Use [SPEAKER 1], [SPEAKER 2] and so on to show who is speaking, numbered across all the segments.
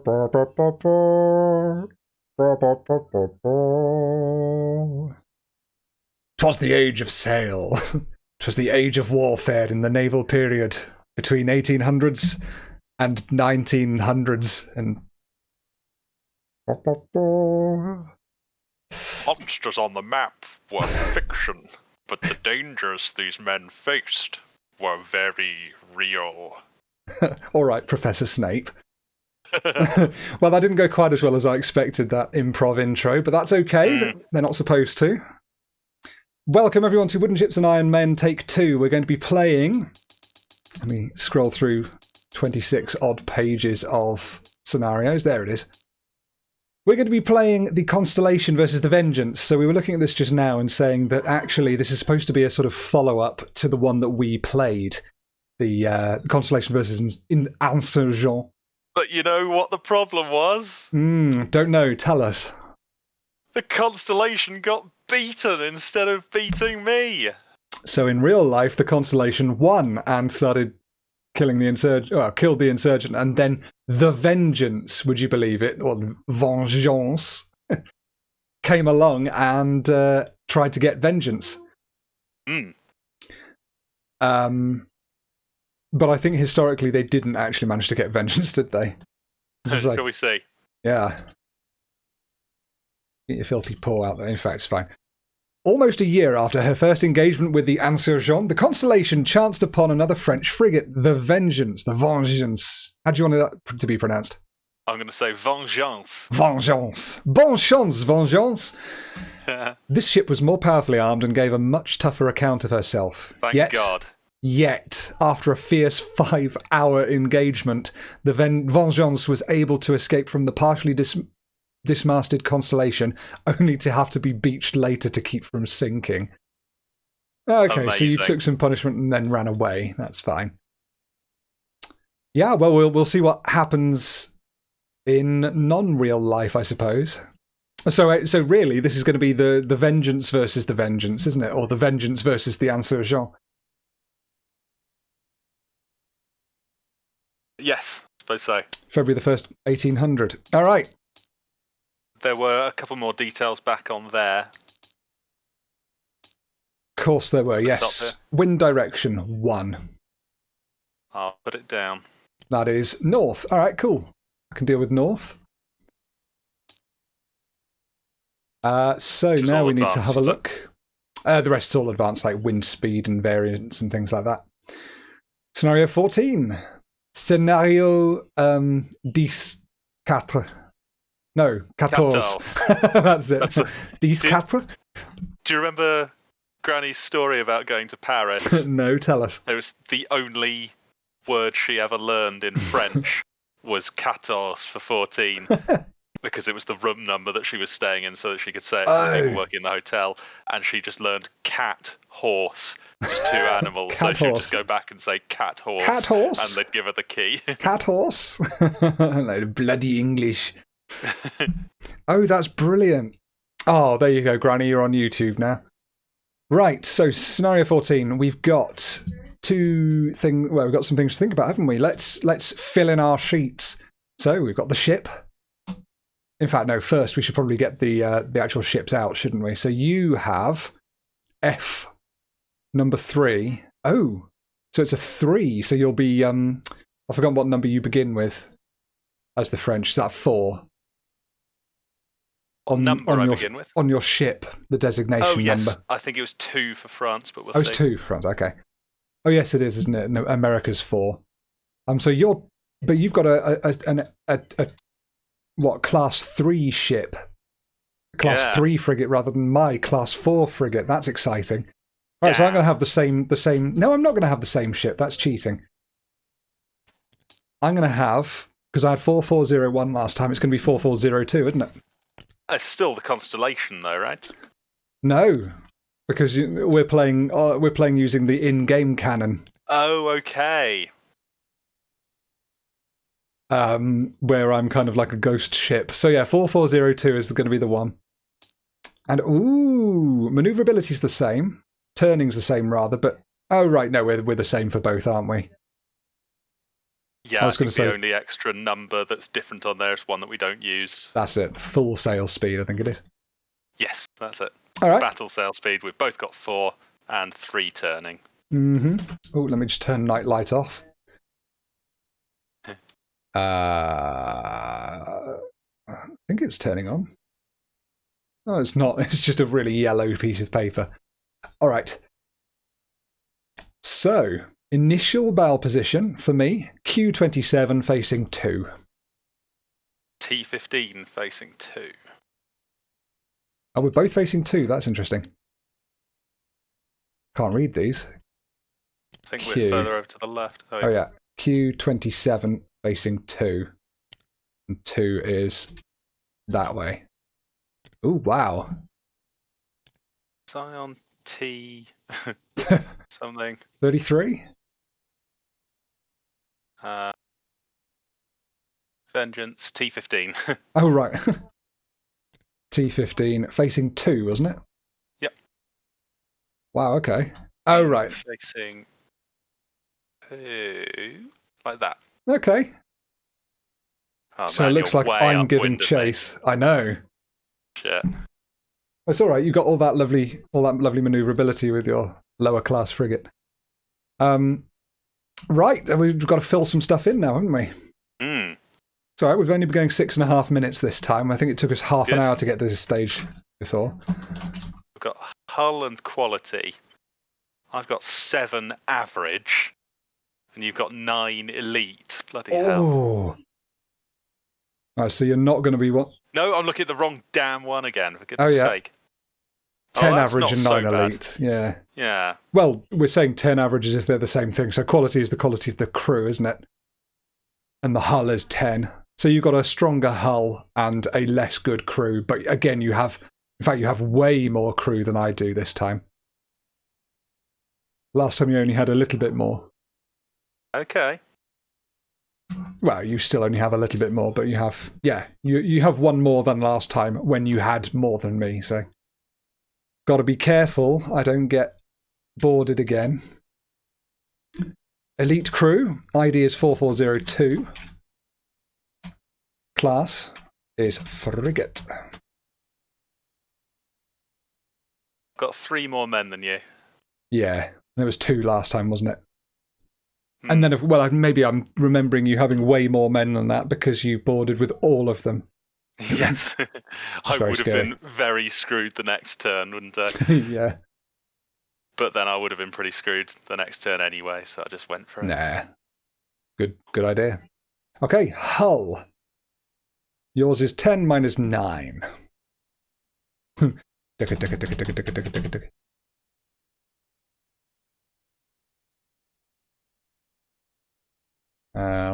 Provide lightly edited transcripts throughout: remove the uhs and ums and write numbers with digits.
[SPEAKER 1] 'Twas the age of sail. 'Twas the age of warfare in the naval period between 1800s and 1900s and
[SPEAKER 2] monsters on the map were fiction, but the dangers these men faced were very real.
[SPEAKER 1] All right, Professor Snape. Well, that didn't go quite as well as I expected, that improv intro, but that's okay. They're not supposed to. Welcome, everyone, to Wooden Ships and Iron Men Take 2. We're going to be playing... Let me scroll through 26 odd pages of scenarios. There it is. We're going to be playing the Constellation versus the Vengeance. So we were looking at this just now and saying that actually this is supposed to be a sort of follow-up to the one that we played. The Constellation versus Insurgent.
[SPEAKER 2] But you know what the problem was?
[SPEAKER 1] Don't know. Tell us.
[SPEAKER 2] The Constellation got beaten instead of beating me.
[SPEAKER 1] So in real life, the Constellation won and started killing the Insurgent. Well, killed the Insurgent, and then the Vengeance, would you believe it, or Vengeance, came along and tried to get vengeance. But I think historically they didn't actually manage to get vengeance, did they?
[SPEAKER 2] Shall we see?
[SPEAKER 1] Yeah. Get your filthy paw out there. In fact, it's fine. Almost a year after her first engagement with the Insurgent, the Constellation chanced upon another French frigate, the Vengeance. The Vengeance. How do you want that to be pronounced?
[SPEAKER 2] I'm going to say Vengeance.
[SPEAKER 1] Vengeance. Bonne chance, Vengeance. This ship was more powerfully armed and gave a much tougher account of herself.
[SPEAKER 2] Thank God.
[SPEAKER 1] Yet, after a fierce 5-hour engagement, the Vengeance was able to escape from the partially dismasted Constellation, only to have to be beached later to keep from sinking. Okay, amazing. So you took some punishment and then ran away. That's fine. Yeah, well, we'll see what happens in non-real life, I suppose. So really, this is going to be the Vengeance versus the Vengeance, isn't it? Or the Vengeance versus the Insurgent.
[SPEAKER 2] Yes, I suppose so.
[SPEAKER 1] February the 1st, 1800. All right.
[SPEAKER 2] There were a couple more details back on there.
[SPEAKER 1] Of course there were, yes. Wind direction 1.
[SPEAKER 2] I'll put it down.
[SPEAKER 1] That is north. All right, cool. I can deal with north. So now we need to have a look. The rest is all advanced, like wind speed and variance and things like that. Scenario 14. Scenario 14. No, 14. That's it. 14.
[SPEAKER 2] Do you remember Granny's story about going to Paris?
[SPEAKER 1] No, tell us.
[SPEAKER 2] It was the only word she ever learned in French was 14 for 14. Because it was the room number that she was staying in so that she could say it to the people working in the hotel. And she just learned cat, horse, just two animals. So she would just go back and say cat, horse.
[SPEAKER 1] Cat, horse.
[SPEAKER 2] And they'd give her the key.
[SPEAKER 1] Cat, horse. Like bloody English. Oh, that's brilliant. Oh, there you go, Granny. You're on YouTube now. Right, so scenario 14. We've got we've got some things to think about, haven't we? Let's fill in our sheets. So we've got the ship. In fact, no, first we should probably get the actual ships out, shouldn't we? So you have F number 3. Oh, so it's a 3. So you'll be, I've forgotten what number you begin with as the French. Is that 4?
[SPEAKER 2] Begin with? On
[SPEAKER 1] your ship, the designation number.
[SPEAKER 2] I think it was 2 for France, but we'll
[SPEAKER 1] see.
[SPEAKER 2] It's
[SPEAKER 1] 2 for France, okay. Oh, yes, it is, isn't it? No, America's 4. So you've got a what, class 3 ship? Class 3 frigate rather than my class 4 frigate. That's exciting. All right, so I'm going to have the same... No, I'm not going to have the same ship. That's cheating. I'm going to have... Because I had 4401 last time, it's going to be 4402, isn't it?
[SPEAKER 2] It's still the Constellation, though, right?
[SPEAKER 1] No, because we're playing using the in-game cannon.
[SPEAKER 2] Oh, okay.
[SPEAKER 1] Where I'm kind of like a ghost ship. So yeah, 4402 is going to be the one. And maneuverability's the same. Turning's the same rather, but oh right, no, we're the same for both, aren't we?
[SPEAKER 2] Yeah,
[SPEAKER 1] I was going to say
[SPEAKER 2] the only extra number that's different on there is one that we don't use.
[SPEAKER 1] that's it. Full sail speed, I think it is.
[SPEAKER 2] Yes, that's it.
[SPEAKER 1] All right.
[SPEAKER 2] Battle sail speed. We've both got 4 and 3 turning.
[SPEAKER 1] Oh, let me just turn night light off. I think it's turning on. No, it's not. It's just a really yellow piece of paper. All right. So, initial bow position for me, Q27 facing 2.
[SPEAKER 2] T15 facing 2.
[SPEAKER 1] Oh, we're both facing 2. That's interesting. Can't read these.
[SPEAKER 2] I think we're further over to the left.
[SPEAKER 1] Oh, yeah. Q27 facing 2. And 2 is that way. Oh, wow.
[SPEAKER 2] Scion T something.
[SPEAKER 1] 33?
[SPEAKER 2] Vengeance T15.
[SPEAKER 1] Oh, right. T15 facing 2, wasn't it?
[SPEAKER 2] Yep.
[SPEAKER 1] Wow, okay. Oh, right.
[SPEAKER 2] Facing 2. Like that.
[SPEAKER 1] Okay.
[SPEAKER 2] Oh,
[SPEAKER 1] So
[SPEAKER 2] man,
[SPEAKER 1] it looks like I'm giving chase. I know.
[SPEAKER 2] Shit.
[SPEAKER 1] It's all right. You got all that lovely maneuverability with your lower class frigate. Right, we've got to fill some stuff in now, haven't we? It's all right. We've only been going 6.5 minutes this time. I think it took us half an hour to get to this stage before.
[SPEAKER 2] We've got hull and quality. I've got 7 average, and you've got 9 elite. Bloody hell!
[SPEAKER 1] All right, so you're not going to be what?
[SPEAKER 2] No, I'm looking at the wrong damn one again. For goodness sake.
[SPEAKER 1] 10 average and 9 elite. Yeah.
[SPEAKER 2] Yeah.
[SPEAKER 1] Well, we're saying 10 average as if they're the same thing. So quality is the quality of the crew, isn't it? And the hull is 10. So you've got a stronger hull and a less good crew. But again, you have way more crew than I do this time. Last time you only had a little bit more.
[SPEAKER 2] Okay.
[SPEAKER 1] Well, you still only have a little bit more, but you have, you have one more than last time when you had more than me. So got to be careful I don't get boarded again. Elite crew, ID is 4402. Class is frigate.
[SPEAKER 2] Got 3 more men than you.
[SPEAKER 1] Yeah, and it was 2 last time, wasn't it? And then, maybe I'm remembering you having way more men than that because you boarded with all of them.
[SPEAKER 2] Yes. I would have been very screwed the next turn, wouldn't I?
[SPEAKER 1] Yeah.
[SPEAKER 2] But then I would have been pretty screwed the next turn anyway, so I just went for it.
[SPEAKER 1] Nah. Good idea. Okay, hull. Yours is 10 minus 9. Tick.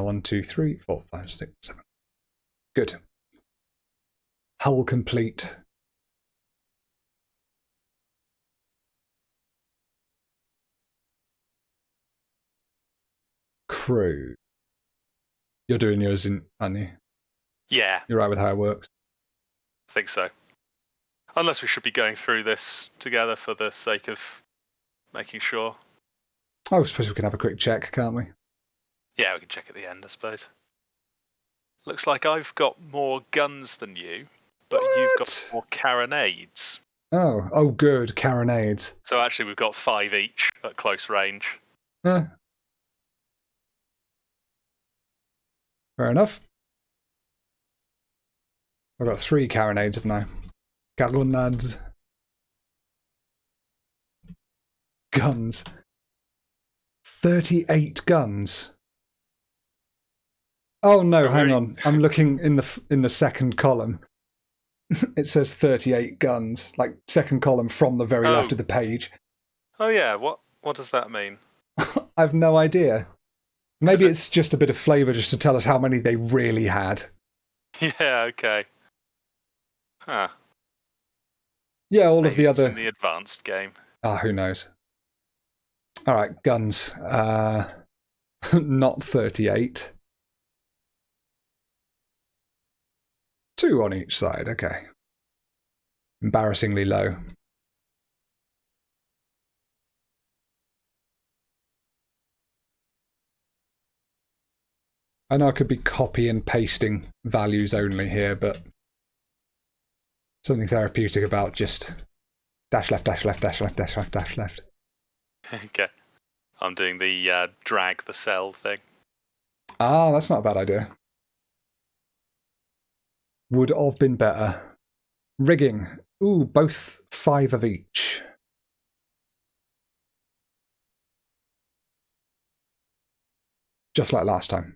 [SPEAKER 1] 1, 2, 3, 4, 5, 6, 7. Good. Hull complete. Crew. You're doing yours, aren't you?
[SPEAKER 2] Yeah.
[SPEAKER 1] You're right with how it works?
[SPEAKER 2] I think so. Unless we should be going through this together for the sake of making sure.
[SPEAKER 1] I suppose we can have a quick check, can't we?
[SPEAKER 2] Yeah, we can check at the end, I suppose. Looks like I've got more guns than you, but you've got more carronades.
[SPEAKER 1] Oh, good, carronades.
[SPEAKER 2] So actually we've got 5 each at close range.
[SPEAKER 1] Fair enough. I've got 3 carronades of now. Carronades. Guns. 38 guns. Oh no, hang on. I'm looking in the second column. It says 38 guns, like second column from the very left of the page.
[SPEAKER 2] Oh yeah, what does that mean?
[SPEAKER 1] I've no idea. Maybe it's just a bit of flavour just to tell us how many they really had.
[SPEAKER 2] Yeah, okay. Huh.
[SPEAKER 1] Yeah, all of the other
[SPEAKER 2] in the advanced game.
[SPEAKER 1] Who knows? All right, guns. Not 38. 2 on each side, okay. Embarrassingly low. I know I could be copy and pasting values only here, but something therapeutic about just dash left, dash left, dash left, dash left, dash left.
[SPEAKER 2] Okay. I'm doing the drag the cell thing.
[SPEAKER 1] Ah, that's not a bad idea. Would have been better. Rigging. Ooh, both 5 of each. Just like last time.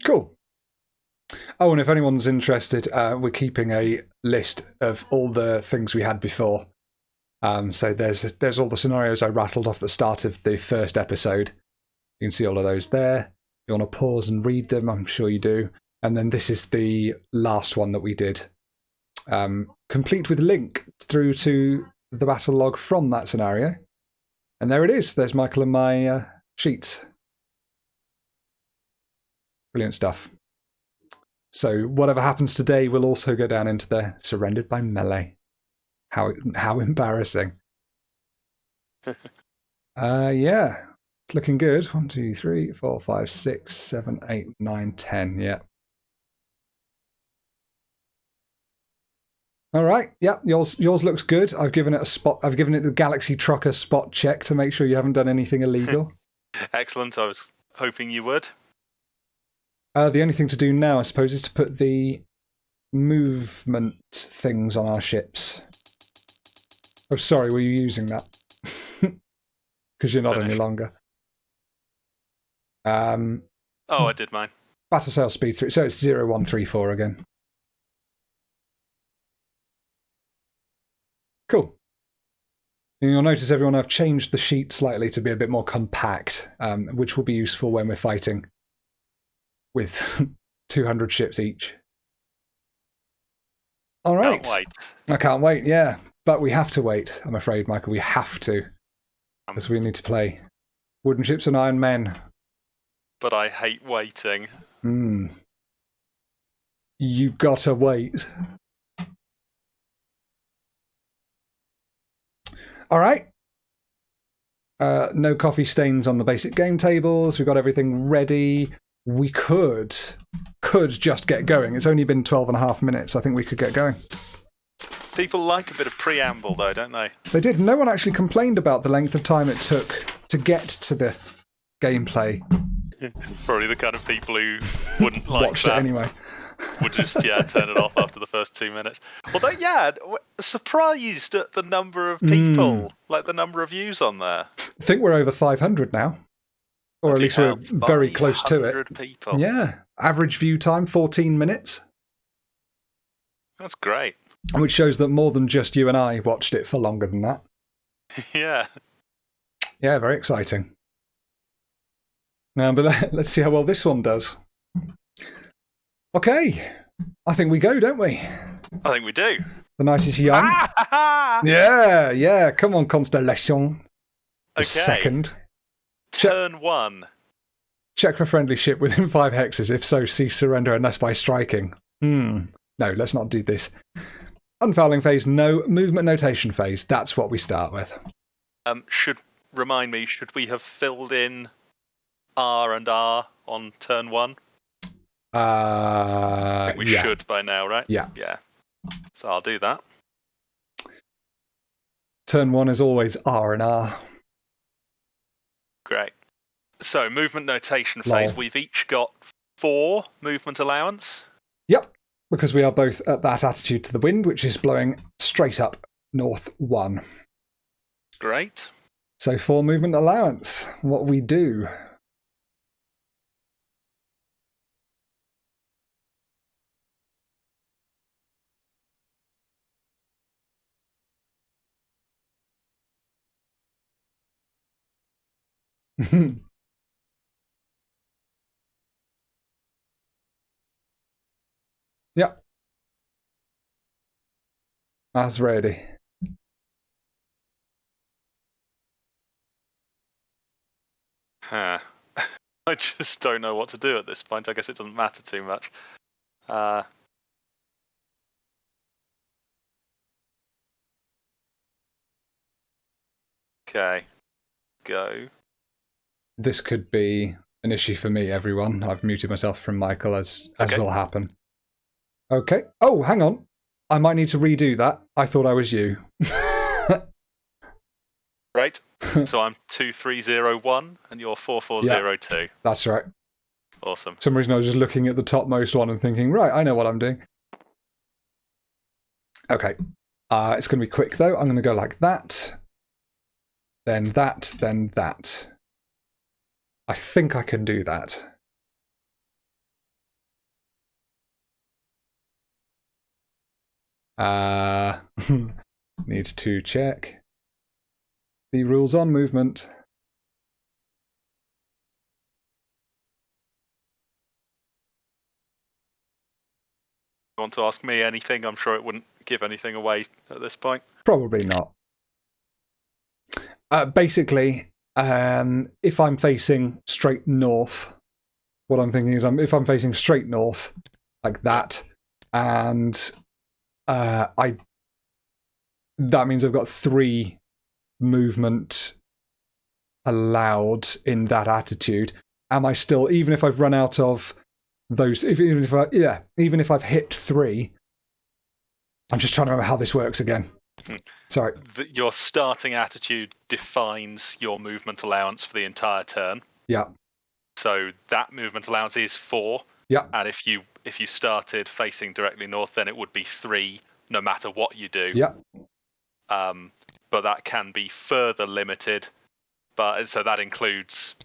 [SPEAKER 1] Cool. Oh, and if anyone's interested, we're keeping a list of all the things we had before. So there's all the scenarios I rattled off at the start of the first episode. You can see all of those there. If you want to pause and read them, I'm sure you do. And then this is the last one that we did. Complete with link through to the battle log from that scenario. And there it is. There's Michael and my sheets. Brilliant stuff. So whatever happens today will also go down into the surrendered by melee. How embarrassing. Yeah. It's looking good. 1, 2, 3, 4, 5, 6, 7, 8, 9, 10. Yeah. All right. Yeah, yours looks good. I've given it a spot. I've given it the Galaxy Trucker spot check to make sure you haven't done anything illegal.
[SPEAKER 2] Excellent. I was hoping you would.
[SPEAKER 1] The only thing to do now, I suppose, is to put the movement things on our ships. Oh, sorry, were you using that? Because you're not any longer.
[SPEAKER 2] Oh, I did mine.
[SPEAKER 1] Battle sail speed 3, so it's 0134 again. Cool. And you'll notice, everyone, I've changed the sheet slightly to be a bit more compact, which will be useful when we're fighting with 200 ships each. All right.
[SPEAKER 2] Can't wait.
[SPEAKER 1] I can't wait, yeah. But we have to wait, I'm afraid, Michael. We have to. Because we need to play Wooden Ships and Iron Men.
[SPEAKER 2] But I hate waiting.
[SPEAKER 1] You gotta wait. All right. No coffee stains on the basic game tables. We've got everything ready. We could just get going. It's only been 12 and a half minutes. I think we could get going.
[SPEAKER 2] People like a bit of preamble, though, don't they?
[SPEAKER 1] They did. No one actually complained about the length of time it took to get to the gameplay.
[SPEAKER 2] Probably the kind of people who wouldn't like
[SPEAKER 1] Watched
[SPEAKER 2] that.
[SPEAKER 1] it anyway.
[SPEAKER 2] Would just, turn it off after the first 2 minutes. Although, surprised at the number of people, like the number of views on there.
[SPEAKER 1] I think we're over 500 now. Or at least we're very close to it.
[SPEAKER 2] 500 people.
[SPEAKER 1] Yeah. Average view time, 14 minutes.
[SPEAKER 2] That's great.
[SPEAKER 1] Which shows that more than just you and I watched it for longer than that.
[SPEAKER 2] Yeah.
[SPEAKER 1] Yeah, very exciting. Now, but let's see how well this one does. Okay. I think we go, don't we?
[SPEAKER 2] I think we do.
[SPEAKER 1] The night is young. Yeah. Come on, Constellation. The second.
[SPEAKER 2] Turn 1.
[SPEAKER 1] Check for friendly ship within 5 hexes. If so, cease surrender unless by striking. No, let's not do this. Unfouling phase, no. Movement notation phase. That's what we start with.
[SPEAKER 2] Should we have filled in R and R on turn 1? I think we should by now, right?
[SPEAKER 1] Yeah.
[SPEAKER 2] So I'll do that.
[SPEAKER 1] Turn 1 is always R and R.
[SPEAKER 2] Great. So, movement notation phase. We've each got 4 movement allowance.
[SPEAKER 1] Yep, because we are both at that attitude to the wind, which is blowing straight up north 1.
[SPEAKER 2] Great.
[SPEAKER 1] So 4 movement allowance. What we do. Yep. That's ready.
[SPEAKER 2] I just don't know what to do at this point. I guess it doesn't matter too much. Okay. Go.
[SPEAKER 1] This could be an issue for me, everyone. I've muted myself from Michael, as
[SPEAKER 2] Okay.
[SPEAKER 1] will happen. Okay. Oh, hang on. I might need to redo that. I thought I was you.
[SPEAKER 2] Right. So I'm 2301 and you're 4402.
[SPEAKER 1] That's right.
[SPEAKER 2] Awesome.
[SPEAKER 1] For some reason I was just looking at the topmost one and thinking, right, I know what I'm doing. Okay. It's going to be quick, though. I'm going to go like that. Then that, then that. I think I can do that. Need to check the rules on movement.
[SPEAKER 2] You want to ask me anything? I'm sure it wouldn't give anything away at this point.
[SPEAKER 1] Probably not. Basically, if I'm facing straight north, what I'm thinking is if I'm facing straight north, like that, and that means I've got 3 movement allowed in that attitude. Am I still, even if I've run out of those, even if I've hit 3, I'm just trying to remember how this works again. Sorry.
[SPEAKER 2] Your starting attitude defines your movement allowance for the entire turn.
[SPEAKER 1] Yeah.
[SPEAKER 2] So that movement allowance is 4.
[SPEAKER 1] Yeah.
[SPEAKER 2] And if you started facing directly north, then it would be 3, no matter what you do.
[SPEAKER 1] Yeah.
[SPEAKER 2] But that can be further limited. But so that includes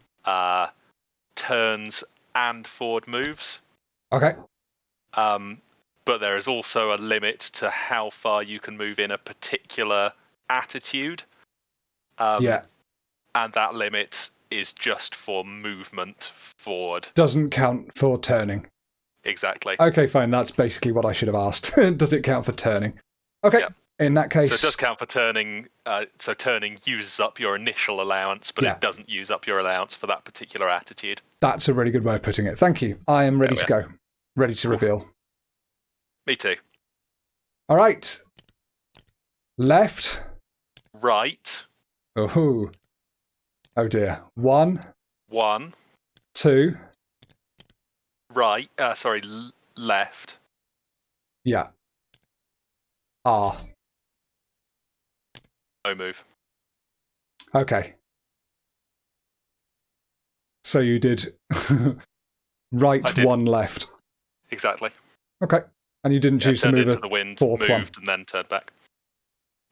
[SPEAKER 2] turns and forward moves.
[SPEAKER 1] Okay.
[SPEAKER 2] But there is also a limit to how far you can move in a particular attitude.
[SPEAKER 1] Yeah.
[SPEAKER 2] And that limit is just for movement forward.
[SPEAKER 1] Doesn't count for turning.
[SPEAKER 2] Exactly.
[SPEAKER 1] Okay, fine. That's basically what I should have asked. Does it count for turning? Okay. Yep. In that case...
[SPEAKER 2] So it does count for turning. So turning uses up your initial allowance, but it doesn't use up your allowance for that particular attitude.
[SPEAKER 1] That's a really good way of putting it. Thank you. I am ready to go. Ready to reveal.
[SPEAKER 2] Me too.
[SPEAKER 1] All right. Left.
[SPEAKER 2] Right.
[SPEAKER 1] Oh. Oh dear. 1. 2.
[SPEAKER 2] Right. Left.
[SPEAKER 1] Yeah. R.
[SPEAKER 2] No move.
[SPEAKER 1] Okay. So you did right 1 left.
[SPEAKER 2] Exactly.
[SPEAKER 1] Okay. And you didn't choose to move
[SPEAKER 2] into the wind, moved, and then turned back.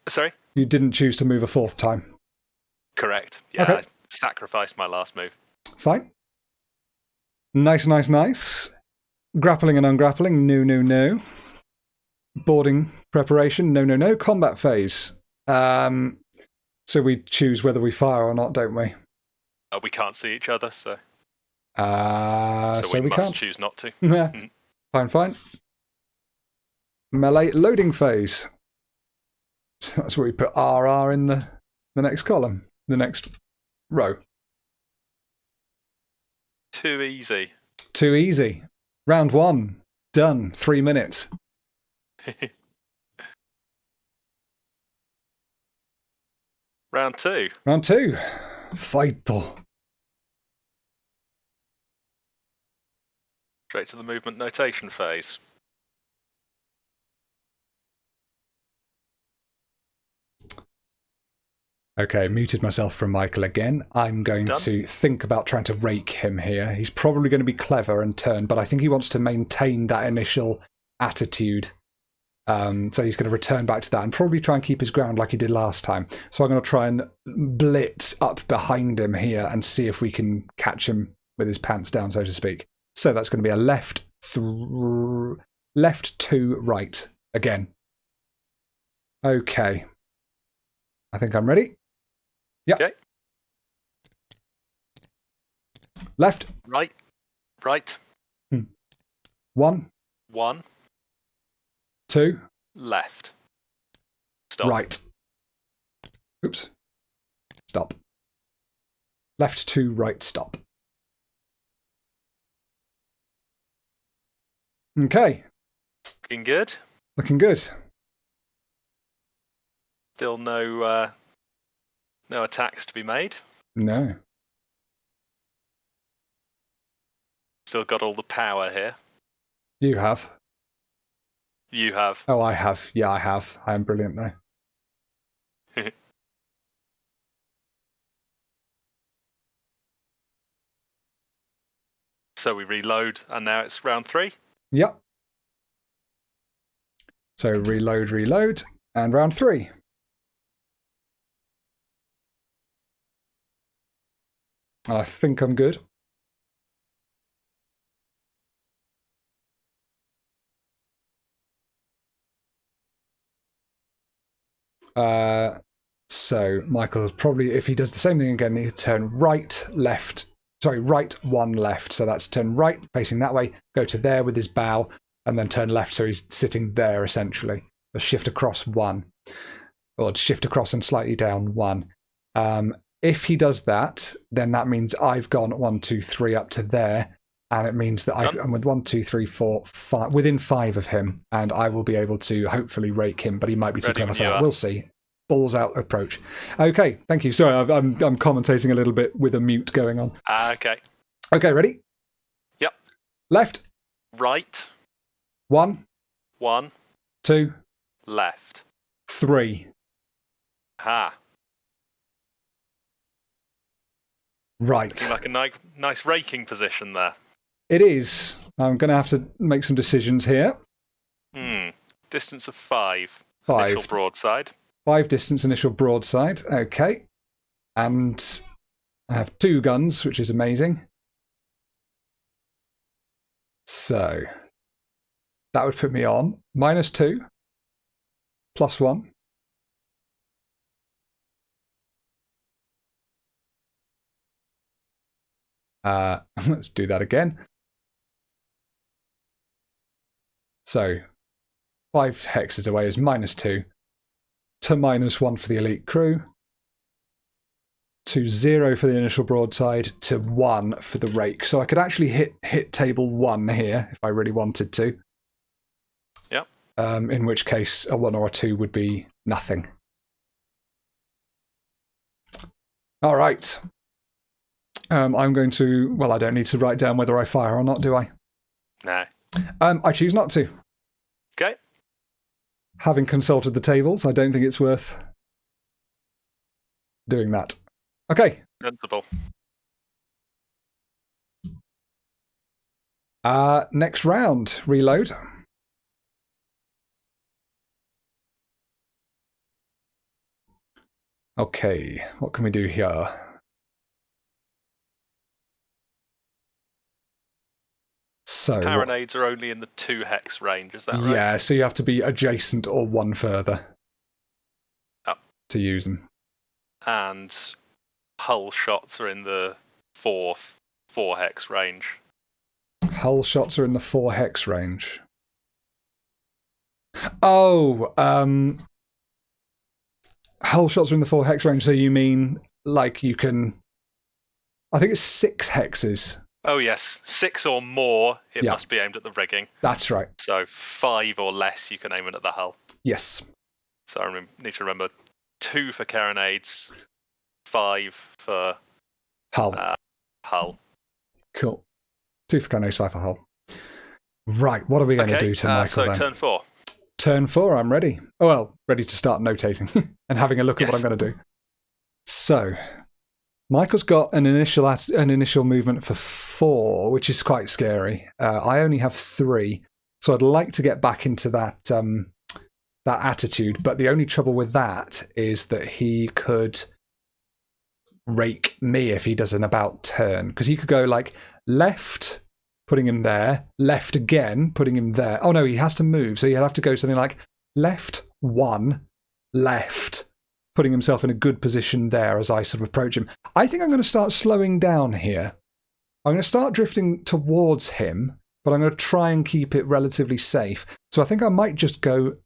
[SPEAKER 2] Sorry?
[SPEAKER 1] You didn't choose to move a 4th time.
[SPEAKER 2] Correct. Yeah, okay. I sacrificed my last move.
[SPEAKER 1] Fine. Nice. Grappling and ungrappling, no. Boarding preparation, no. Combat phase. So we choose whether we fire or not, don't we?
[SPEAKER 2] We can't see each other, so...
[SPEAKER 1] so we
[SPEAKER 2] must
[SPEAKER 1] can't
[SPEAKER 2] choose not to.
[SPEAKER 1] Yeah. Fine. Melee loading phase. So that's where we put RR in the next column, the next row.
[SPEAKER 2] Too easy.
[SPEAKER 1] Round 1. Done. 3 minutes.
[SPEAKER 2] Round 2.
[SPEAKER 1] Fighto.
[SPEAKER 2] Straight to the movement notation phase.
[SPEAKER 1] Okay, muted myself from Michael again. I'm going to think about trying to rake him here. He's probably going to be clever and turn, but I think he wants to maintain that initial attitude. So he's going to return back to that and probably try and keep his ground like he did last time. So I'm going to try and blitz up behind him here and see if we can catch him with his pants down, so to speak. So that's going to be a left 2, right again. Okay. I think I'm ready. Yep.
[SPEAKER 2] Okay.
[SPEAKER 1] Left.
[SPEAKER 2] Right.
[SPEAKER 1] 1. 2.
[SPEAKER 2] Left. Stop.
[SPEAKER 1] Right. Oops. Stop. Left 2, right, stop. Okay.
[SPEAKER 2] Looking good.
[SPEAKER 1] Looking good.
[SPEAKER 2] Still no No attacks to be made.
[SPEAKER 1] No.
[SPEAKER 2] Still got all the power here.
[SPEAKER 1] You have.
[SPEAKER 2] You have.
[SPEAKER 1] Oh, I have. Yeah, I have. I am brilliant, though.
[SPEAKER 2] So we reload, and now it's round 3.
[SPEAKER 1] Yep. So reload, and round 3. I think I'm good. So Michael probably, if he does the same thing again, he'll turn right, 1 left. So that's turn right, facing that way, go to there with his bow, and then turn left so he's sitting there, essentially. Or shift across 1. Or shift across and slightly down 1. If he does that, then that means I've gone 1, 2, 3 up to there, and it means that I'm with 1, 2, 3, 4, 5, within 5 of him, and I will be able to hopefully rake him, but he might be too clever for that. We'll see. Balls out approach. Okay, thank you. Sorry, I'm commentating a little bit with a mute going on.
[SPEAKER 2] Okay.
[SPEAKER 1] Okay, ready?
[SPEAKER 2] Yep.
[SPEAKER 1] Left.
[SPEAKER 2] Right.
[SPEAKER 1] 1.
[SPEAKER 2] 1.
[SPEAKER 1] 2.
[SPEAKER 2] Left.
[SPEAKER 1] 3.
[SPEAKER 2] Ha.
[SPEAKER 1] Right.
[SPEAKER 2] Looking like a nice raking position there.
[SPEAKER 1] It is. I'm going to have to make some decisions here.
[SPEAKER 2] Distance of 5.
[SPEAKER 1] 5.
[SPEAKER 2] Initial broadside.
[SPEAKER 1] 5 distance initial broadside. Okay. And I have 2 guns, which is amazing. So that would put me on -2, +1. Let's do that again. So 5 hexes away is -2 to -1 for the elite crew, to 0 for the initial broadside, to 1 for the rake. So I could actually hit table 1 here if I really wanted to.
[SPEAKER 2] Yep.
[SPEAKER 1] In which case a 1 or a 2 would be nothing. All right. I'm going to... Well, I don't need to write down whether I fire or not, do I?
[SPEAKER 2] No.
[SPEAKER 1] I choose not to.
[SPEAKER 2] Okay.
[SPEAKER 1] Having consulted the tables, I don't think it's worth doing that. Okay.
[SPEAKER 2] Sensible.
[SPEAKER 1] Next round. Reload. Okay. What can we do here? So
[SPEAKER 2] Carronades are only in the 2 hex range, is that right?
[SPEAKER 1] Yeah, so you have to be adjacent or 1 further to use them.
[SPEAKER 2] And hull shots are in the 4 hex range.
[SPEAKER 1] Hull shots are in the 4 hex range. Oh, hull shots are in the 4 hex range, so you mean like you can... I think it's 6 hexes.
[SPEAKER 2] Oh yes, 6 or more, it must be aimed at the rigging.
[SPEAKER 1] That's right.
[SPEAKER 2] So 5 or less, you can aim it at the hull.
[SPEAKER 1] Yes.
[SPEAKER 2] So I need to remember 2 for carronades, 5 for
[SPEAKER 1] hull.
[SPEAKER 2] Hull.
[SPEAKER 1] Cool. 2 for carronades, 5 for hull. Right, what are we going to do to Michael then?
[SPEAKER 2] So turn 4.
[SPEAKER 1] Turn 4, I'm ready. Oh, well, ready to start notating and having a look at what I'm going to do. So... Michael's got an initial movement for 4, which is quite scary. I only have 3, so I'd like to get back into that that attitude. But the only trouble with that is that he could rake me if he does an about turn, because he could go like left, putting him there, left again, putting him there. Oh no, he has to move, so he'll have to go something like left 1, left. Putting himself in a good position there as I sort of approach him. I think I'm going to start slowing down here. I'm going to start drifting towards him, but I'm going to try and keep it relatively safe. So I think I might just go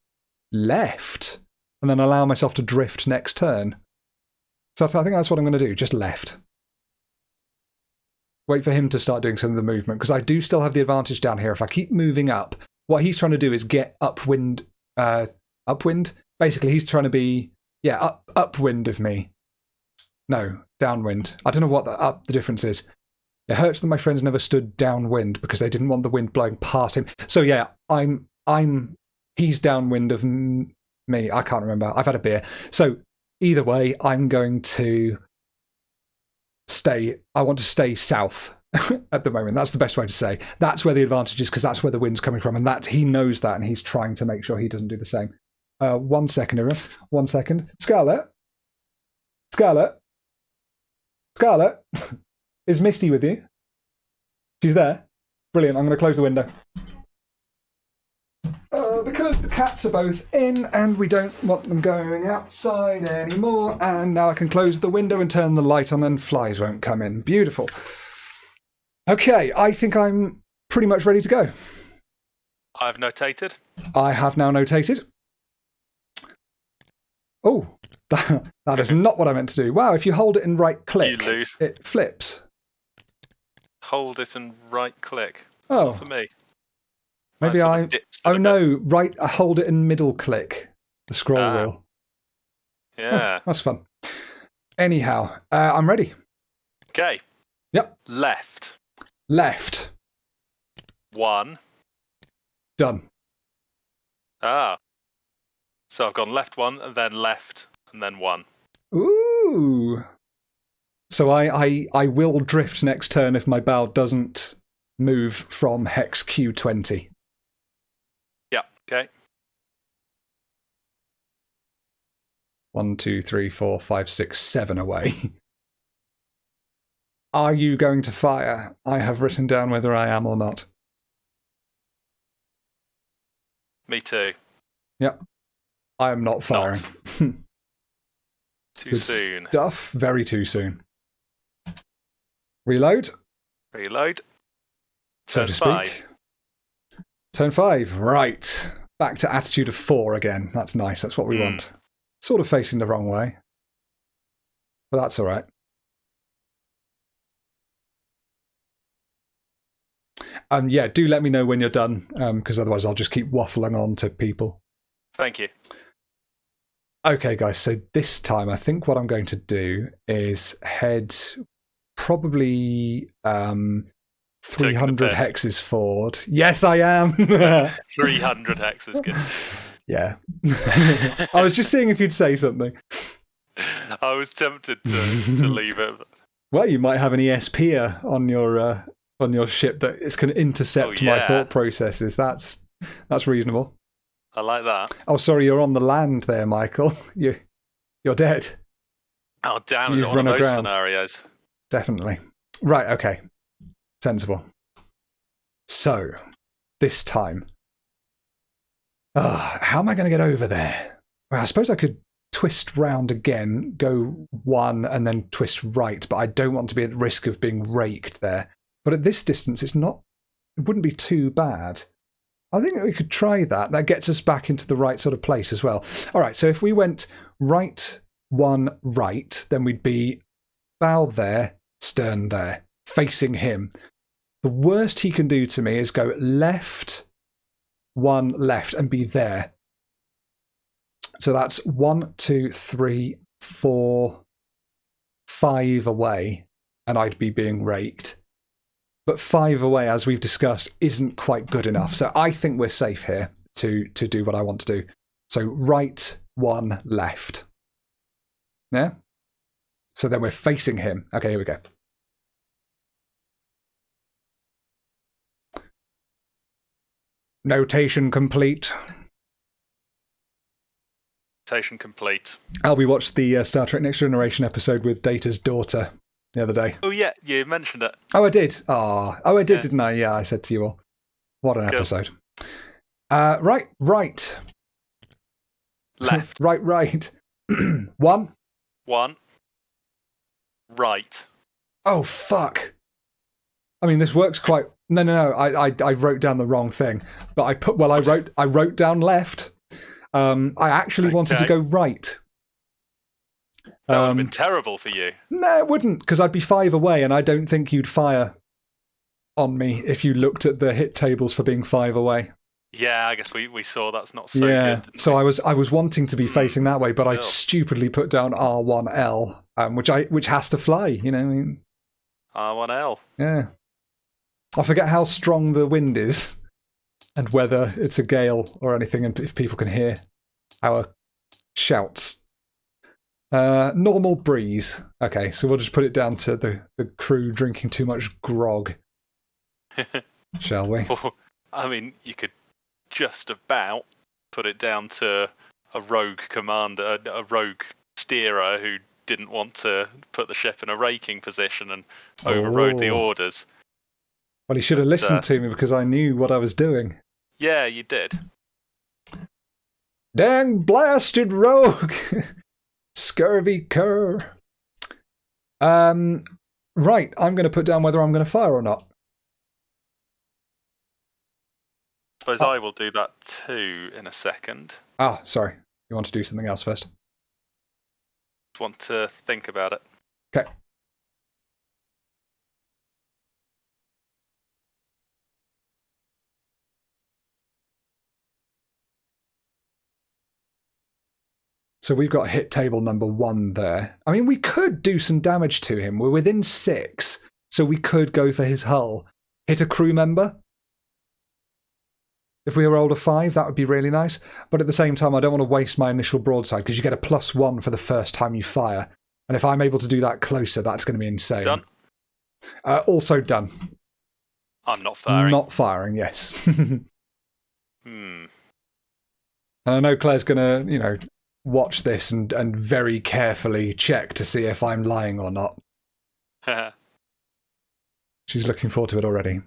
[SPEAKER 1] left and then allow myself to drift next turn. So I think that's what I'm going to do, just left. Wait for him to start doing some of the movement, because I do still have the advantage down here. If I keep moving up, what he's trying to do is get upwind. Upwind? Basically, he's trying to be... upwind of me. No, downwind. I don't know what the difference is. It hurts that my friends never stood downwind because they didn't want the wind blowing past him. So yeah, he's downwind of me. I can't remember. I've had a beer. So either way, I'm going to stay. I want to stay south at the moment. That's the best way to say. That's where the advantage is because that's where the wind's coming from, and that he knows that, and he's trying to make sure he doesn't do the same. 1 second, everyone. 1 second. Scarlet. Is Misty with you? She's there. Brilliant. I'm going to close the window. Because the cats are both in and we don't want them going outside anymore. And now I can close the window and turn the light on and flies won't come in. Beautiful. Okay, I think I'm pretty much ready to go.
[SPEAKER 2] I've notated.
[SPEAKER 1] I have now notated. Oh, that is not what I meant to do. Wow, if you hold it and right click,
[SPEAKER 2] you lose.
[SPEAKER 1] It flips.
[SPEAKER 2] Hold it and right click.
[SPEAKER 1] Oh.
[SPEAKER 2] Not for me.
[SPEAKER 1] Maybe
[SPEAKER 2] I
[SPEAKER 1] no, right, I hold it and middle click the scroll wheel.
[SPEAKER 2] Yeah.
[SPEAKER 1] Oh, that's fun. Anyhow, I'm ready.
[SPEAKER 2] Okay.
[SPEAKER 1] Yep.
[SPEAKER 2] Left.
[SPEAKER 1] 1. Done.
[SPEAKER 2] So I've gone left 1 and then left and then 1.
[SPEAKER 1] Ooh. So I will drift next turn if my bow doesn't move from hex Q20.
[SPEAKER 2] Yeah, okay.
[SPEAKER 1] 1, 2, 3, 4, 5, 6, 7 away. Are you going to fire? I have written down whether I am or not.
[SPEAKER 2] Me too.
[SPEAKER 1] Yep. I am not firing.
[SPEAKER 2] Too soon.
[SPEAKER 1] Stuff. Very too soon. Reload. So to speak. Turn 5. Right. Back to attitude of 4 again. That's nice. That's what we want. Sort of facing the wrong way. But that's all right. Yeah, do let me know when you're done, because otherwise I'll just keep waffling on to people.
[SPEAKER 2] Thank you.
[SPEAKER 1] Okay, guys, so this time I think what I'm going to do is head probably 300 hexes forward. Yes, I am.
[SPEAKER 2] 300 hexes, good.
[SPEAKER 1] Yeah. I was just seeing if you'd say something.
[SPEAKER 2] I was tempted to leave it.
[SPEAKER 1] Well, you might have an ESP on your ship that is going to intercept my thought processes. That's reasonable.
[SPEAKER 2] I like that.
[SPEAKER 1] Oh, sorry, you're on the land there, Michael. You're dead.
[SPEAKER 2] Oh, damn! You've run those scenarios.
[SPEAKER 1] Definitely. Right. Okay. Sensible. So, this time, how am I going to get over there? Well, I suppose I could twist round again, go 1 and then twist right, but I don't want to be at risk of being raked there. But at this distance, it wouldn't be too bad. I think we could try that. That gets us back into the right sort of place as well. All right, so if we went right 1 right, then we'd be bow there, stern there, facing him. The worst he can do to me is go left 1 left and be there. So that's 1, 2, 3, 4, 5 away, and I'd be being raked. But 5 away, as we've discussed, isn't quite good enough. So I think we're safe here to do what I want to do. So right 1 left. Yeah? So then we're facing him. Okay, here we go. Notation complete.
[SPEAKER 2] Notation complete.
[SPEAKER 1] We watched the Star Trek Next Generation episode with Data's daughter the other day.
[SPEAKER 2] Oh, yeah, you mentioned it.
[SPEAKER 1] Oh, I did. Oh, I did, didn't I? Yeah, I said to you all. What an episode. Right.
[SPEAKER 2] Left.
[SPEAKER 1] Right. 1.
[SPEAKER 2] Right.
[SPEAKER 1] Oh, fuck. I mean, this works quite... No. I wrote down the wrong thing. But I wrote down left. I actually wanted to go right.
[SPEAKER 2] That would have been terrible for you.
[SPEAKER 1] No, it wouldn't, because I'd be 5 away, and I don't think you'd fire on me if you looked at the hit tables for being 5 away.
[SPEAKER 2] Yeah, I guess we saw that's not so good.
[SPEAKER 1] So I was wanting to be facing that way, but I
[SPEAKER 2] Still.
[SPEAKER 1] stupidly put down R1L, which has to fly. You know, I mean,
[SPEAKER 2] R1L.
[SPEAKER 1] yeah. I forget how strong the wind is, and whether it's a gale or anything, and if people can hear our shouts. Normal breeze. Okay, so we'll just put it down to the crew drinking too much grog. Shall we?
[SPEAKER 2] I mean, you could just about put it down to a rogue commander, a rogue steerer who didn't want to put the ship in a raking position and overrode the orders.
[SPEAKER 1] Well, he should have listened to me because I knew what I was doing.
[SPEAKER 2] Yeah, you did.
[SPEAKER 1] Dang blasted rogue! Scurvy cur. Right, I'm going to put down whether I'm going to fire or not.
[SPEAKER 2] I suppose I will do that too in a second.
[SPEAKER 1] Ah, sorry. You want to do something else first?
[SPEAKER 2] Just want to think about it.
[SPEAKER 1] Okay. So we've got hit table number 1 there. I mean, we could do some damage to him. We're within 6, so we could go for his hull. Hit a crew member. If we rolled a 5, that would be really nice. But at the same time, I don't want to waste my initial broadside because you get a +1 for the first time you fire. And if I'm able to do that closer, that's going to be insane.
[SPEAKER 2] Done?
[SPEAKER 1] Also done.
[SPEAKER 2] I'm not firing.
[SPEAKER 1] Not firing, yes.
[SPEAKER 2] And
[SPEAKER 1] I know Claire's going to, watch this and very carefully check to see if I'm lying or not. She's looking forward to it already.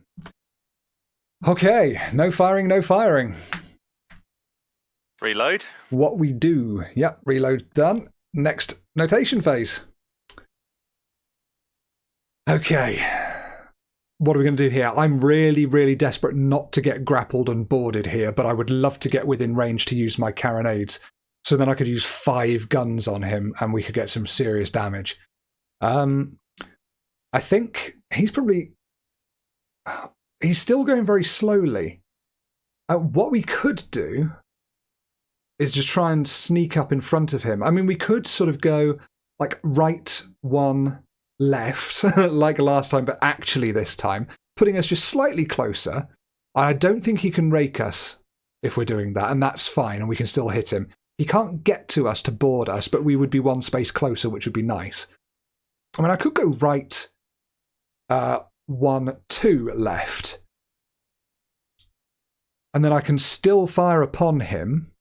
[SPEAKER 1] Okay, no firing, no firing.
[SPEAKER 2] Reload.
[SPEAKER 1] What we do. Yep, reload done. Next notation phase. Okay. What are we going to do here? I'm really, really desperate not to get grappled and boarded here, but I would love to get within range to use my carronades. So then I could use 5 guns on him and we could get some serious damage. I think he's probably... He's still going very slowly. What we could do is just try and sneak up in front of him. I mean, we could sort of go like right 1, left, like last time, but actually this time, putting us just slightly closer. I don't think he can rake us if we're doing that, and that's fine, and we can still hit him. He can't get to us to board us, but we would be 1 space closer, which would be nice. I mean, I could go right 1, 2 left. And then I can still fire upon him.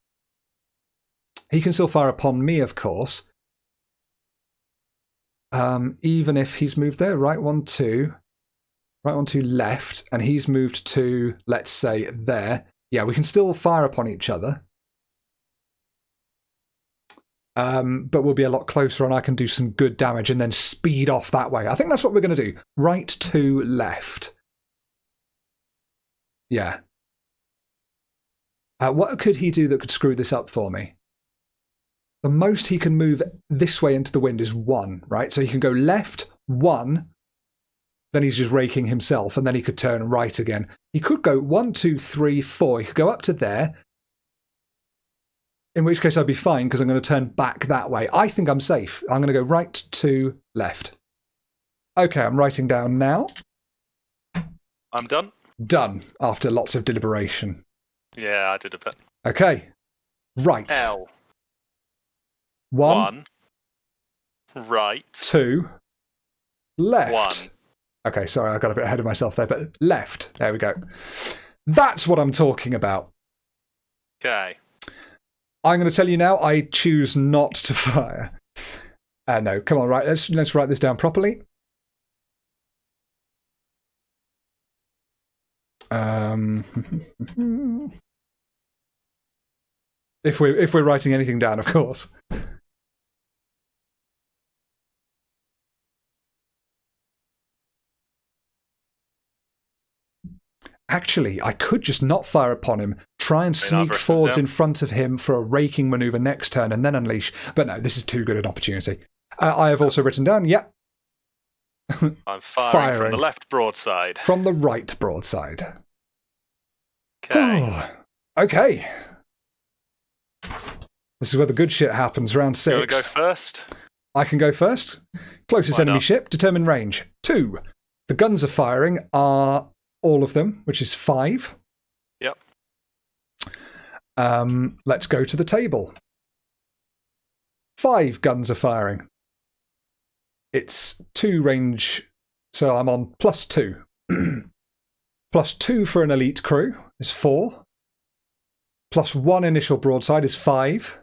[SPEAKER 1] He can still fire upon me, of course. Even if he's moved there. Right 1, 2. Right 1, 2 left. And he's moved to, let's say, there. Yeah, we can still fire upon each other. But we'll be a lot closer and I can do some good damage and then speed off that way. I think that's what we're going to do. Right 2 left. Yeah. What could he do that could screw this up for me? The most he can move this way into the wind is 1, right? So he can go left 1, then he's just raking himself, and then he could turn right again. He could go 1, 2, 3, 4. He could go up to there, in which case I'd be fine because I'm going to turn back that way. I think I'm safe. I'm going to go right 2 left. Okay, I'm writing down now.
[SPEAKER 2] I'm done.
[SPEAKER 1] Done, after lots of deliberation.
[SPEAKER 2] Yeah, I did a bit.
[SPEAKER 1] Okay. Right.
[SPEAKER 2] L.
[SPEAKER 1] 1.
[SPEAKER 2] Right.
[SPEAKER 1] 2. Left.
[SPEAKER 2] 1.
[SPEAKER 1] Okay, sorry, I got a bit ahead of myself there, but left. There we go. That's what I'm talking about.
[SPEAKER 2] Okay.
[SPEAKER 1] I'm going to tell you now, I choose not to fire. No, come on, right, let's write this down properly. If we're writing anything down, of course. Actually, I could just not fire upon him, try and sneak forwards in front of him for a raking manoeuvre next turn, and then unleash. But no, this is too good an opportunity. I have also written down, yeah.
[SPEAKER 2] I'm firing from the left broadside.
[SPEAKER 1] From the right broadside.
[SPEAKER 2] Okay.
[SPEAKER 1] Oh, Okay. This is where the good shit happens, round 6.
[SPEAKER 2] You want to go first?
[SPEAKER 1] I can go first. Closest
[SPEAKER 2] Why
[SPEAKER 1] enemy
[SPEAKER 2] not?
[SPEAKER 1] ship, determine range. 2. The guns are firing are all of them, which is 5.
[SPEAKER 2] Yep.
[SPEAKER 1] Let's go to the table. 5 guns are firing. It's 2 range, so I'm on +2. +2 for an elite crew is 4. +1 initial broadside is 5.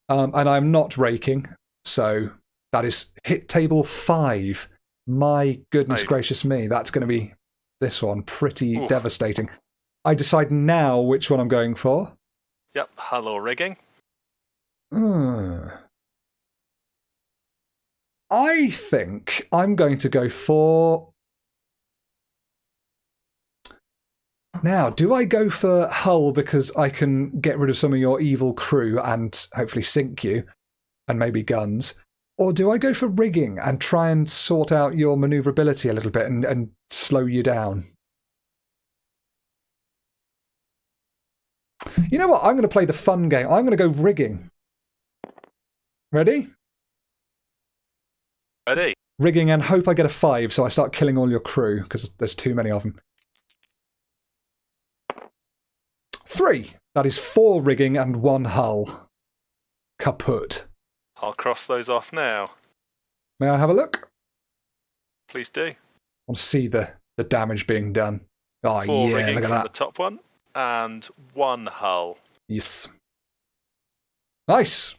[SPEAKER 1] And I'm not raking, so that is hit table 5. My goodness gracious me, that's going to be this one. Pretty devastating. I decide now which one I'm going for.
[SPEAKER 2] Yep, hull or rigging.
[SPEAKER 1] I think I'm going to go for... Now, do I go for hull because I can get rid of some of your evil crew and hopefully sink you, and maybe guns? Or do I go for rigging and try and sort out your manoeuvrability a little bit and slow you down? You know what? I'm going to play the fun game. I'm going to go rigging. Ready?
[SPEAKER 2] Ready.
[SPEAKER 1] Rigging and hope I get a 5 so I start killing all your crew because there's too many of them. 3. That is 4 rigging and 1 hull. Kaput.
[SPEAKER 2] I'll cross those off now.
[SPEAKER 1] May I have a look?
[SPEAKER 2] Please do.
[SPEAKER 1] I want to see the damage being done. Oh,
[SPEAKER 2] 4
[SPEAKER 1] yeah,
[SPEAKER 2] rigging
[SPEAKER 1] look at
[SPEAKER 2] from
[SPEAKER 1] that.
[SPEAKER 2] the top one, and 1 hull.
[SPEAKER 1] Yes. Nice.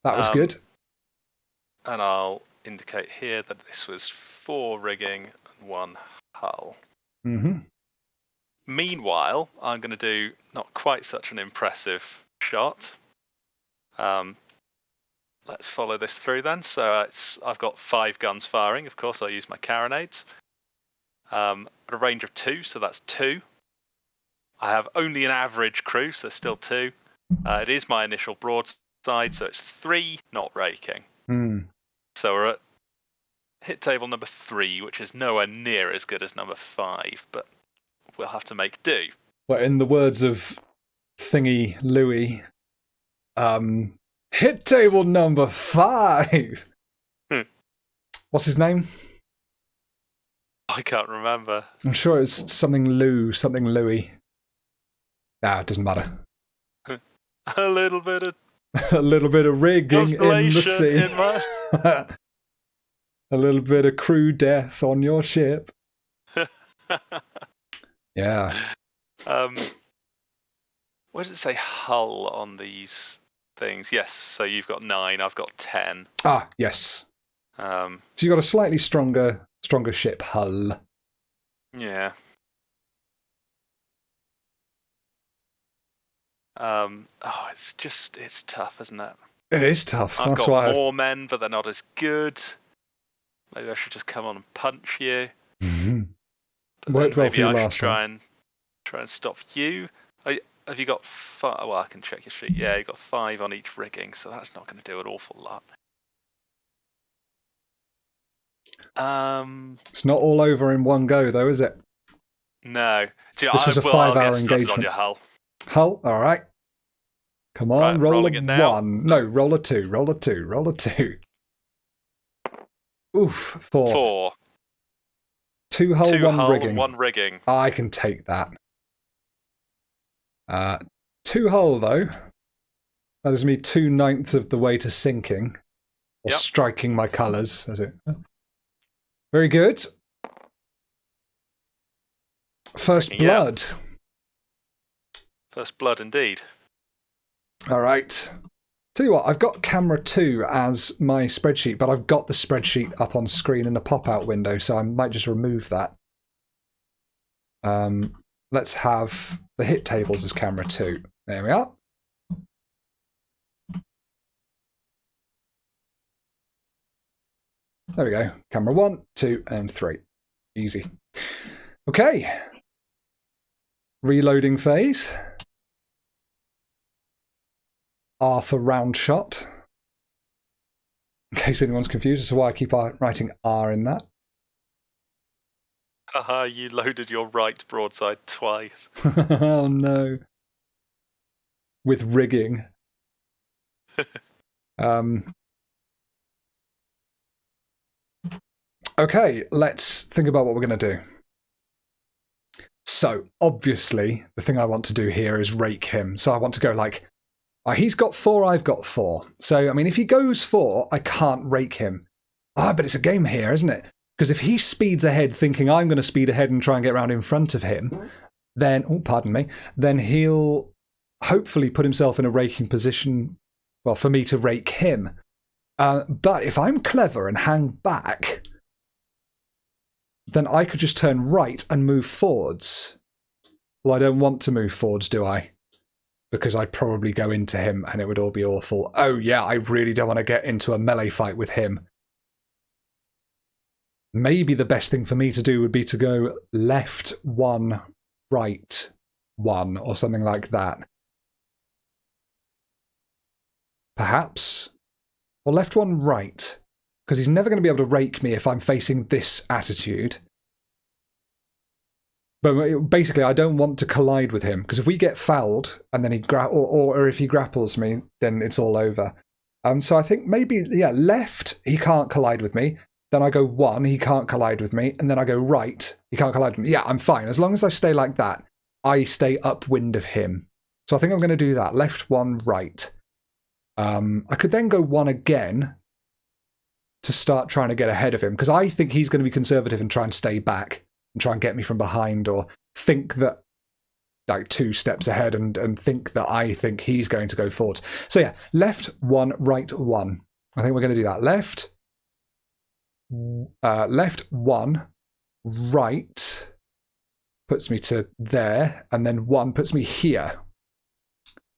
[SPEAKER 1] That was good.
[SPEAKER 2] And I'll indicate here that this was 4 rigging and 1 hull.
[SPEAKER 1] Mm-hmm.
[SPEAKER 2] Meanwhile, I'm going to do not quite such an impressive shot. Let's follow this through then. So I've got 5 guns firing. Of course, I'll use my carronades. At a range of 2, so that's 2. I have only an average crew, so still 2. It is my initial broadside, so it's 3, not raking. So we're at hit table number 3, which is nowhere near as good as number 5, but we'll have to make do.
[SPEAKER 1] Well, in the words of Thingy Louis, hit table number 5. What's his name?
[SPEAKER 2] I can't remember.
[SPEAKER 1] I'm sure it's something Louis. Nah, it doesn't matter.
[SPEAKER 2] A little bit of
[SPEAKER 1] A little bit of rigging in the sea.
[SPEAKER 2] in my...
[SPEAKER 1] A little bit of crew death on your ship. Yeah.
[SPEAKER 2] Where does it say hull on these things? Yes, so you've got 9, I've got 10.
[SPEAKER 1] Ah, yes.
[SPEAKER 2] So
[SPEAKER 1] you've got a slightly stronger ship hull.
[SPEAKER 2] Yeah. It's tough, isn't it?
[SPEAKER 1] It is tough.
[SPEAKER 2] I've
[SPEAKER 1] That's
[SPEAKER 2] got
[SPEAKER 1] why
[SPEAKER 2] more men, but they're not as good. Maybe I should just come on and punch you.
[SPEAKER 1] Worked well for you
[SPEAKER 2] maybe I
[SPEAKER 1] last
[SPEAKER 2] should
[SPEAKER 1] time.
[SPEAKER 2] try and stop you. Have you got 5? Well, I can check your sheet. Yeah, you've got 5 on each rigging, so that's not going to do an awful lot.
[SPEAKER 1] It's not all over in one go, though, is it?
[SPEAKER 2] No.
[SPEAKER 1] This was a 5-hour engagement.
[SPEAKER 2] On your hull.
[SPEAKER 1] Hull, all right. Come on,
[SPEAKER 2] Right,
[SPEAKER 1] roll
[SPEAKER 2] rolling
[SPEAKER 1] a
[SPEAKER 2] it now.
[SPEAKER 1] 1. No, roll a 2. Roll a 2. Roll a 2. Oof, 4.
[SPEAKER 2] 4.
[SPEAKER 1] 2 hull,
[SPEAKER 2] 2
[SPEAKER 1] 1
[SPEAKER 2] hull
[SPEAKER 1] rigging.
[SPEAKER 2] and 1 rigging.
[SPEAKER 1] I can take that. 2 hull, though. That is me 2/9 of the way to sinking. Or
[SPEAKER 2] Yep.
[SPEAKER 1] striking my colours. As it. Very good. First
[SPEAKER 2] Rigging, yeah.
[SPEAKER 1] blood.
[SPEAKER 2] First blood, indeed.
[SPEAKER 1] All right. Tell you what, I've got camera 2 as my spreadsheet, but I've got the spreadsheet up on screen in a pop-out window, so I might just remove that. Let's have the hit tables as camera 2. There we are. There we go. Camera 1, 2, and 3. Easy. Okay. Reloading phase. R for round shot. In case anyone's confused as to why I keep writing R in that.
[SPEAKER 2] Haha, you loaded your right broadside twice.
[SPEAKER 1] Oh no. With rigging. Okay, let's think about what we're going to do. So, obviously, the thing I want to do here is rake him. So I want to go like, he's got 4, I've got 4. So, I mean, if he goes 4, I can't rake him. But it's a game here, isn't it? Because if he speeds ahead thinking I'm going to speed ahead and try and get around in front of him, then, then he'll hopefully put himself in a raking position, well, for me to rake him. But if I'm clever and hang back, then I could just turn right and move forwards. Well, I don't want to move forwards, do I? Because I'd probably go into him and it would all be awful. Oh yeah, I really don't want to get into a melee fight with him. Maybe the best thing for me to do would be to go left 1, right 1, or something like that. Perhaps. Or left 1, right. Because he's never going to be able to rake me if I'm facing this attitude. But basically, I don't want to collide with him, because if we get fouled, and then he or if he grapples me, then it's all over. So I think maybe, yeah, left, he can't collide with me. Then I go 1, he can't collide with me. And then I go right, he can't collide with me. Yeah, I'm fine. As long as I stay like that, I stay upwind of him. So I think I'm going to do that. Left 1, right. I could then go 1 again to start trying to get ahead of him, because I think he's going to be conservative and try and stay back and try and get me from behind, or think that, like, 2 steps ahead and think that I think he's going to go forwards. So yeah, left 1, right 1. I think we're going to do that. Left 1, right puts me to there, and then 1 puts me here.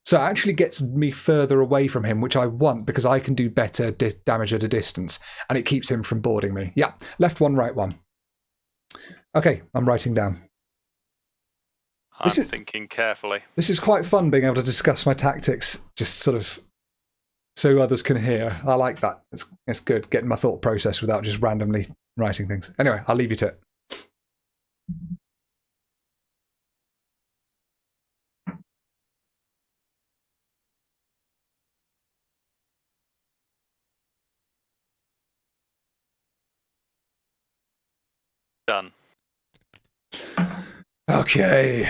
[SPEAKER 1] So it actually gets me further away from him, which I want, because I can do better damage at a distance, and it keeps him from boarding me. Yeah, left 1, right 1. Okay, I'm writing down.
[SPEAKER 2] I'm thinking carefully.
[SPEAKER 1] This is quite fun, being able to discuss my tactics, just sort of so others can hear. I like that. It's good, getting my thought process without just randomly writing things. Anyway, I'll leave you to it.
[SPEAKER 2] Done.
[SPEAKER 1] Okay.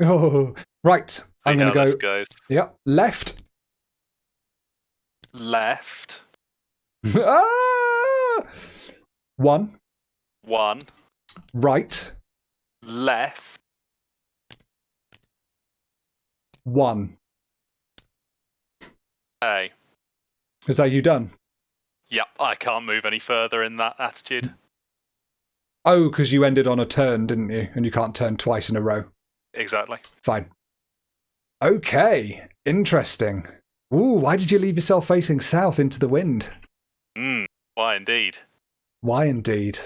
[SPEAKER 1] Oh, right. I'm going to go. Yep. Left.
[SPEAKER 2] Left.
[SPEAKER 1] 1. Right.
[SPEAKER 2] Left.
[SPEAKER 1] 1.
[SPEAKER 2] Hey.
[SPEAKER 1] Is that you done?
[SPEAKER 2] Yep, I can't move any further in that attitude.
[SPEAKER 1] Oh, because you ended on a turn, didn't you? And you can't turn twice in a row.
[SPEAKER 2] Exactly.
[SPEAKER 1] Fine. Okay, interesting. Ooh, why did you leave yourself facing south into the wind?
[SPEAKER 2] Why indeed?
[SPEAKER 1] Why indeed?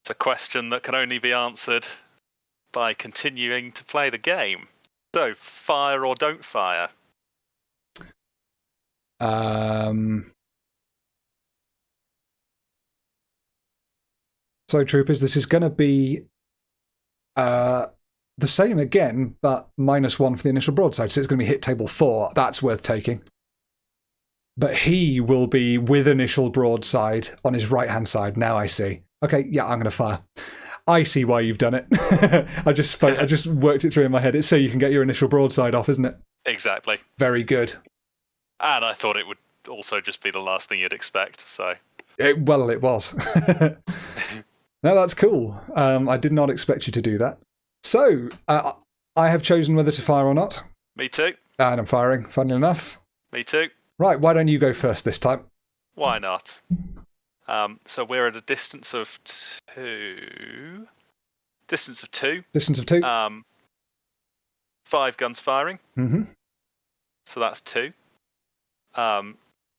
[SPEAKER 2] It's a question that can only be answered by continuing to play the game. So, fire or don't fire? So, troopers, this is going to be the same again, but -1 for the initial broadside. So it's going to be hit table 4. That's worth taking. But he will be with initial broadside on his right-hand side. Now I see. Okay, yeah, I'm going to fire. I see why you've done it. I just worked it through in my head. It's so you can get your initial broadside off, isn't it? Exactly.
[SPEAKER 1] Very good.
[SPEAKER 2] And I thought it would also just be the last thing you'd expect, so...
[SPEAKER 1] Well, it was. No, that's cool. I did not expect you to do that. So, I have chosen whether to fire or not.
[SPEAKER 2] Me too.
[SPEAKER 1] And I'm firing, funnily enough.
[SPEAKER 2] Me too.
[SPEAKER 1] Right, why don't you go first this time?
[SPEAKER 2] Why not? So we're at a distance of 2. Distance of 2.
[SPEAKER 1] Distance of 2.
[SPEAKER 2] 5 guns firing.
[SPEAKER 1] Mm-hmm.
[SPEAKER 2] So that's 2.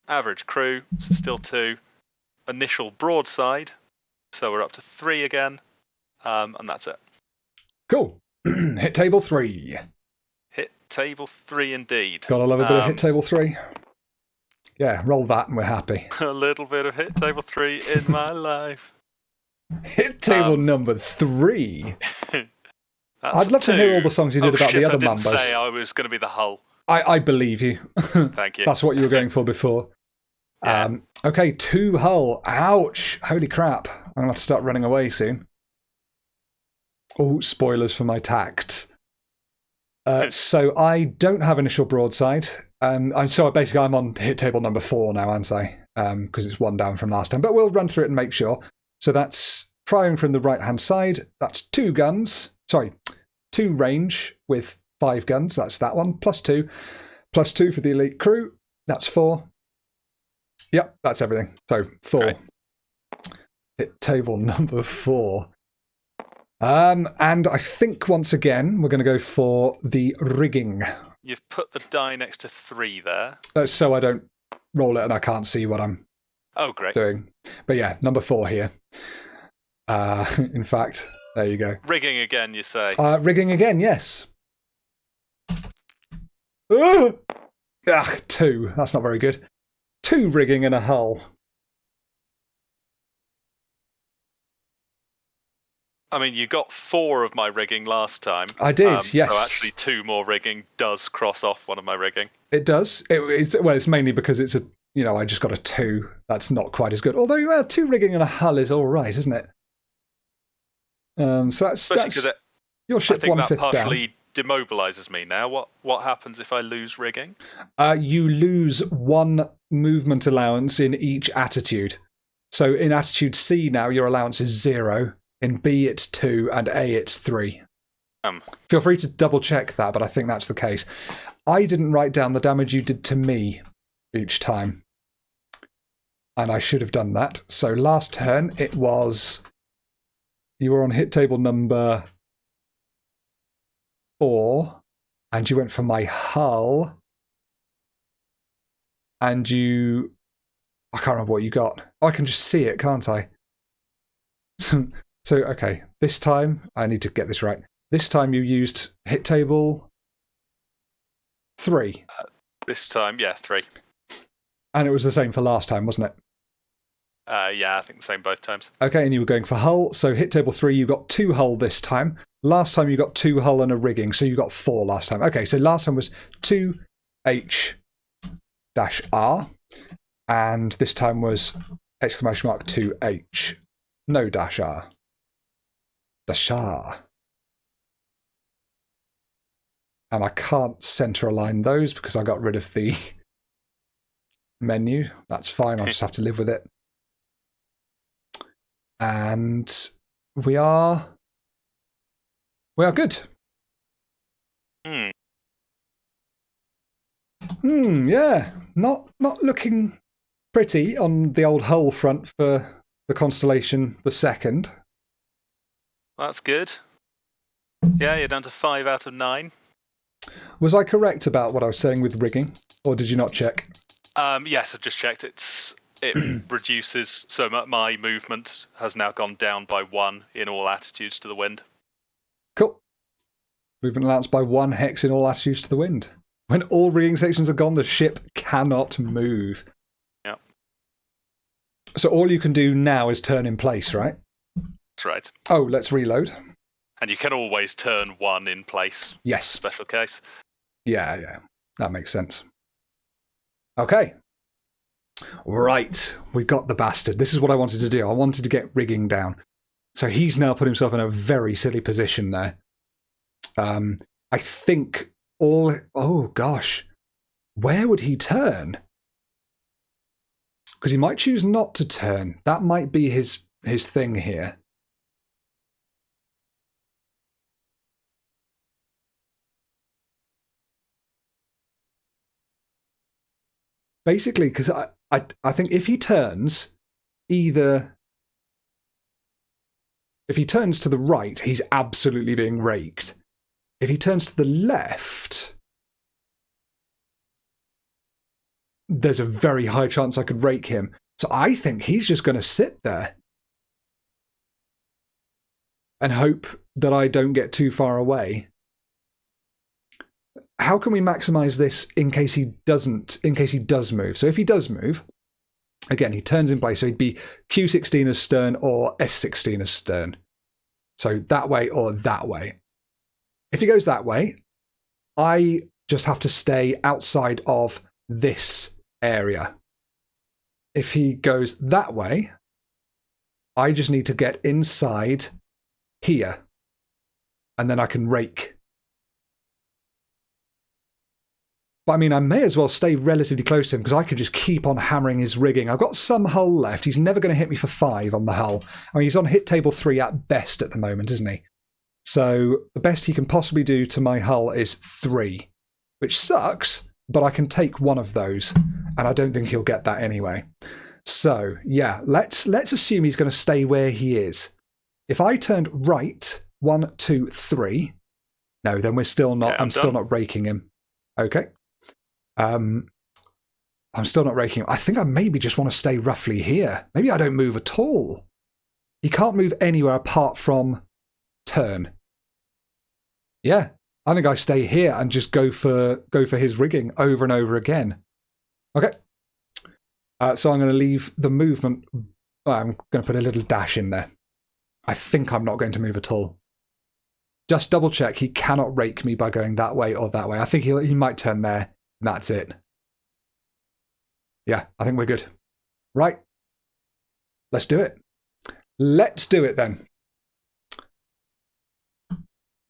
[SPEAKER 2] Average crew, so still 2. Initial broadside, so we're up to 3 again. And that's it.
[SPEAKER 1] Cool. Hit table 3.
[SPEAKER 2] Hit table 3 indeed.
[SPEAKER 1] Gotta love a bit of hit table 3. Yeah, roll that and we're happy.
[SPEAKER 2] A little bit of hit table 3 in my life.
[SPEAKER 1] Hit table number 3.
[SPEAKER 2] That's
[SPEAKER 1] I'd love to hear all the songs you did about the other
[SPEAKER 2] I didn't
[SPEAKER 1] Mambas.
[SPEAKER 2] say I was going to be the hull.
[SPEAKER 1] I believe you.
[SPEAKER 2] Thank you.
[SPEAKER 1] That's what you were going for before.
[SPEAKER 2] Yeah.
[SPEAKER 1] Okay, 2 hull. Ouch. Holy crap. I'm going to have to start running away soon. Oh, spoilers for my tacts. So I don't have initial broadside. I'm on hit table number 4 now, aren't I? Because it's 1 down from last time. But we'll run through it and make sure. So that's firing from the right-hand side. That's 2 guns. Sorry, 2 range with 5 guns. That's that one. +2. +2 for the elite crew. That's 4. Yep, that's everything. So 4. Great. Hit table number 4. And I think once again we're going to go for the rigging.
[SPEAKER 2] You've put the die next to 3 there.
[SPEAKER 1] So I don't roll it and I can't see what I'm doing. But yeah, number 4 here. In fact, there you go.
[SPEAKER 2] Rigging again, you say?
[SPEAKER 1] Rigging again, yes. Ugh, 2. That's not very good. 2 rigging and a hull.
[SPEAKER 2] I mean, you got 4 of my rigging last time.
[SPEAKER 1] I did, yes.
[SPEAKER 2] So actually 2 more rigging does cross off one of my rigging.
[SPEAKER 1] It does. It's mainly because it's I just got a 2. That's not quite as good. Although 2 rigging and a hull is all right, isn't it? So that's your ship 1/5 down. I think that partially
[SPEAKER 2] demobilises me now. What happens if I lose rigging?
[SPEAKER 1] You lose 1 movement allowance in each attitude. So in attitude C now, your allowance is 0. In B, it's 2, and A, it's 3. Feel free to double check that, but I think that's the case. I didn't write down the damage you did to me each time. And I should have done that. So last turn, it was... You were on hit table number 4, and you went for my hull. And you... I can't remember what you got. Oh, I can just see it, can't I? So, okay, this time, I need to get this right. This time you used hit table 3.
[SPEAKER 2] This time, yeah, 3.
[SPEAKER 1] And it was the same for last time, wasn't it?
[SPEAKER 2] Yeah, I think the same both times.
[SPEAKER 1] Okay, and you were going for hull. So hit table 3, you got 2 hull this time. Last time you got 2 hull and a rigging, so you got 4 last time. Okay, so last time was 2H-R. And this time was !2H. No -R. -R. And I can't centre align those because I got rid of the menu. That's fine, I'll just have to live with it. And we are good. Yeah. Not looking pretty on the old hull front for the Constellation the second.
[SPEAKER 2] That's good. Yeah, you're down to 5 out of 9.
[SPEAKER 1] Was I correct about what I was saying with rigging, or did you not check?
[SPEAKER 2] Yes, I've just checked. It reduces, so my movement has now gone down by 1 in all attitudes to the wind.
[SPEAKER 1] Cool. Movement allowance by 1 hex in all attitudes to the wind. When all rigging sections are gone, the ship cannot move.
[SPEAKER 2] Yep.
[SPEAKER 1] So all you can do now is turn in place, right?
[SPEAKER 2] That's right.
[SPEAKER 1] Oh, let's reload.
[SPEAKER 2] And you can always turn 1 in place.
[SPEAKER 1] Yes.
[SPEAKER 2] Special case.
[SPEAKER 1] Yeah. That makes sense. Okay. Right. We got the bastard. This is what I wanted to do. I wanted to get rigging down. So he's now put himself in a very silly position there. I think all... Oh, gosh. Where would he turn? Because he might choose not to turn. That might be his thing here. Basically, because I think if he turns, either... If he turns to the right, he's absolutely being raked. If he turns to the left, there's a very high chance I could rake him. So I think he's just going to sit there and hope that I don't get too far away. how can we maximize this in case he does move? So if he does move, again, he turns in place. So he'd be Q16 as stern or S16 as stern. So that way or that way. If he goes that way, I just have to stay outside of this area. If he goes that way, I just need to get inside here. And then I can rake. But I mean, I may as well stay relatively close to him because I could just keep on hammering his rigging. I've got some hull left. He's never going to hit me for 5 on the hull. I mean, he's on hit table 3 at best at the moment, isn't he? So the best he can possibly do to my hull is 3, which sucks, but I can take one of those, and I don't think he'll get that anyway. So, yeah, let's assume he's going to stay where he is. If I turned right, 1, 2, 3, no, then we're still not. I'm still not raking him. Okay. I'm still not raking him. I think I maybe just want to stay roughly here. Maybe I don't move at all. He can't move anywhere apart from turn. Yeah, I think I stay here and just go for his rigging over and over again. Okay. So I'm going to leave the movement. I'm going to put a little dash in there. I think I'm not going to move at all. Just double check. He cannot rake me by going that way or that way. I think he might turn there. And that's it. Yeah, I think we're good. Right. Let's do it. Let's do it then.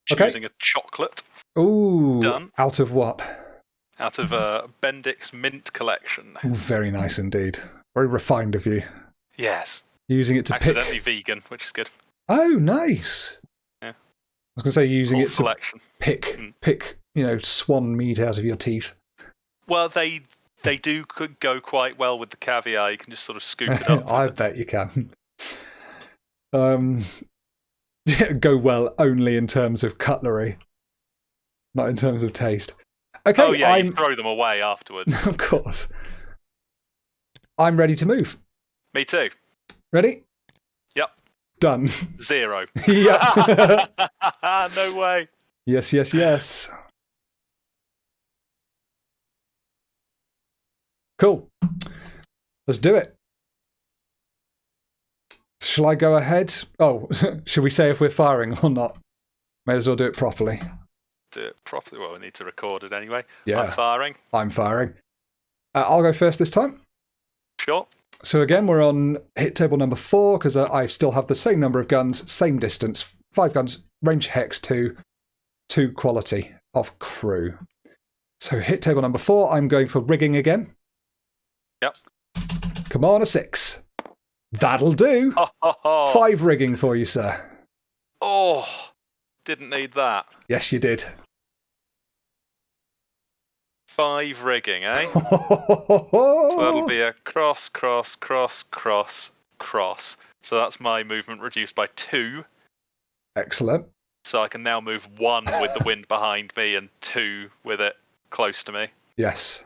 [SPEAKER 2] Choosing a chocolate.
[SPEAKER 1] Ooh.
[SPEAKER 2] Done.
[SPEAKER 1] Out of what?
[SPEAKER 2] Out of Bendix Mint Collection.
[SPEAKER 1] Ooh, very nice indeed. Very refined of you.
[SPEAKER 2] Yes.
[SPEAKER 1] Using it to
[SPEAKER 2] accidentally
[SPEAKER 1] pick.
[SPEAKER 2] vegan, which is good.
[SPEAKER 1] Oh, nice.
[SPEAKER 2] Yeah.
[SPEAKER 1] I was going to say using
[SPEAKER 2] Full
[SPEAKER 1] it
[SPEAKER 2] selection.
[SPEAKER 1] To pick, swan meat out of your teeth.
[SPEAKER 2] Well, they do go quite well with the caviar. You can just sort of scoop it up.
[SPEAKER 1] I bet you can. Go well only in terms of cutlery, not in terms of taste. Okay,
[SPEAKER 2] oh yeah, you throw them away afterwards.
[SPEAKER 1] Of course. I'm ready to move.
[SPEAKER 2] Me too.
[SPEAKER 1] Ready?
[SPEAKER 2] Yep.
[SPEAKER 1] Done.
[SPEAKER 2] 0.
[SPEAKER 1] Yep.
[SPEAKER 2] No way.
[SPEAKER 1] Yes, yes, yes. Cool. Let's do it. Shall I go ahead? Oh, should we say if we're firing or not? May as well do it properly.
[SPEAKER 2] Do it properly. Well, we need to record it anyway.
[SPEAKER 1] Yeah.
[SPEAKER 2] I'm firing.
[SPEAKER 1] I'm firing. I'll go first this time.
[SPEAKER 2] Sure.
[SPEAKER 1] So again, we're on hit table number 4 because I still have the same number of guns, same distance, 5 guns, range hex 2, 2 quality of crew. So hit table number 4, I'm going for rigging again.
[SPEAKER 2] Yep.
[SPEAKER 1] Come on, a 6. That'll do. 5 rigging for you, sir.
[SPEAKER 2] Oh, didn't need that.
[SPEAKER 1] Yes, you did.
[SPEAKER 2] 5 rigging, eh? So that'll be a cross, cross, cross, cross, cross. So that's my movement reduced by 2.
[SPEAKER 1] Excellent.
[SPEAKER 2] So I can now move 1 with the wind behind me and 2 with it close to me.
[SPEAKER 1] Yes.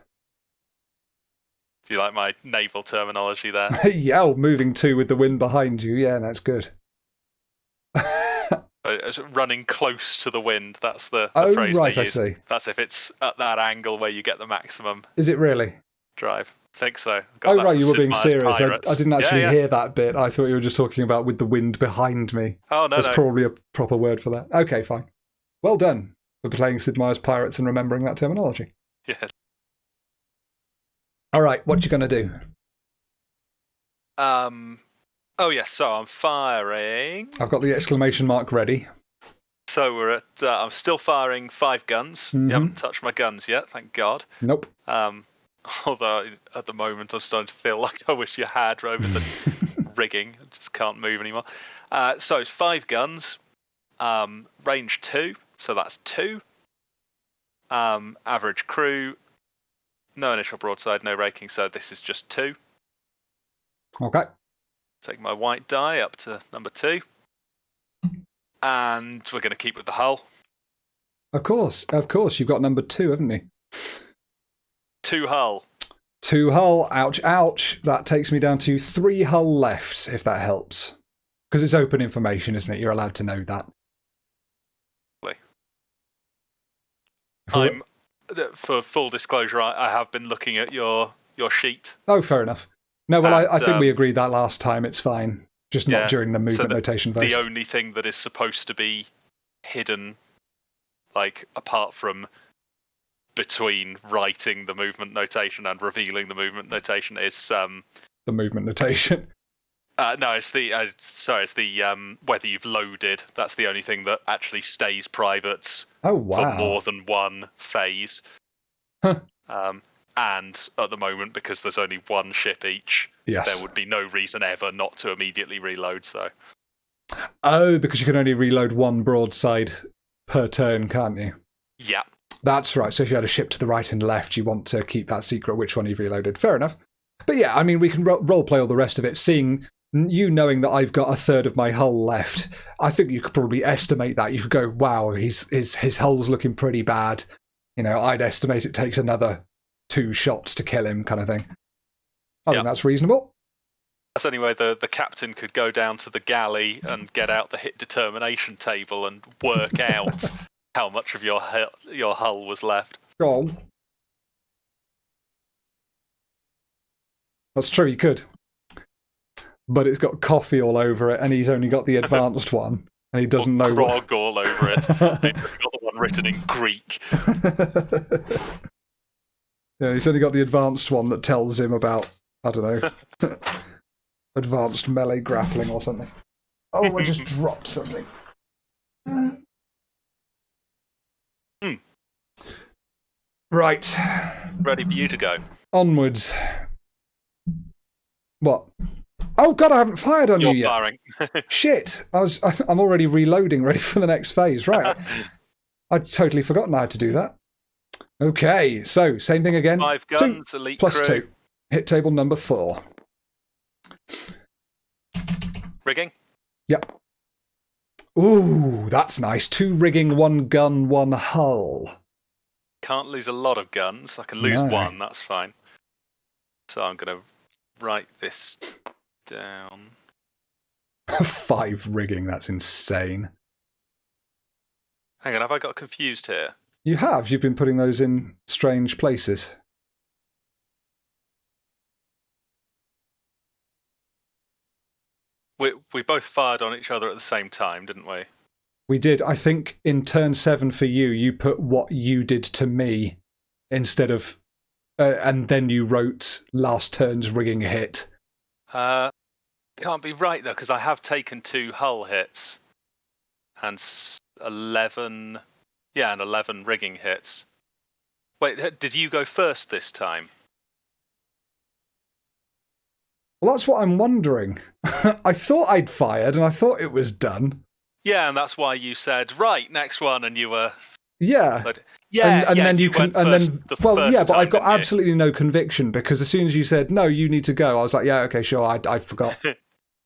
[SPEAKER 2] Do you like my naval terminology there?
[SPEAKER 1] Yeah, moving 2 with the wind behind you. Yeah, that's good.
[SPEAKER 2] Running close to the wind, that's the phrase
[SPEAKER 1] right,
[SPEAKER 2] they
[SPEAKER 1] I
[SPEAKER 2] use.
[SPEAKER 1] see.
[SPEAKER 2] That's if it's at that angle where you get the maximum
[SPEAKER 1] Is it really?
[SPEAKER 2] drive. I think so.
[SPEAKER 1] Oh, right, you were being serious. I didn't actually
[SPEAKER 2] Yeah.
[SPEAKER 1] hear that bit. I thought you were just talking about with the wind behind me.
[SPEAKER 2] Oh, no,
[SPEAKER 1] There's probably a proper word for that. Okay, fine. Well done for playing Sid Meier's Pirates and remembering that terminology.
[SPEAKER 2] Yeah.
[SPEAKER 1] All right, what you going to do?
[SPEAKER 2] Oh, yes, so I'm firing.
[SPEAKER 1] I've got the exclamation mark ready.
[SPEAKER 2] So we're at, I'm still firing 5 guns.
[SPEAKER 1] Mm-hmm.
[SPEAKER 2] You haven't touched my guns yet, thank God.
[SPEAKER 1] Nope.
[SPEAKER 2] Although at the moment I'm starting to feel like I wish you had over the rigging. I just can't move anymore. So it's 5 guns, range 2, so that's 2. Average crew, no initial broadside, no raking, so this is just 2.
[SPEAKER 1] Okay.
[SPEAKER 2] Take my white die up to number 2. And we're going to keep with the hull.
[SPEAKER 1] Of course. You've got number 2, haven't you?
[SPEAKER 2] 2 hull.
[SPEAKER 1] 2 hull. Ouch, ouch. That takes me down to 3 hull left, if that helps. Because it's open information, isn't it? You're allowed to know that.
[SPEAKER 2] I'm for full disclosure, I have been looking at your sheet.
[SPEAKER 1] Oh, fair enough. No, well, I think we agreed that last time. It's fine. Just not during the movement notation phase.
[SPEAKER 2] The only thing that is supposed to be hidden, like, apart from between writing the movement notation and revealing the movement notation, is
[SPEAKER 1] the movement notation.
[SPEAKER 2] No, it's the it's the whether you've loaded. That's the only thing that actually stays private.
[SPEAKER 1] Oh, wow.
[SPEAKER 2] For more than one phase.
[SPEAKER 1] Huh.
[SPEAKER 2] And at the moment, because there's only one ship each, there would be no reason ever not to immediately reload. So.
[SPEAKER 1] Oh, because you can only reload one broadside per turn, can't you?
[SPEAKER 2] Yeah.
[SPEAKER 1] That's right. So if you had a ship to the right and left, you want to keep that secret which one you've reloaded. Fair enough. But yeah, I mean, we can roleplay all the rest of it. Knowing that I've got a third of my hull left, I think you could probably estimate that. You could go, wow, his hull's looking pretty bad. You know, I'd estimate it takes another 2 shots to kill him, kind of thing. I think that's reasonable.
[SPEAKER 2] So anyway, the captain could go down to the galley and get out the hit determination table and work out how much of your hull was left.
[SPEAKER 1] Oh. That's true, you could. But it's got coffee all over it, and he's only got the advanced one, and he doesn't know
[SPEAKER 2] grog all over it. He's got the one written in Greek.
[SPEAKER 1] Yeah, he's only got the advanced one that tells him about, I don't know, advanced melee grappling or something. Oh, I just dropped something. Right.
[SPEAKER 2] Ready for you to go.
[SPEAKER 1] Onwards. What? Oh God, I haven't fired on you yet.
[SPEAKER 2] Firing.
[SPEAKER 1] Shit! I'm already reloading, ready for the next phase. Right. I'd totally forgotten I had to do that. Okay, so same thing again.
[SPEAKER 2] 5 guns,
[SPEAKER 1] 2
[SPEAKER 2] elite
[SPEAKER 1] plus
[SPEAKER 2] crew.
[SPEAKER 1] 2. Hit table number 4.
[SPEAKER 2] Rigging?
[SPEAKER 1] Yep. Ooh, that's nice. 2 rigging, 1 gun, 1 hull.
[SPEAKER 2] Can't lose a lot of guns. I can lose 1, that's fine. So I'm going to write this down.
[SPEAKER 1] 5 rigging, that's insane.
[SPEAKER 2] Hang on, have I got confused here?
[SPEAKER 1] You have. You've been putting those in strange places.
[SPEAKER 2] We both fired on each other at the same time, didn't we?
[SPEAKER 1] We did. I think in turn 7 for you, you put what you did to me instead of... and then you wrote last turn's rigging hit.
[SPEAKER 2] Can't be right, though, because I have taken 2 hull hits. And 11... Yeah, and 11 rigging hits. Wait, did you go first this time?
[SPEAKER 1] Well, that's what I'm wondering. I thought I'd fired, and I thought it was done.
[SPEAKER 2] Yeah, and that's why you said, right, next one, and you were...
[SPEAKER 1] Yeah.
[SPEAKER 2] But, yeah,
[SPEAKER 1] and then you can... And
[SPEAKER 2] first,
[SPEAKER 1] then,
[SPEAKER 2] the
[SPEAKER 1] well,
[SPEAKER 2] first
[SPEAKER 1] yeah, but
[SPEAKER 2] time,
[SPEAKER 1] I've got
[SPEAKER 2] didn't you?
[SPEAKER 1] absolutely no conviction, because as soon as you said, no, you need to go, I was like, yeah, okay, sure, I forgot.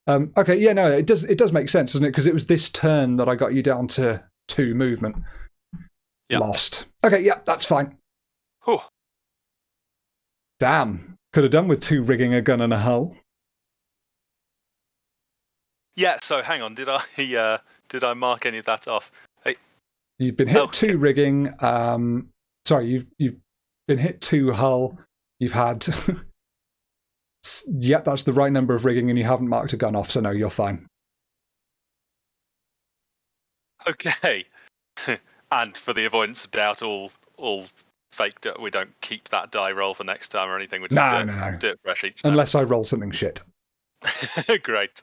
[SPEAKER 1] Okay, yeah, no, it does make sense, doesn't it? Because it was this turn that I got you down to 2 movement.
[SPEAKER 2] Yep.
[SPEAKER 1] Lost. Okay, yeah, that's fine.
[SPEAKER 2] Whew.
[SPEAKER 1] Damn. Could have done with 2 rigging, a gun, and a hull.
[SPEAKER 2] Yeah, so hang on, did I mark any of that off?
[SPEAKER 1] You've been hit 2 rigging. Sorry, you've been hit 2 hull. You've had... Yep, that's the right number of rigging, and you haven't marked a gun off, so no, you're fine.
[SPEAKER 2] Okay. And for the avoidance of doubt, all fake. We don't keep that die roll for next time or anything. We just do it fresh each time.
[SPEAKER 1] Unless I roll something shit.
[SPEAKER 2] Great.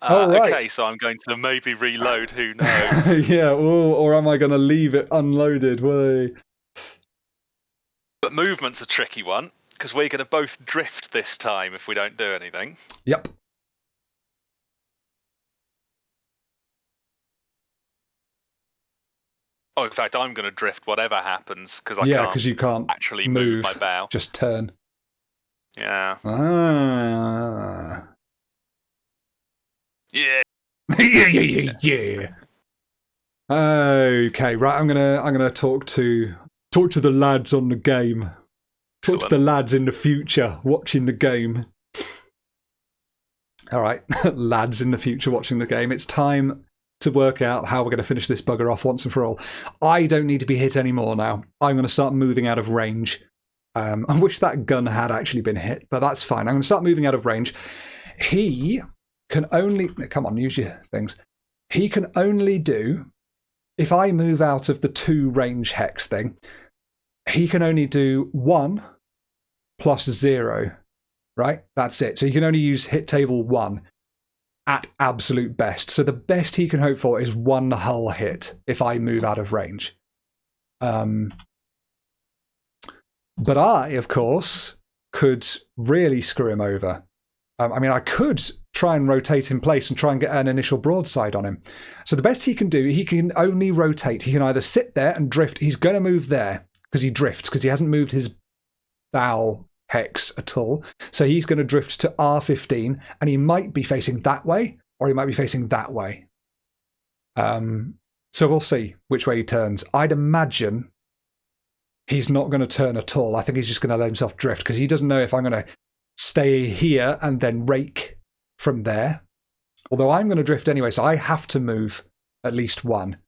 [SPEAKER 1] Right.
[SPEAKER 2] Okay, so I'm going to maybe reload. Who knows?
[SPEAKER 1] Yeah. Or am I going to leave it unloaded? Way.
[SPEAKER 2] But movement's a tricky one because we're going to both drift this time if we don't do anything.
[SPEAKER 1] Yep.
[SPEAKER 2] Oh, in fact, I'm going to drift whatever happens because
[SPEAKER 1] you can't
[SPEAKER 2] actually move my bow.
[SPEAKER 1] Just turn.
[SPEAKER 2] Yeah.
[SPEAKER 1] Ah.
[SPEAKER 2] Yeah.
[SPEAKER 1] yeah. Okay, right. I'm gonna talk to the lads on the game. Talk to the lads in the future watching the game. All right, lads in the future watching the game. It's time to work out how we're going to finish this bugger off once and for all. I don't need to be hit anymore now. I'm going to start moving out of range. I wish that gun had actually been hit, but that's fine. I'm going to start moving out of range. He can only... Come on, use your things. He can only do... If I move out of the 2 range hex thing, he can only do 1 plus 0, right? That's it. So he can only use hit table 1 at absolute best. So the best he can hope for is 1 hull hit if I move out of range. But I, of course, could really screw him over. I mean, I could try and rotate in place and try and get an initial broadside on him. So the best he can do, he can only rotate. He can either sit there and drift. He's going to move there because he drifts, because he hasn't moved his bow hex at all. So he's going to drift to R15, and he might be facing that way, or he might be facing that way. So we'll see which way he turns. I'd imagine he's not going to turn at all. I think he's just going to let himself drift, because he doesn't know if I'm going to stay here and then rake from there. Although I'm going to drift anyway, so I have to move at least 1.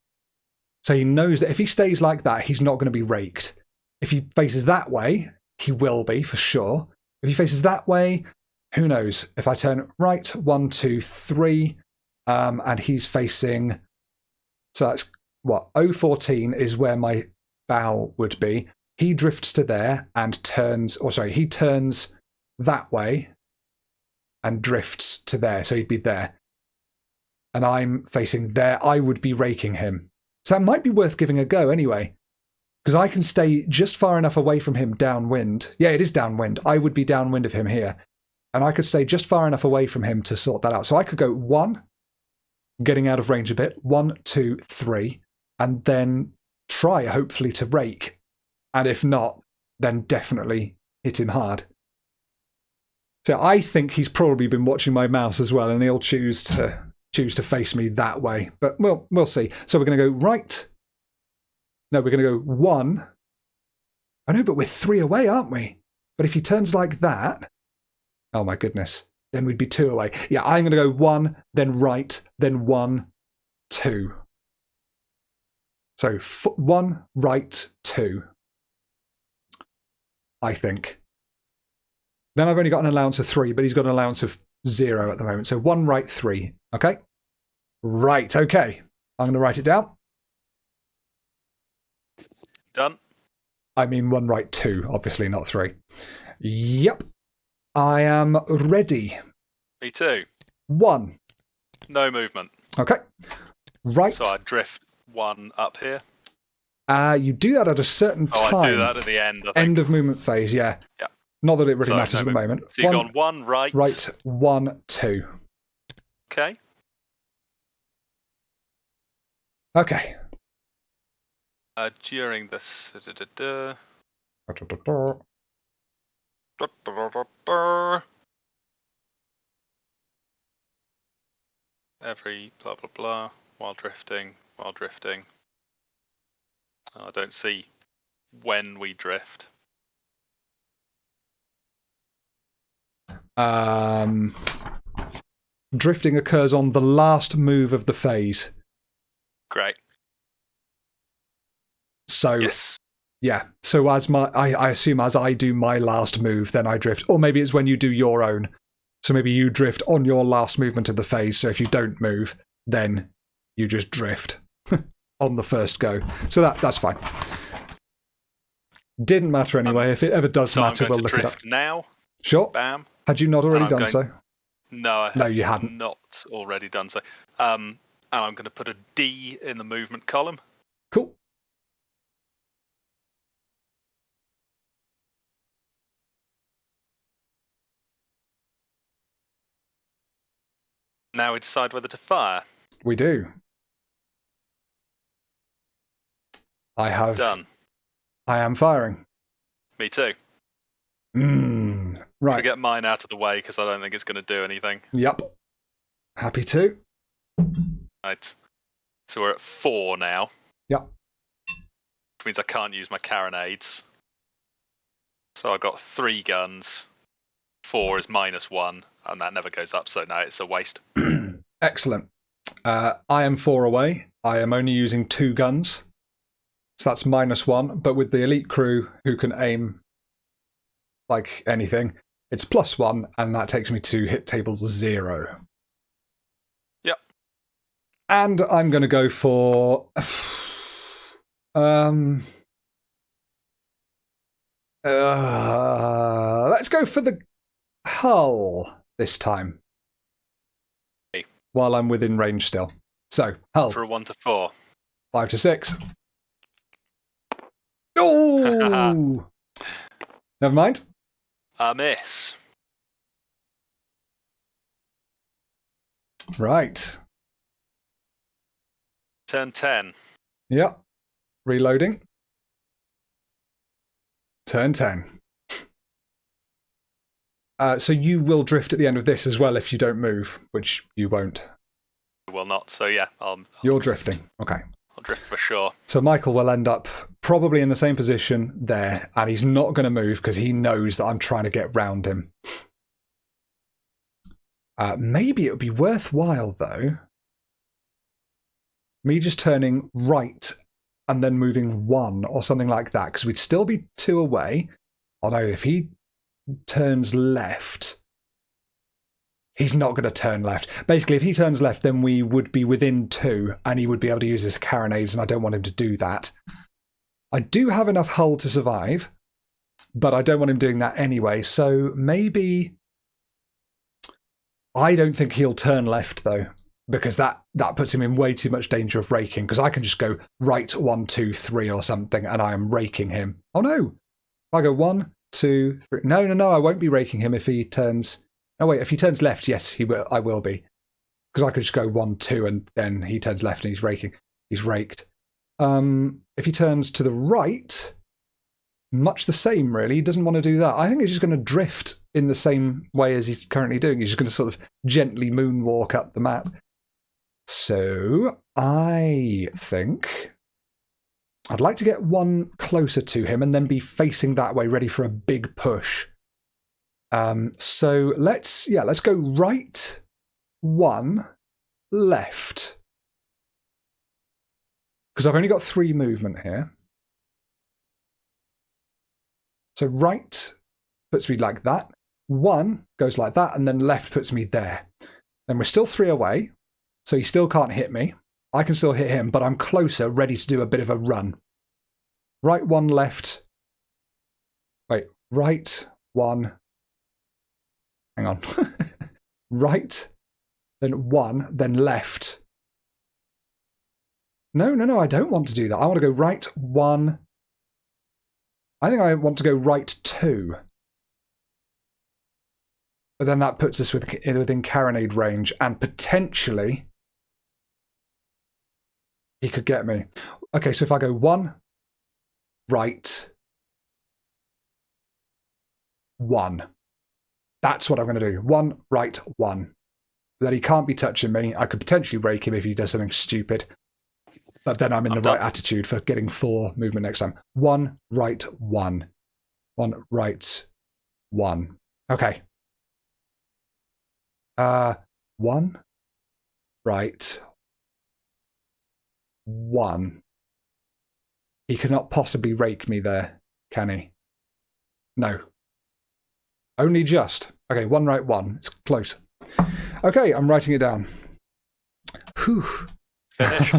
[SPEAKER 1] So he knows that if he stays like that, he's not going to be raked. If he faces that way, he will be, for sure. If he faces that way, who knows? If I turn right, 1, 2, 3, and he's facing... So that's, what, O14 is where my bow would be. He drifts to there and turns... he turns that way and drifts to there, so he'd be there. And I'm facing there. I would be raking him. So that might be worth giving a go anyway, because I can stay just far enough away from him downwind. Yeah, it is downwind. I would be downwind of him here. And I could stay just far enough away from him to sort that out. So I could go 1, getting out of range a bit, 1, 2, 3, and then try, hopefully, to rake. And if not, then definitely hit him hard. So I think he's probably been watching my mouse as well, and he'll choose to face me that way. But we'll see. So we're going to go right. No, we're going to go 1. I know, but we're 3 away, aren't we? But if he turns like that, oh my goodness, then we'd be 2 away. Yeah, I'm going to go 1, then right, then 1, 2. So 1, right, 2. I think. Then I've only got an allowance of 3, but he's got an allowance of 0 at the moment. So 1, right, 3. Okay? Right, okay. I'm going to write it down.
[SPEAKER 2] Done.
[SPEAKER 1] I mean 1, right, 2. Obviously not 3. Yep. I am ready.
[SPEAKER 2] Me too.
[SPEAKER 1] 1.
[SPEAKER 2] No movement.
[SPEAKER 1] Okay. Right.
[SPEAKER 2] So I drift 1 up here.
[SPEAKER 1] You do that at a certain time.
[SPEAKER 2] I do that at the end, I think.
[SPEAKER 1] End of movement phase, yeah.
[SPEAKER 2] Yeah.
[SPEAKER 1] Not that it really matters at the moment.
[SPEAKER 2] So you've gone 1, right.
[SPEAKER 1] Right, 1, 2.
[SPEAKER 2] Okay.
[SPEAKER 1] Okay.
[SPEAKER 2] During this... Every blah blah blah while drifting. I don't see when we drift.
[SPEAKER 1] Drifting occurs on the last move of the phase.
[SPEAKER 2] Great.
[SPEAKER 1] So
[SPEAKER 2] yes.
[SPEAKER 1] Yeah. So as I assume as I do my last move, then I drift. Or maybe it's when you do your own. So maybe you drift on your last movement of the phase. So if you don't move, then you just drift on the first go. So that's fine. Didn't matter anyway. If it ever does matter, we'll look it up.
[SPEAKER 2] Now.
[SPEAKER 1] Sure.
[SPEAKER 2] Bam.
[SPEAKER 1] Had you not already done so?
[SPEAKER 2] No,
[SPEAKER 1] you hadn't.
[SPEAKER 2] Not already done so. And I'm going to put a D in the movement column.
[SPEAKER 1] Cool.
[SPEAKER 2] Now we decide whether to fire.
[SPEAKER 1] We do. I have
[SPEAKER 2] done.
[SPEAKER 1] I am firing.
[SPEAKER 2] Me too.
[SPEAKER 1] Right.
[SPEAKER 2] Should get mine out of the way because I don't think it's going to do anything.
[SPEAKER 1] Yep. Happy to.
[SPEAKER 2] Right. So we're at 4 now.
[SPEAKER 1] Yep.
[SPEAKER 2] Which means I can't use my carronades. So I've got 3 guns. 4 is -1, and that never goes up, so no, it's a waste.
[SPEAKER 1] Excellent. I am 4 away. I am only using 2 guns. So that's -1. But with the elite crew who can aim like anything, it's +1, and that takes me to hit table 0.
[SPEAKER 2] Yep.
[SPEAKER 1] And I'm going to go for... let's go for the hull this time.
[SPEAKER 2] Okay.
[SPEAKER 1] While I'm within range still. So, hull.
[SPEAKER 2] For a 1 to 4.
[SPEAKER 1] 5 to 6. Oh! Never mind.
[SPEAKER 2] A miss.
[SPEAKER 1] Right.
[SPEAKER 2] Turn 10.
[SPEAKER 1] Yeah. Reloading. Turn 10. So you will drift at the end of this as well if you don't move, which you won't.
[SPEAKER 2] I will not. So yeah,
[SPEAKER 1] You're drifting. Okay.
[SPEAKER 2] I'll drift for sure.
[SPEAKER 1] So Michael will end up probably in the same position there, and he's not going to move because he knows that I'm trying to get round him. Maybe it would be worthwhile, though, me just turning right and then moving 1 or something like that, because we'd still be 2 away. Although if he turns left, he's not going to turn left. Basically, if he turns left, then we would be within 2, and he would be able to use his carronades, and I don't want him to do that. I do have enough hull to survive, but I don't want him doing that anyway, so maybe... I don't think he'll turn left, though, because that puts him in way too much danger of raking, because I can just go right 1, 2, 3 or something, and I am raking him. Oh, no. If I go 1, 2, 3... No, I won't be raking him if he turns... Oh, wait, if he turns left, yes, I will be. Because I could just go 1, 2, and then he turns left and he's raking. He's raked. If he turns to the right, much the same, really. He doesn't want to do that. I think he's just going to drift in the same way as he's currently doing. He's just going to sort of gently moonwalk up the map. So, I think I'd like to get 1 closer to him and then be facing that way, ready for a big push. So let's go right 1, left. Because I've only got 3 movement here. So right puts me like that. 1 goes like that, and then left puts me there. Then we're still 3 away, so he still can't hit me. I can still hit him, but I'm closer, ready to do a bit of a run. Right 1, left. Wait, right 1. Hang on. Right, then 1, then left. No, I don't want to do that. I want to go right 1. I think I want to go right 2. But then that puts us within carronade range, and potentially he could get me. Okay, so if I go 1, right, 1. That's what I'm going to do. 1, right, 1. Then he can't be touching me. I could potentially rake him if he does something stupid. But then I'm in the right attitude for getting 4 movement next time. 1, right, 1. 1, right, 1. Okay. 1, right, 1. He cannot possibly rake me there, can he? No. Only just. Okay, 1, right, 1. It's close. Okay, I'm writing it down. Whew.
[SPEAKER 2] Finish.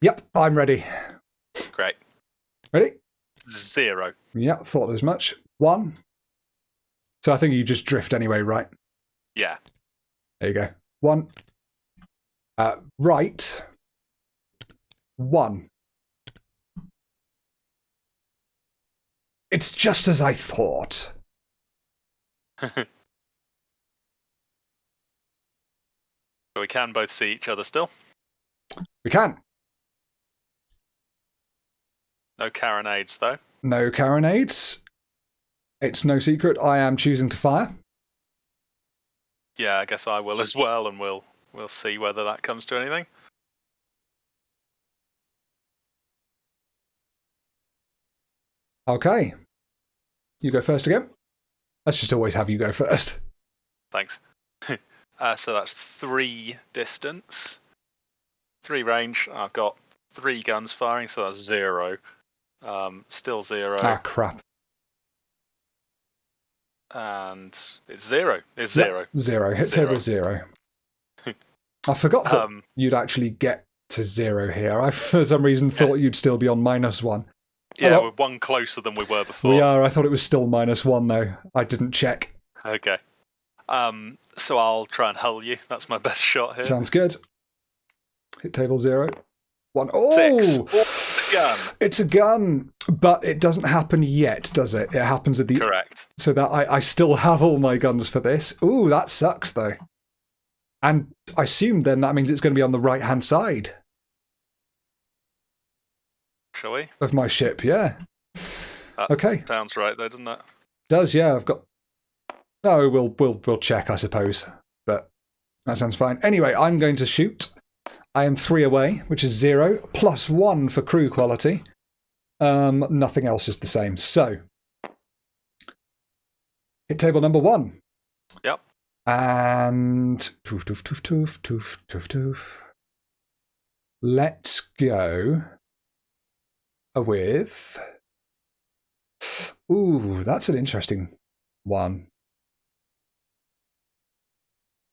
[SPEAKER 1] Yep, I'm ready.
[SPEAKER 2] Great.
[SPEAKER 1] Ready?
[SPEAKER 2] 0.
[SPEAKER 1] Yep, thought as much. 1. So I think you just drift anyway, right?
[SPEAKER 2] Yeah.
[SPEAKER 1] There you go. 1. Right. 1. It's just as I thought.
[SPEAKER 2] But we can both see each other still.
[SPEAKER 1] We can.
[SPEAKER 2] No carronades, though.
[SPEAKER 1] No carronades. It's no secret I am choosing to fire.
[SPEAKER 2] Yeah, I guess I will as well, and we'll see whether that comes to anything.
[SPEAKER 1] Okay. You go first again. Let's just always have you go first.
[SPEAKER 2] Thanks. So that's 3 distance, 3 range. I've got 3 guns firing, so that's 0. Still 0.
[SPEAKER 1] Ah, crap.
[SPEAKER 2] And it's 0. It's
[SPEAKER 1] Yep,
[SPEAKER 2] 0.
[SPEAKER 1] 0. Hit table 0. I forgot that you'd actually get to 0 here. I, for some reason, thought you'd still be on -1.
[SPEAKER 2] Yeah, we're 1 closer than we were before.
[SPEAKER 1] We are. I thought it was still -1, though. I didn't check.
[SPEAKER 2] Okay. So I'll try and hull you. That's my best shot here.
[SPEAKER 1] Sounds good. Hit table 0. 1. Oh!
[SPEAKER 2] 6. Oh, it's a gun.
[SPEAKER 1] It's a gun, but it doesn't happen yet, does it? It happens at the...
[SPEAKER 2] Correct.
[SPEAKER 1] So that I still have all my guns for this. Ooh, that sucks, though. And I assume then that means it's going to be on the right-hand side.
[SPEAKER 2] Shall we?
[SPEAKER 1] Of my ship, yeah. Okay.
[SPEAKER 2] Sounds right, though, doesn't it?
[SPEAKER 1] Does, yeah. I've got... No, we'll check, I suppose. But that sounds fine. Anyway, I'm going to shoot. I am 3 away, which is 0, +1 for crew quality. Nothing else is the same. So, hit table number 1.
[SPEAKER 2] Yep.
[SPEAKER 1] And toof, toof, toof, toof, toof, toof, toof. Let's go with... Ooh, that's an interesting one.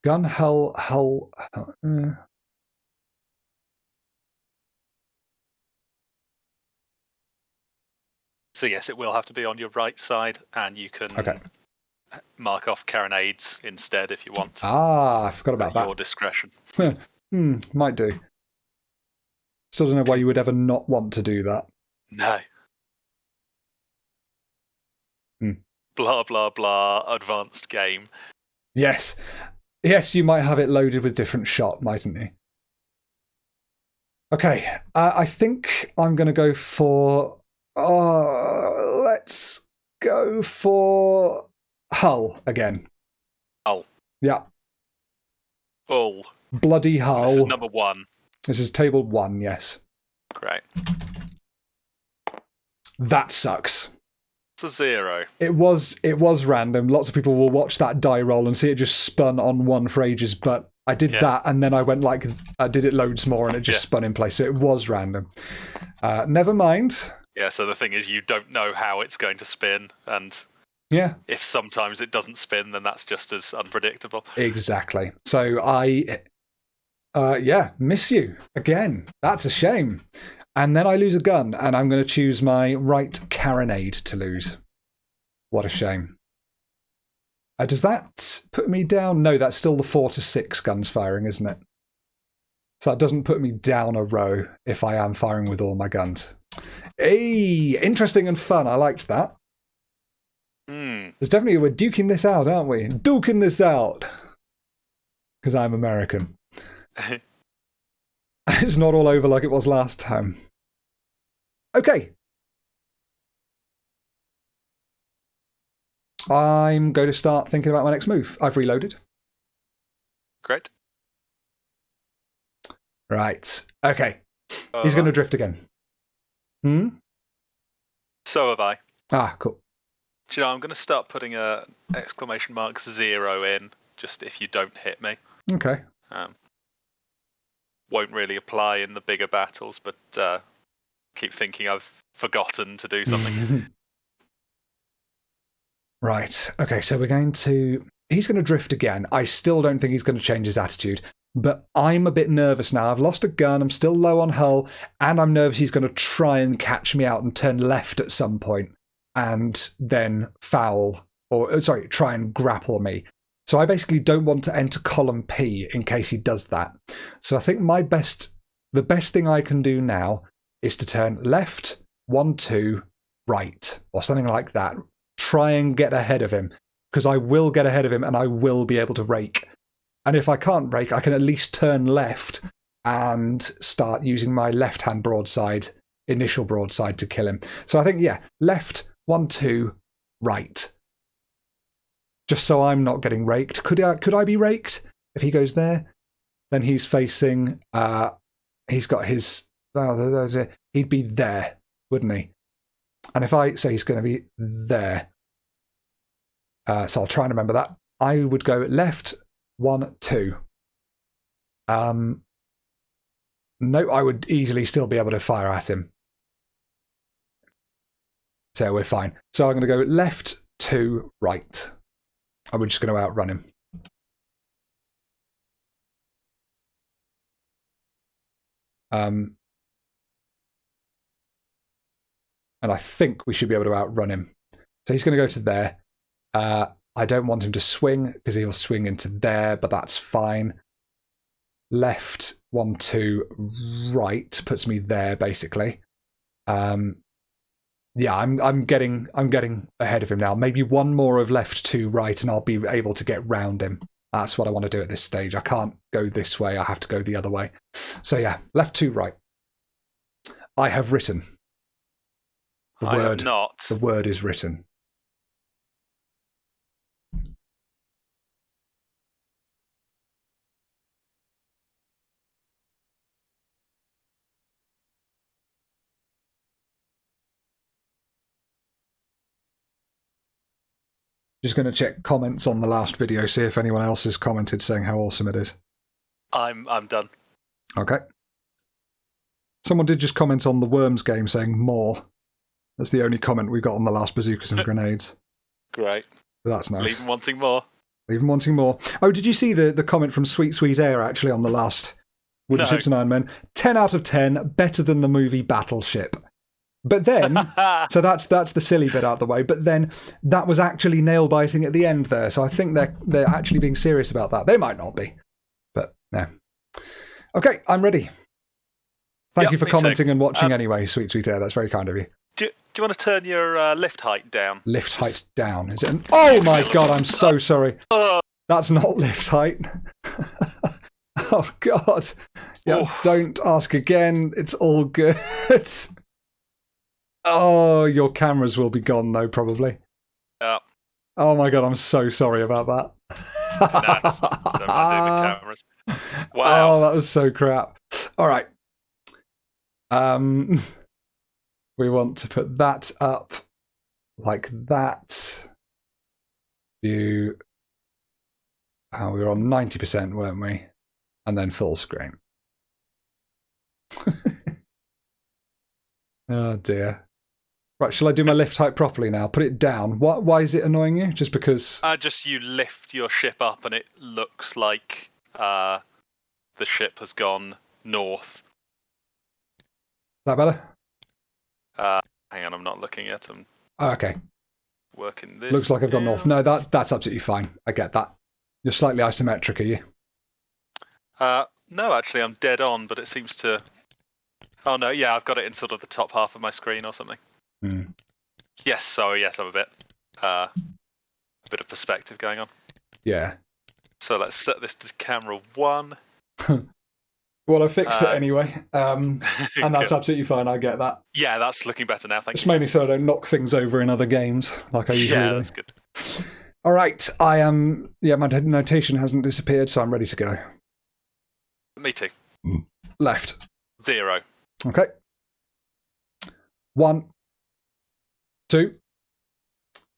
[SPEAKER 1] Gun hull.
[SPEAKER 2] So yes, it will have to be on your right side, and you can mark off carronades instead if you want to.
[SPEAKER 1] Ah, I forgot about that.
[SPEAKER 2] At your discretion.
[SPEAKER 1] Might do. Still don't know why you would ever not want to do that.
[SPEAKER 2] No. Blah, blah, blah, advanced game.
[SPEAKER 1] Yes. Yes, you might have it loaded with different shot, mightn't you? Okay, I think I'm going to go for... let's go for hull again.
[SPEAKER 2] Hull.
[SPEAKER 1] Yeah.
[SPEAKER 2] Hull.
[SPEAKER 1] Bloody hull.
[SPEAKER 2] This is number 1.
[SPEAKER 1] This is table 1, yes.
[SPEAKER 2] Great.
[SPEAKER 1] That sucks.
[SPEAKER 2] It's a 0.
[SPEAKER 1] It was random. Lots of people will watch that die roll and see it just spun on 1 for ages, but I did that and then I went like, I did it loads more and it just spun in place. So it was random. Never mind.
[SPEAKER 2] Yeah, so the thing is you don't know how it's going to spin, and if sometimes it doesn't spin, then that's just as unpredictable.
[SPEAKER 1] Exactly. So I miss you again. That's a shame. And then I lose a gun, and I'm going to choose my right carronade to lose. What a shame. Does that put me down? No, that's still the 4 to 6 guns firing, isn't it? So that doesn't put me down a row if I am firing with all my guns. Hey, interesting and fun. I liked that. There's definitely, we're duking this out, aren't we? Duking this out. Because I'm American. It's not all over like it was last time. Okay. I'm going to start thinking about my next move. I've reloaded.
[SPEAKER 2] Great.
[SPEAKER 1] Right. Okay. He's going to drift again.
[SPEAKER 2] So have I.
[SPEAKER 1] Ah, cool.
[SPEAKER 2] Do you know, I'm going to start putting a exclamation mark 0 in, just if you don't hit me.
[SPEAKER 1] Okay.
[SPEAKER 2] Won't really apply in the bigger battles, but keep thinking I've forgotten to do something.
[SPEAKER 1] Right. Okay, so we're going to... He's going to drift again. I still don't think he's going to change his attitude, but I'm a bit nervous now. I've lost a gun, I'm still low on hull, and I'm nervous he's going to try and catch me out and turn left at some point, and then foul, or sorry, try and grapple me. So I basically don't want to enter column P in case he does that. So I think the best thing I can do now is to turn left, 1, 2, right, or something like that. Try and get ahead of him, because I will get ahead of him and I will be able to rake. And if I can't rake, I can at least turn left and start using my left-hand broadside, initial broadside, to kill him. So I think, left, 1, 2, right. Just so I'm not getting raked. Could I be raked? If he goes there, then he's facing... he's got his... he'd be there, wouldn't he? And if I say he's going to be there... so I'll try and remember that. I would go left, 1, 2. No, I would easily still be able to fire at him. So we're fine. So I'm going to go left, 2, right. And we're just going to outrun him. And I think we should be able to outrun him. So he's going to go to there. I don't want him to swing because he'll swing into there, but that's fine. Left, 1, 2, right puts me there basically. Yeah, I'm getting ahead of him now. Maybe one more of left, 2, right, and I'll be able to get round him. That's what I want to do at this stage. I can't go this way. I have to go the other way. So yeah, left, 2, right. I have written.
[SPEAKER 2] I have not.
[SPEAKER 1] The word is written. Just going to check comments on the last video, see if anyone else has commented saying how awesome it is.
[SPEAKER 2] I'm done.
[SPEAKER 1] Okay. Someone did just comment on the Worms game saying more. That's the only comment we got on the last bazookas and grenades.
[SPEAKER 2] Great.
[SPEAKER 1] So that's nice.
[SPEAKER 2] Leave them wanting more.
[SPEAKER 1] Leave them wanting more. Oh, did you see the comment from Sweet Sweet Air actually on the last Wooden Ships and Iron Men? 10 out of 10, better than the movie Battleship. But then, so that's the silly bit out of the way. But then that was actually nail biting at the end there. So I think they're actually being serious about that. They might not be, but no. Okay, I'm ready. Thank you for commenting and watching anyway, Sweet Sweet Air. That's very kind of you.
[SPEAKER 2] Do you want to turn your lift height down?
[SPEAKER 1] Lift height down. Is it? Oh my god! I'm so sorry. That's not lift height. Oh god. Yeah. Don't ask again. It's all good. Oh, your cameras will be gone though, probably.
[SPEAKER 2] Yeah.
[SPEAKER 1] Oh my god, I'm so sorry about that.
[SPEAKER 2] Don't mind doing the cameras. Wow.
[SPEAKER 1] Oh, that was so crap. All right. We want to put that up like that. View. Oh, we were on 90%, weren't we? And then full screen. Oh dear. Right, shall I do my lift height properly now? Put it down. Why is it annoying you? Just because?
[SPEAKER 2] Just you lift your ship up and it looks like the ship has gone north.
[SPEAKER 1] Is that better?
[SPEAKER 2] Hang on, I'm not looking at them.
[SPEAKER 1] Oh, okay.
[SPEAKER 2] Working this.
[SPEAKER 1] Looks like I've gone north. No, that's absolutely fine. I get that. You're slightly isometric, are you?
[SPEAKER 2] No, actually, I'm dead on, but it seems to. Oh no, yeah, I've got it in sort of the top half of my screen or something. Yes, sorry, yes, I'm a bit of perspective going on.
[SPEAKER 1] Yeah.
[SPEAKER 2] So let's set this to camera 1.
[SPEAKER 1] Well, I fixed it anyway, and that's absolutely fine. I get that.
[SPEAKER 2] Yeah, that's looking better now. Thank you.
[SPEAKER 1] It's mainly so I don't knock things over in other games like I usually do.
[SPEAKER 2] Yeah, that's good.
[SPEAKER 1] All right, I am. Yeah, my notation hasn't disappeared, so I'm ready to go.
[SPEAKER 2] Me too.
[SPEAKER 1] Left.
[SPEAKER 2] 0.
[SPEAKER 1] Okay. 1, 2,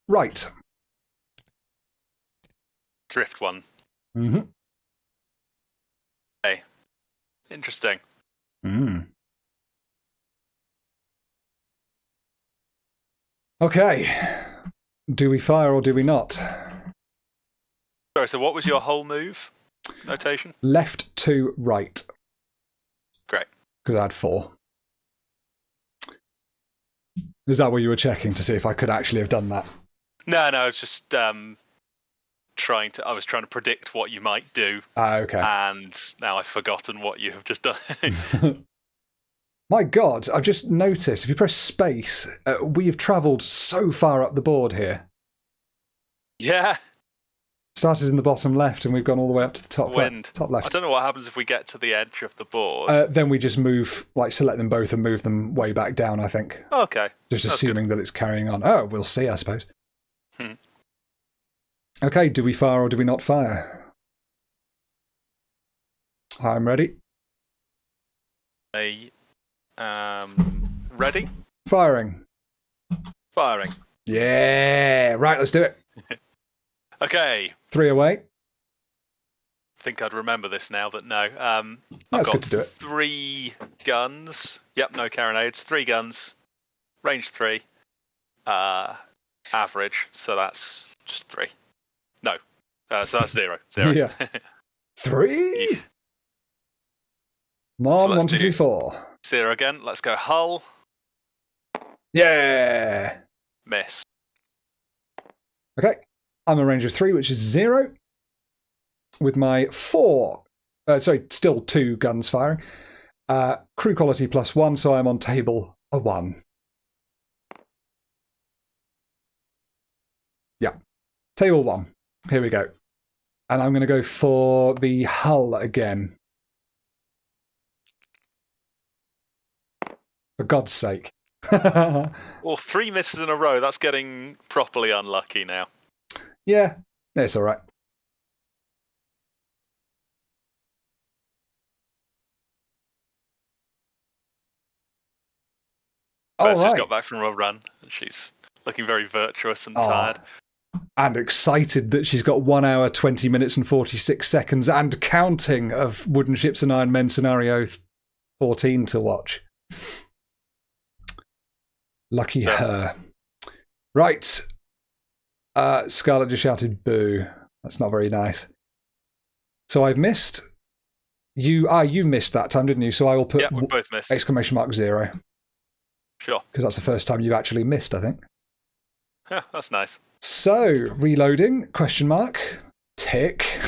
[SPEAKER 1] right.
[SPEAKER 2] Drift 1.
[SPEAKER 1] Mm-hmm.
[SPEAKER 2] Okay. Interesting.
[SPEAKER 1] Okay. Do we fire or do we not?
[SPEAKER 2] Sorry, so what was your whole move notation?
[SPEAKER 1] Left to right.
[SPEAKER 2] Great.
[SPEAKER 1] Because I had 4. Is that what you were checking to see if I could actually have done that?
[SPEAKER 2] No, it's just trying to predict what you might do.
[SPEAKER 1] Okay.
[SPEAKER 2] And now I've forgotten what you have just done.
[SPEAKER 1] My god, I've just noticed, if you press space, we've travelled so far up the board here.
[SPEAKER 2] Yeah.
[SPEAKER 1] Started in the bottom left and we've gone all the way up to the top left.
[SPEAKER 2] I don't know what happens if we get to the edge of the board.
[SPEAKER 1] Then we just move, select them both and move them way back down, I think.
[SPEAKER 2] Okay.
[SPEAKER 1] Just assuming that it's carrying on. Oh, we'll see, I suppose.
[SPEAKER 2] Hmm.
[SPEAKER 1] Okay, do we fire or do we not fire? I'm ready.
[SPEAKER 2] Ready?
[SPEAKER 1] Firing.
[SPEAKER 2] Firing.
[SPEAKER 1] Yeah! Right, let's do it.
[SPEAKER 2] Okay.
[SPEAKER 1] 3 away.
[SPEAKER 2] think I'd remember this now, but no. I've
[SPEAKER 1] That's
[SPEAKER 2] got
[SPEAKER 1] good to do it.
[SPEAKER 2] 3 guns. Yep, no carronades. 3 guns. Range 3. Average, so that's just 3. No. So that's 0. 0.
[SPEAKER 1] Yeah. 3?
[SPEAKER 2] Yeah.
[SPEAKER 1] Come on,
[SPEAKER 2] So
[SPEAKER 1] 1, 2, 3, 4.
[SPEAKER 2] 0 again. Let's go hull.
[SPEAKER 1] Yeah.
[SPEAKER 2] Miss.
[SPEAKER 1] Okay. I'm a range of 3, which is 0. With my 4, still 2 guns firing. Crew quality +1, so I'm on table a 1. Yeah. Table 1. Here we go. And I'm going to go for the hull again. For God's sake.
[SPEAKER 2] Well, 3 misses in a row. That's getting properly unlucky now.
[SPEAKER 1] Yeah, it's all right.
[SPEAKER 2] Beth's just got back from a run, and she's looking very virtuous and tired.
[SPEAKER 1] And excited that she's got 1 hour, 20 minutes and 46 seconds and counting of Wooden Ships and Iron Men Scenario 14 to watch. Lucky her. Right. Scarlett just shouted boo. That's not very nice. So I've missed. You missed that time, didn't you? So I will put
[SPEAKER 2] yeah, we both missed.
[SPEAKER 1] !0.
[SPEAKER 2] Sure.
[SPEAKER 1] Because that's the first time you've actually missed, I think.
[SPEAKER 2] Yeah, that's nice.
[SPEAKER 1] So, reloading, ? Tick.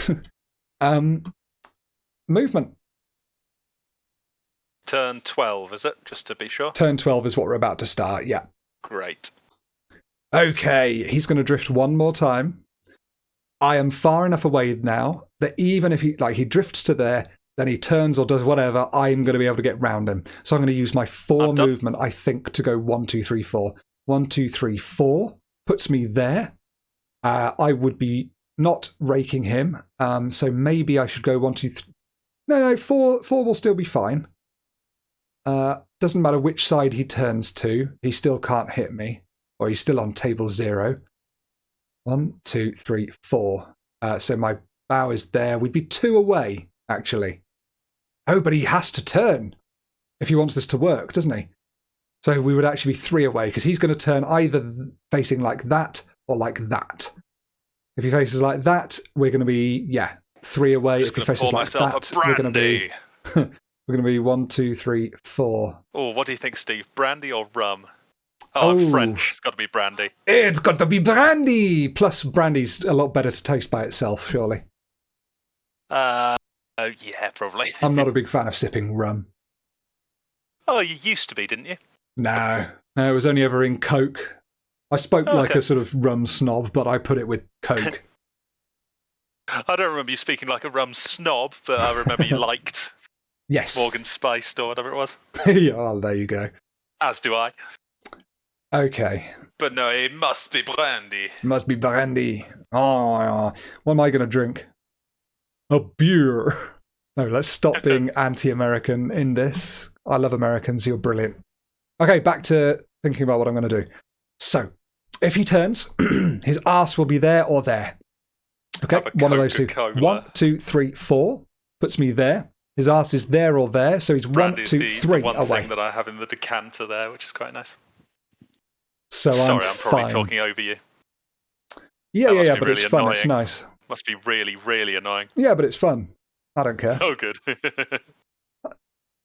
[SPEAKER 1] Movement.
[SPEAKER 2] Turn 12, is it? Just to be sure.
[SPEAKER 1] Turn 12 is what we're about to start, yeah.
[SPEAKER 2] Great.
[SPEAKER 1] Okay, he's going to drift one more time. I am far enough away now that even if he drifts to there, then he turns or does whatever, I'm going to be able to get round him. So I'm going to use my 4 movement, I think, to go 1, 2, 3, 4. 1, 2, 3, 4 puts me there. I would be not raking him, so maybe I should go 1, 2, 3. No, 4 will still be fine. Doesn't matter which side he turns to, he still can't hit me, or he's still on table 0. 1, 2, 3, 4. So my bow is there. We'd be 2 away, actually. Oh, but he has to turn if he wants this to work, doesn't he? So we would actually be 3 away, because he's going to turn either facing like that or like that. If he faces like that, we're going to be, 3 away.
[SPEAKER 2] Just
[SPEAKER 1] if he faces like that, we're going to be 1, 2, 3, 4.
[SPEAKER 2] Oh, what do you think, Steve? Brandy or rum? Oh, I'm French. It's got to be brandy.
[SPEAKER 1] It's got to be brandy! Plus, brandy's a lot better to taste by itself, surely.
[SPEAKER 2] Yeah, probably.
[SPEAKER 1] I'm not a big fan of sipping rum.
[SPEAKER 2] Oh, you used to be, didn't you?
[SPEAKER 1] No, it was only ever in Coke. I spoke like a sort of rum snob, but I put it with Coke.
[SPEAKER 2] I don't remember you speaking like a rum snob, but I remember you liked Morgan Spiced or whatever it was.
[SPEAKER 1] Yeah, well, there you go.
[SPEAKER 2] As do I.
[SPEAKER 1] Okay.
[SPEAKER 2] But no, it must be brandy.
[SPEAKER 1] Must be brandy. Oh, what am I going to drink? A beer. No, let's stop being anti-American in this. I love Americans. You're brilliant. Okay, back to thinking about what I'm going to do. So, if he turns, his arse will be there or there. Okay, one of those two. 1, 2, 3, 4 puts me there. His arse is there or there, so he's
[SPEAKER 2] Brandy's
[SPEAKER 1] 1, 2, 3
[SPEAKER 2] one
[SPEAKER 1] away.
[SPEAKER 2] Thing that I have in the decanter there, which is quite nice.
[SPEAKER 1] So
[SPEAKER 2] Sorry,
[SPEAKER 1] I'm
[SPEAKER 2] probably
[SPEAKER 1] fine.
[SPEAKER 2] talking over you.
[SPEAKER 1] Yeah, but
[SPEAKER 2] really
[SPEAKER 1] it's fun.
[SPEAKER 2] annoying.
[SPEAKER 1] It's nice.
[SPEAKER 2] Must be really, really annoying.
[SPEAKER 1] Yeah, but it's fun. I don't care.
[SPEAKER 2] Oh, good.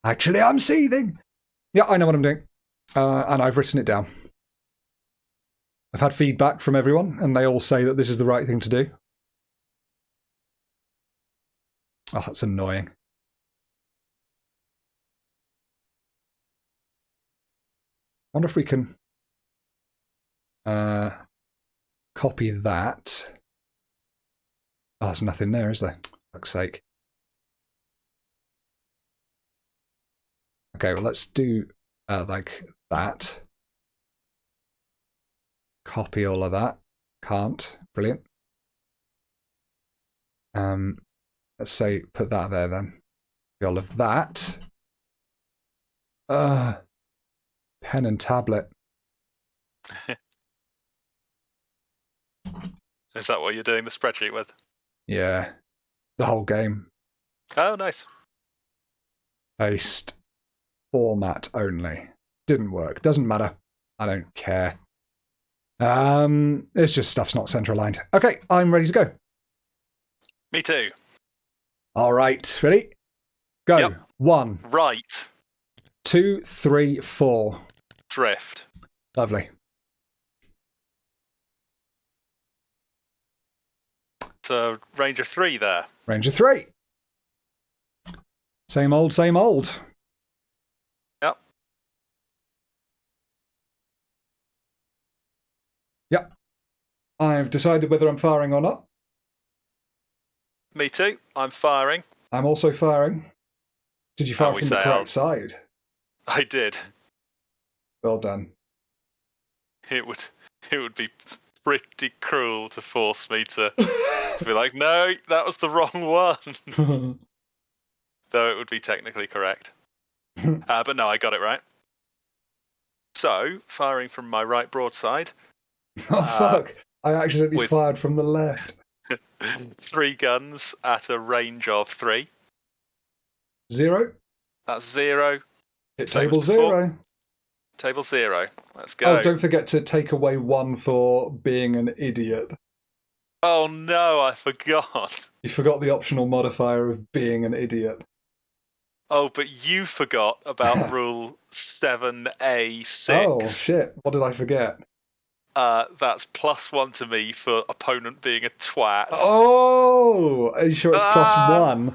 [SPEAKER 1] Actually, I'm seething. Yeah, I know what I'm doing. And I've written it down. I've had feedback from everyone, and they all say that this is the right thing to do. Oh, that's annoying. I wonder if we can copy that. Oh, there's nothing there, is there? For fuck's sake. Okay, well, let's do like that. Copy all of that. Can't. Brilliant. Let's say put that there then. All of that. Pen and tablet.
[SPEAKER 2] Is that what you're doing the spreadsheet with?
[SPEAKER 1] Yeah. The whole game.
[SPEAKER 2] Oh, nice.
[SPEAKER 1] Paste. Format only. Didn't work. Doesn't matter. I don't care. It's just stuff's not central aligned. Okay, I'm ready to go.
[SPEAKER 2] Me too.
[SPEAKER 1] All right, ready? Go.
[SPEAKER 2] Yep.
[SPEAKER 1] 1.
[SPEAKER 2] Right.
[SPEAKER 1] 2, 3, 4.
[SPEAKER 2] Drift.
[SPEAKER 1] Lovely.
[SPEAKER 2] So range of 3 there.
[SPEAKER 1] Range of 3. Same old, same old.
[SPEAKER 2] Yep.
[SPEAKER 1] Yep. I've decided whether I'm firing or not.
[SPEAKER 2] Me too. I'm firing.
[SPEAKER 1] I'm also firing. Did you fire from the correct side?
[SPEAKER 2] I did.
[SPEAKER 1] Well done.
[SPEAKER 2] It would be pretty cruel to force me to be like, no, that was the wrong one. Though it would be technically correct. But no, I got it right. So, firing from my right broadside.
[SPEAKER 1] Oh, fuck. I accidentally fired from the left.
[SPEAKER 2] 3 guns at a range of 3.
[SPEAKER 1] 0.
[SPEAKER 2] That's 0.
[SPEAKER 1] Hit table 0.
[SPEAKER 2] Table 0. Let's go.
[SPEAKER 1] Oh, don't forget to take away 1 for being an idiot.
[SPEAKER 2] Oh no, I forgot.
[SPEAKER 1] You forgot the optional modifier of being an idiot.
[SPEAKER 2] Oh, but you forgot about rule 7A6.
[SPEAKER 1] Oh, shit. What did I forget?
[SPEAKER 2] That's +1 to me for opponent being a twat.
[SPEAKER 1] Oh! Are you sure it's +1?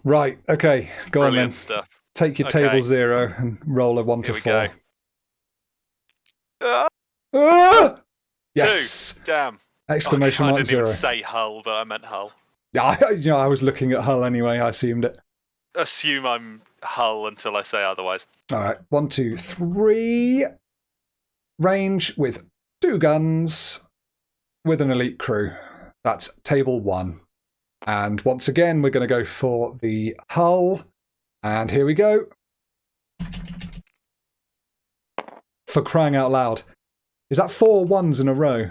[SPEAKER 1] Right, okay. Go on then.
[SPEAKER 2] Stuff.
[SPEAKER 1] Take your table 0 and roll a 1 to 4. Yes!
[SPEAKER 2] 2. Damn.
[SPEAKER 1] Exclamation mark 0.
[SPEAKER 2] I didn't even say hull, but I meant hull.
[SPEAKER 1] Yeah, I was looking at hull anyway. I assumed it.
[SPEAKER 2] Assume I'm hull until I say otherwise.
[SPEAKER 1] All right. 1, 2, 3. Range with 2 guns with an elite crew. That's table 1. And once again, we're going to go for the hull. And here we go. For crying out loud. Is that 4 1s in a row?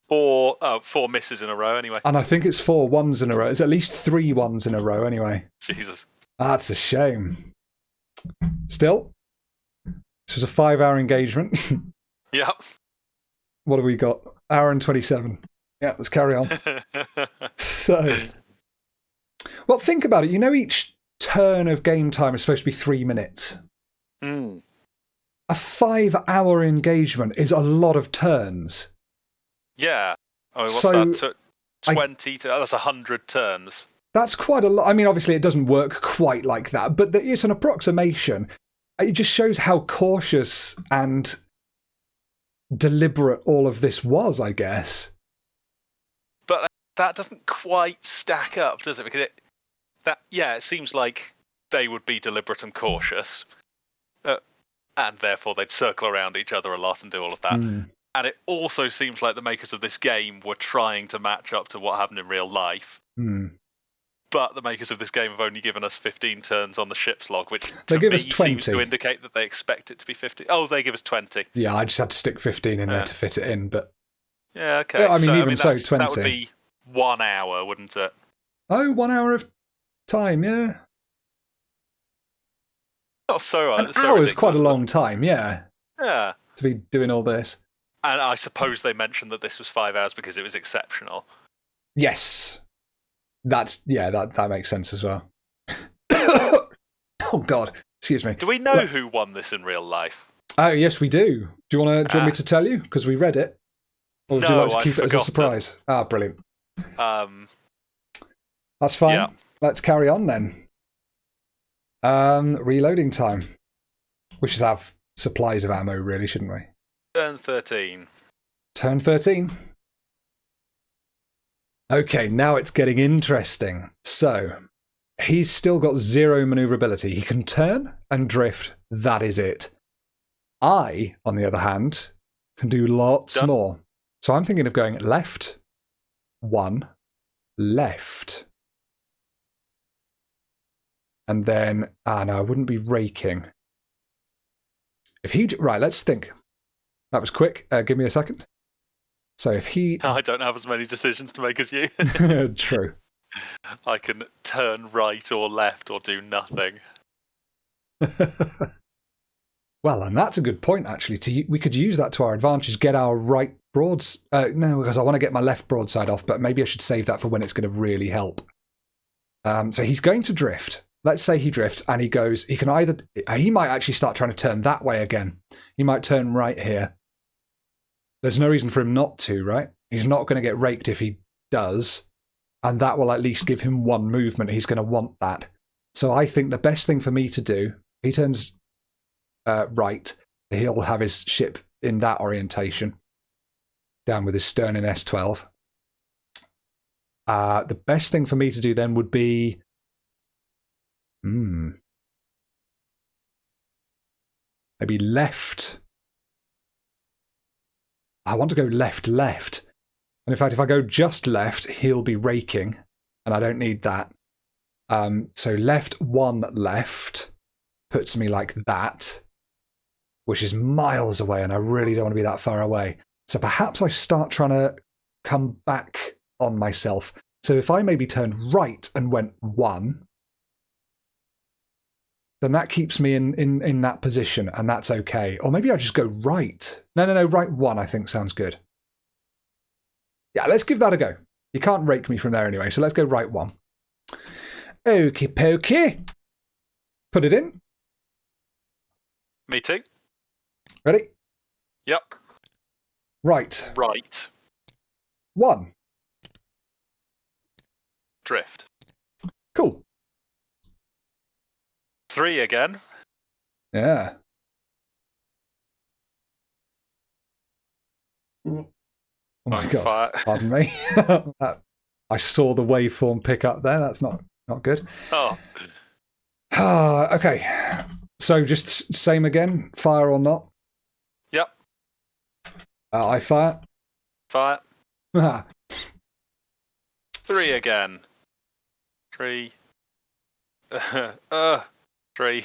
[SPEAKER 2] 4 misses in a row, anyway.
[SPEAKER 1] And I think it's 4 1s in a row. It's at least 3 1s in a row, anyway.
[SPEAKER 2] Jesus.
[SPEAKER 1] That's a shame. Still, this was a 5-hour engagement.
[SPEAKER 2] Yep.
[SPEAKER 1] What have we got? Hour and 27. Yeah, let's carry on. So, well, think about it. You know, each turn of game time is supposed to be 3 minutes.
[SPEAKER 2] Mm.
[SPEAKER 1] A 5-hour engagement is a lot of turns.
[SPEAKER 2] Yeah. I mean, what's that? 20 that's 100 turns.
[SPEAKER 1] That's quite a lot. I mean, obviously, it doesn't work quite like that, but it's an approximation. It just shows how cautious and deliberate all of this was, I guess.
[SPEAKER 2] But that doesn't quite stack up, does it? Because it seems like they would be deliberate and cautious, and therefore they'd circle around each other a lot and do all of that. And it also seems like the makers of this game were trying to match up to what happened in real life. But the makers of this game have only given us 15 turns on the ship's log, which to me seems to indicate that they expect it to be 50. Oh, they give us 20. Yeah,
[SPEAKER 1] I just had to stick 15 in there to fit it in, but...
[SPEAKER 2] Yeah, okay.
[SPEAKER 1] Yeah, I mean, 20.
[SPEAKER 2] That would be 1 hour, wouldn't it?
[SPEAKER 1] Oh, 1 hour of time, yeah.
[SPEAKER 2] Not so...
[SPEAKER 1] An hour is quite a long time, yeah.
[SPEAKER 2] Yeah.
[SPEAKER 1] To be doing all this.
[SPEAKER 2] And I suppose they mentioned that this was 5 hours because it was exceptional.
[SPEAKER 1] Yes. That makes sense as well. Oh, God. Excuse me.
[SPEAKER 2] Do we know who won this in real life?
[SPEAKER 1] Oh, yes, we do. Do you want me to tell you? Because we read it. Or would you like to keep it as a surprise? Ah, brilliant. That's fine. Yeah. Let's carry on then. Reloading time. We should have supplies of ammo, really, shouldn't we?
[SPEAKER 2] Turn 13.
[SPEAKER 1] Turn 13. Okay, now it's getting interesting. So, he's still got 0 maneuverability. He can turn and drift. That is it. I, on the other hand, can do lots more. So I'm thinking of going left, 1, left. And then, no, I wouldn't be raking. Right, let's think. That was quick. Give me a second. So if he...
[SPEAKER 2] I don't have as many decisions to make as you.
[SPEAKER 1] True.
[SPEAKER 2] I can turn right or left or do nothing.
[SPEAKER 1] Well, and that's a good point, actually. We could use that to our advantage, get our right broads... no, because I want to get my left broadside off, but maybe I should save that for when it's going to really help. So he's going to drift. Let's say he drifts, and he goes... He might actually start trying to turn that way again. He might turn right here. There's no reason for him not to, right? He's not going to get raked if he does, and that will at least give him one movement. He's going to want that. So I think the best thing for me to do, he turns right, he'll have his ship in that orientation, down with his stern in S12. The best thing for me to do then would be... maybe left. I want to go left. And in fact, if I go just left, he'll be raking, and I don't need that. So left, one left, puts me like that, which is miles away, and I really don't want to be that far away. So perhaps I start trying to come back on myself. So if I maybe turned right and went one, then that keeps me in that position, and that's okay. Or maybe I just go right. No, right one I think sounds good. Yeah, let's give that a go. You can't rake me from there anyway, so let's go right one. Okie pokey. Put it in.
[SPEAKER 2] Me too.
[SPEAKER 1] Ready?
[SPEAKER 2] Yep.
[SPEAKER 1] Right.
[SPEAKER 2] Right.
[SPEAKER 1] One.
[SPEAKER 2] Drift.
[SPEAKER 1] Cool.
[SPEAKER 2] 3 again.
[SPEAKER 1] Yeah. Oh my God.
[SPEAKER 2] Fire.
[SPEAKER 1] Pardon me. I saw the waveform pick up there. That's not good.
[SPEAKER 2] Oh.
[SPEAKER 1] Okay. So just same again. Fire or not?
[SPEAKER 2] Yep.
[SPEAKER 1] I fire.
[SPEAKER 2] Fire. 3 again. 3. 3.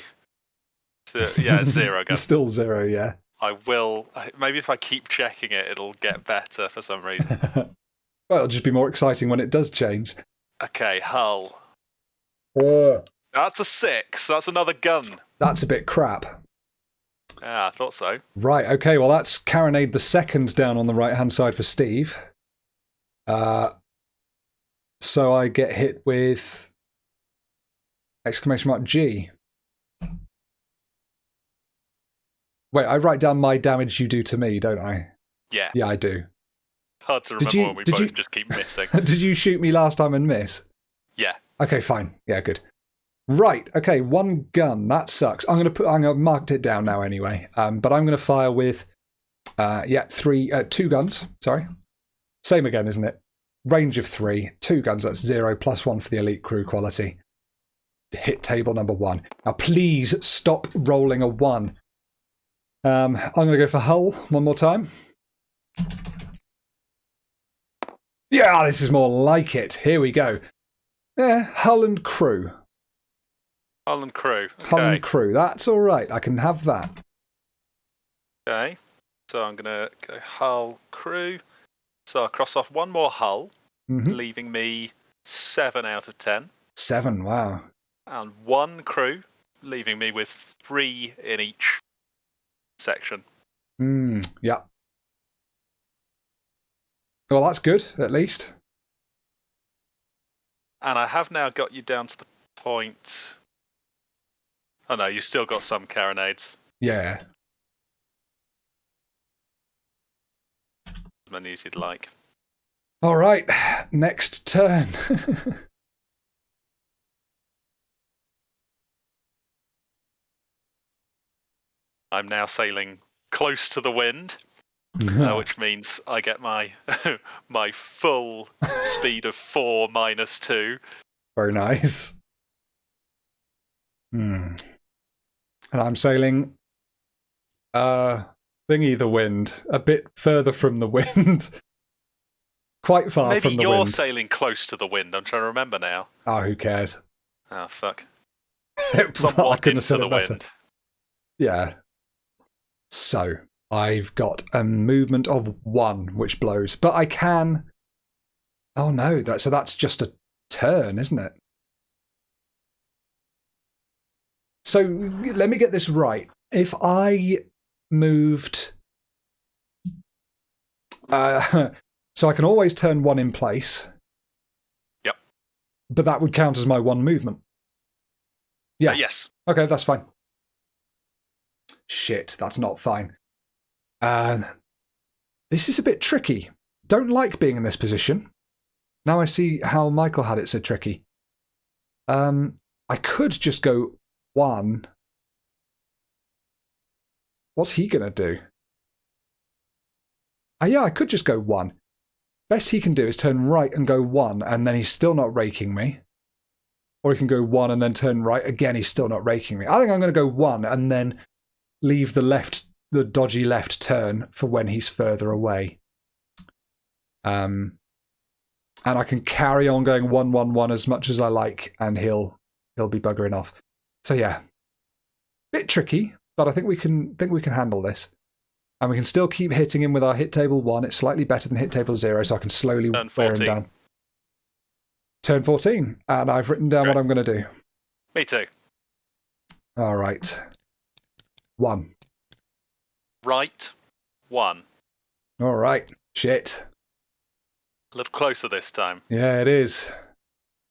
[SPEAKER 2] Yeah, 0 again.
[SPEAKER 1] Still 0, yeah.
[SPEAKER 2] I will. Maybe if I keep checking it, it'll get better for some reason.
[SPEAKER 1] Well, it'll just be more exciting when it does change.
[SPEAKER 2] Okay, hull. That's a 6. That's another gun.
[SPEAKER 1] That's a bit crap.
[SPEAKER 2] Yeah, I thought so.
[SPEAKER 1] Right, okay, well that's carronade the second down on the right-hand side for Steve. So I get hit with... G. Wait, I write down my damage you do to me, don't I?
[SPEAKER 2] Yeah.
[SPEAKER 1] Yeah, I do.
[SPEAKER 2] Hard to remember when we both just keep missing.
[SPEAKER 1] Did you shoot me last time and miss?
[SPEAKER 2] Yeah.
[SPEAKER 1] Okay, fine. Yeah, good. Right, okay, one gun. That sucks. I'm gonna mark it down now anyway. But I'm gonna fire with 2 guns. Sorry. Same again, isn't it? Range of 3, 2 guns, that's 0, +1 for the elite crew quality. Hit table number 1. Now please stop rolling a 1. I'm going to go for hull one more time. Yeah, this is more like it. Here we go. Yeah, hull and crew.
[SPEAKER 2] Hull and crew. Okay.
[SPEAKER 1] Hull and crew. That's all right. I can have that.
[SPEAKER 2] Okay. So I'm going to go hull, crew. So I'll cross off one more hull, leaving me 7 out of 10.
[SPEAKER 1] 7, wow.
[SPEAKER 2] And 1 crew, leaving me with 3 in each section.
[SPEAKER 1] Yeah. Well, that's good, at least.
[SPEAKER 2] And I have now got you down to the point... Oh no, you've still got some carronades.
[SPEAKER 1] Yeah.
[SPEAKER 2] As many as you'd like.
[SPEAKER 1] All right, next turn.
[SPEAKER 2] I'm now sailing close to the wind, which means I get my my full speed of 4 minus 2.
[SPEAKER 1] Very nice. And I'm sailing thingy the wind, a bit further from the wind. Quite far
[SPEAKER 2] Maybe
[SPEAKER 1] from the wind.
[SPEAKER 2] Maybe you're sailing close to the wind. I'm trying to remember now.
[SPEAKER 1] Oh, who cares?
[SPEAKER 2] Oh, fuck.
[SPEAKER 1] Somewhat into the wind. Yeah. So, I've got a movement of 1, which blows. But I can... Oh no, so that's just a turn, isn't it? So let me get this right. If I moved... so I can always turn 1 in place.
[SPEAKER 2] Yep.
[SPEAKER 1] But that would count as my 1 movement. Yeah.
[SPEAKER 2] Yes.
[SPEAKER 1] Okay, that's fine. Shit, that's not fine. This is a bit tricky. Don't like being in this position. Now I see how Michael had it so tricky. I could just go 1. What's he going to do? Yeah, I could just go 1. Best he can do is turn right and go 1, and then he's still not raking me. Or he can go 1 and then turn right. Again, he's still not raking me. I think I'm going to go 1 and then leave the dodgy left turn for when he's further away. And I can carry on going 1, 1, 1 as much as I like, and he'll be buggering off. So yeah, bit tricky, but I think we can handle this, and we can still keep hitting him with our hit table 1. It's slightly better than hit table 0, so I can slowly wear him down. Turn 14, and I've written down what I'm going to do.
[SPEAKER 2] Me too.
[SPEAKER 1] All right, 1.
[SPEAKER 2] Right, 1.
[SPEAKER 1] All right, shit.
[SPEAKER 2] A little closer this time.
[SPEAKER 1] Yeah, it is.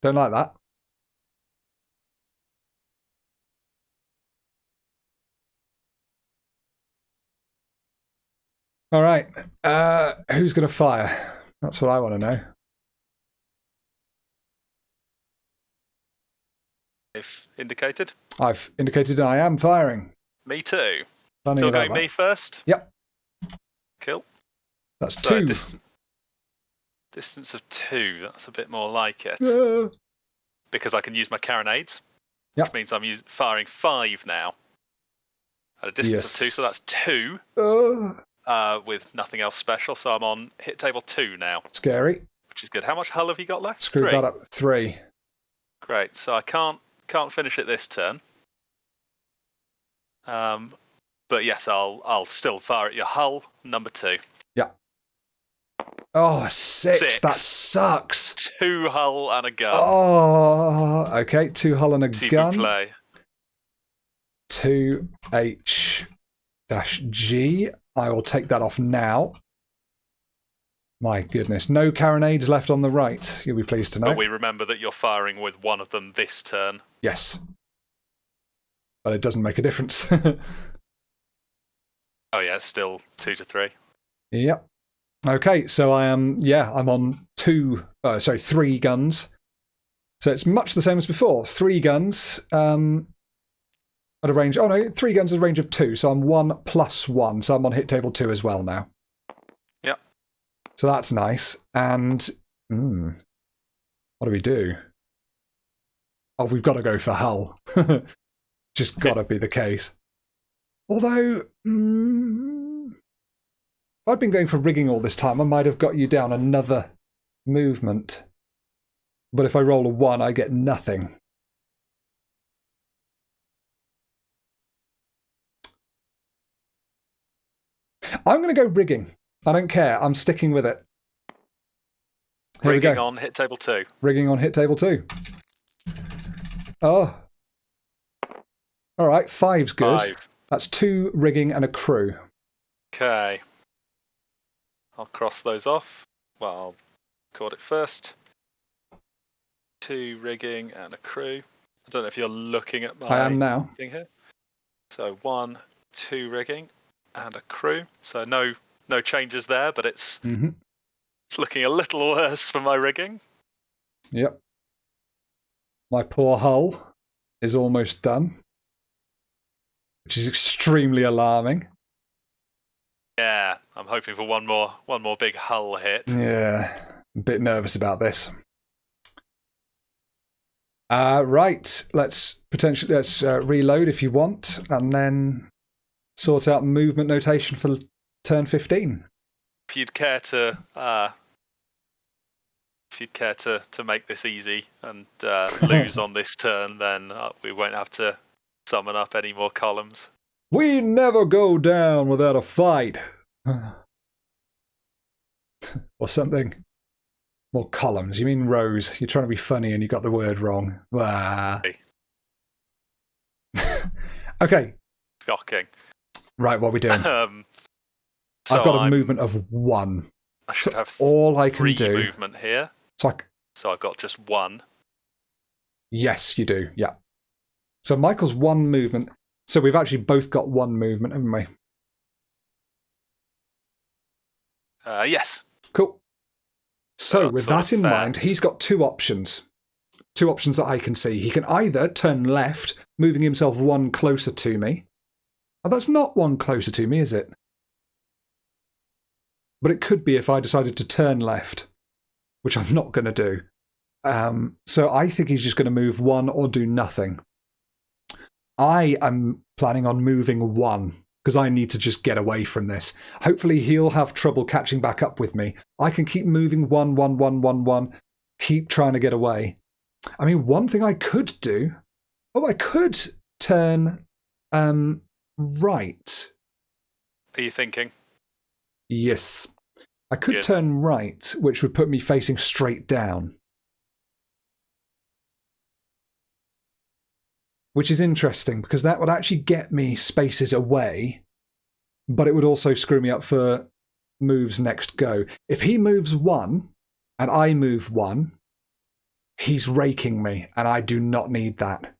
[SPEAKER 1] Don't like that. All right. Who's going to fire? That's what I want to know.
[SPEAKER 2] If indicated.
[SPEAKER 1] I've indicated I am firing.
[SPEAKER 2] Me too.
[SPEAKER 1] Funny
[SPEAKER 2] Still
[SPEAKER 1] about
[SPEAKER 2] going
[SPEAKER 1] that.
[SPEAKER 2] me first?
[SPEAKER 1] Yep.
[SPEAKER 2] Cool.
[SPEAKER 1] That's
[SPEAKER 2] So
[SPEAKER 1] 2.
[SPEAKER 2] Distance of 2. That's a bit more like it. Because I can use my carronades.
[SPEAKER 1] Yep.
[SPEAKER 2] Which means I'm firing 5 now. At a distance of 2, so that's 2. With nothing else special, so I'm on hit table 2 now.
[SPEAKER 1] Scary.
[SPEAKER 2] Which is good. How much hull have you got left?
[SPEAKER 1] Screwed
[SPEAKER 2] 3.
[SPEAKER 1] that up. 3.
[SPEAKER 2] Great. So I can't finish it this turn. But yes, I'll still fire at your hull, number 2.
[SPEAKER 1] Yeah. Oh, 6. That sucks.
[SPEAKER 2] 2 hull and a gun.
[SPEAKER 1] Oh, okay. 2 hull and a gun.
[SPEAKER 2] Play.
[SPEAKER 1] 2H-G. I will take that off now. My goodness. No carronades left on the right. You'll be pleased to know.
[SPEAKER 2] But we remember that you're firing with one of them this turn.
[SPEAKER 1] Yes. But it doesn't make a difference.
[SPEAKER 2] Oh yeah, it's still 2 to 3.
[SPEAKER 1] Yep. Okay, so I'm on 3 guns. So it's much the same as before. 3 guns at a range. Oh no, 3 guns at a range of 2. So I'm 1 plus 1. So I'm on hit table 2 as well now.
[SPEAKER 2] Yep.
[SPEAKER 1] So that's nice. And what do we do? Oh, we've got to go for hull. Just got to be the case. Although, if I'd been going for rigging all this time, I might have got you down another movement. But if I roll a 1, I get nothing. I'm going to go rigging. I don't care. I'm sticking with it. Here
[SPEAKER 2] rigging
[SPEAKER 1] we go.
[SPEAKER 2] On hit table 2.
[SPEAKER 1] Rigging on hit table 2. Oh. All right, 5's good.
[SPEAKER 2] 5.
[SPEAKER 1] That's 2 rigging and a crew.
[SPEAKER 2] Okay. I'll cross those off. Well, I'll record it first. 2 rigging and a crew. I don't know if you're looking at my
[SPEAKER 1] I am now.
[SPEAKER 2] thing here. So 1, 2 rigging and a crew. So no changes there, but it's looking a little worse for my rigging.
[SPEAKER 1] Yep. My poor hull is almost done, which is extremely alarming.
[SPEAKER 2] Yeah, I'm hoping for one more big hull hit.
[SPEAKER 1] Yeah, a bit nervous about this. Right, let's reload if you want, and then sort out movement notation for turn 15.
[SPEAKER 2] If you'd care to make this easy and lose on this turn, then we won't have to summon up any more columns.
[SPEAKER 1] We never go down without a fight. Or something. More columns. You mean rows. You're trying to be funny and you got the word wrong. Ah. Okay.
[SPEAKER 2] Shocking.
[SPEAKER 1] Right, what are we doing?
[SPEAKER 2] So
[SPEAKER 1] I've got a movement of 1.
[SPEAKER 2] I should have
[SPEAKER 1] all I can
[SPEAKER 2] 3
[SPEAKER 1] do.
[SPEAKER 2] movement here.
[SPEAKER 1] So
[SPEAKER 2] I've got just 1.
[SPEAKER 1] Yes, you do. Yeah. So Michael's 1 movement. So we've actually both got 1 movement, haven't we?
[SPEAKER 2] Yes.
[SPEAKER 1] Cool. So
[SPEAKER 2] That's
[SPEAKER 1] with that in
[SPEAKER 2] fair.
[SPEAKER 1] mind, he's got 2 options. 2 options that I can see. He can either turn left, moving himself 1 closer to me. Oh, that's not 1 closer to me, is it? But it could be if I decided to turn left, which I'm not going to do. So I think he's just going to move 1 or do nothing. I am planning on moving 1 because I need to just get away from this. Hopefully he'll have trouble catching back up with me. I can keep moving 1, 1, 1, 1, 1, keep trying to get away. I mean, one thing I could do... Oh, I could turn right.
[SPEAKER 2] Are you thinking?
[SPEAKER 1] Yes. I could turn right, which would put me facing straight down. Which is interesting, because that would actually get me spaces away, but it would also screw me up for moves next go. If he moves 1, and I move 1, he's raking me, and I do not need that.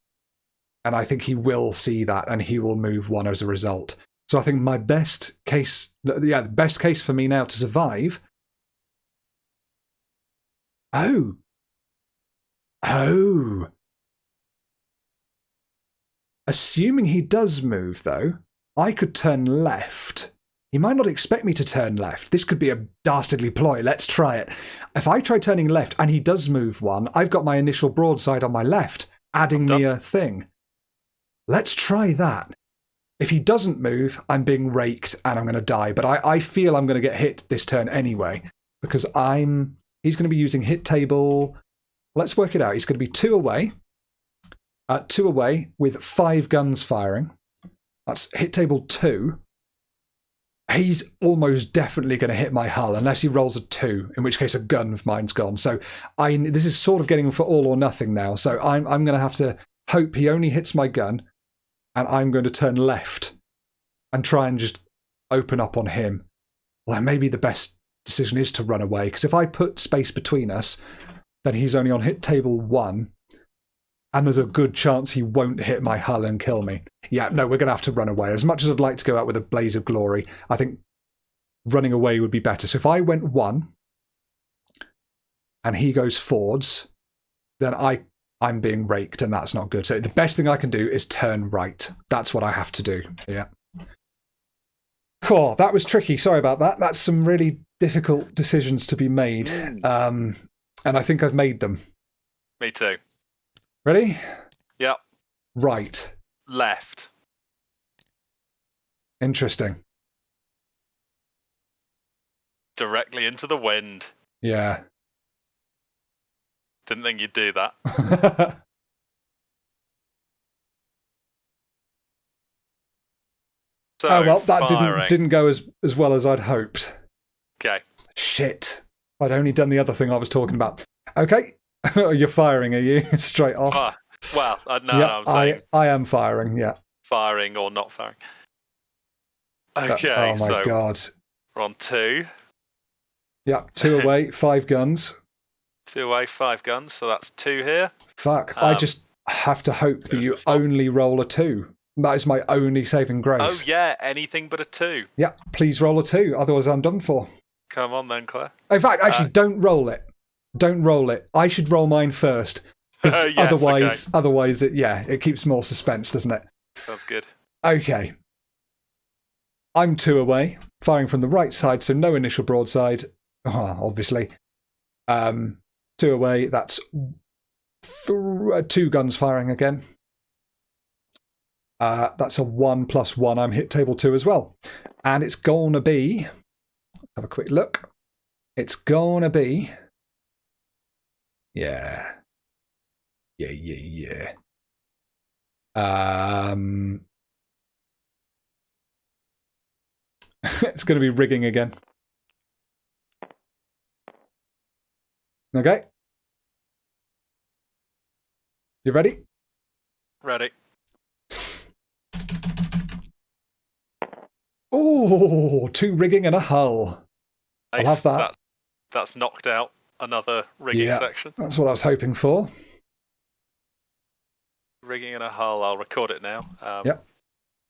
[SPEAKER 1] And I think he will see that, and he will move 1 as a result. So I think my best case, the best case for me now to survive... Oh. Assuming he does move, though, I could turn left. He might not expect me to turn left. This could be a dastardly ploy. Let's try it. If I try turning left and he does move 1, I've got my initial broadside on my left, adding me a thing. Let's try that. If he doesn't move, I'm being raked and I'm going to die. But I feel I'm going to get hit this turn anyway, because he's going to be using hit table. Let's work it out. He's going to be 2 away. 2 away with 5 guns firing. That's hit table 2. He's almost definitely going to hit my hull unless he rolls a 2, in which case a gun of mine's gone. So this is sort of getting for all or nothing now. So I'm going to have to hope he only hits my gun, and I'm going to turn left and try and just open up on him. Well, maybe the best decision is to run away, because if I put space between us, then he's only on hit table 1. And there's a good chance he won't hit my hull and kill me. Yeah, no, we're going to have to run away. As much as I'd like to go out with a blaze of glory, I think running away would be better. So if I went 1 and he goes forwards, then I'm being raked, and that's not good. So the best thing I can do is turn right. That's what I have to do. Yeah. Cool, that was tricky. Sorry about that. That's some really difficult decisions to be made. And I think I've made them.
[SPEAKER 2] Me too.
[SPEAKER 1] Ready?
[SPEAKER 2] Yep.
[SPEAKER 1] Right.
[SPEAKER 2] Left.
[SPEAKER 1] Interesting.
[SPEAKER 2] Directly into the wind.
[SPEAKER 1] Yeah.
[SPEAKER 2] Didn't think you'd do that. So,
[SPEAKER 1] oh well, that
[SPEAKER 2] firing.
[SPEAKER 1] didn't go as well as I'd hoped.
[SPEAKER 2] Okay.
[SPEAKER 1] Shit. I'd only done the other thing I was talking about. Okay. You're firing, are you? Straight off.
[SPEAKER 2] Well, no, I'm saying
[SPEAKER 1] I am firing, yeah.
[SPEAKER 2] Firing or not firing. Okay,
[SPEAKER 1] oh my god.
[SPEAKER 2] We're on 2.
[SPEAKER 1] Yeah, 2 away, 5 guns.
[SPEAKER 2] 2 away, 5 guns, so that's 2 here.
[SPEAKER 1] Fuck, I just have to hope that you only roll a 2. That is my only saving grace.
[SPEAKER 2] Oh yeah, anything but a 2.
[SPEAKER 1] Yeah, please roll a 2, otherwise I'm done for.
[SPEAKER 2] Come on then, Claire.
[SPEAKER 1] In fact, actually, don't roll it. Don't roll it. I should roll mine first. Because otherwise, it keeps more suspense, doesn't it?
[SPEAKER 2] Sounds good.
[SPEAKER 1] Okay. I'm 2 away, firing from the right side, so no initial broadside. Obviously. 2 away, that's 2 guns firing again. That's a 1 + 1. I'm hit table 2 as well. And it's gonna be... Let's have a quick look. It's gonna be... Yeah. It's going to be rigging again. Okay. You ready?
[SPEAKER 2] Ready.
[SPEAKER 1] Oh, 2 rigging and a hull.
[SPEAKER 2] Nice.
[SPEAKER 1] I'll have that.
[SPEAKER 2] That's knocked out another rigging section.
[SPEAKER 1] That's what I was hoping for.
[SPEAKER 2] Rigging and a hull. I'll record it now.
[SPEAKER 1] Yep.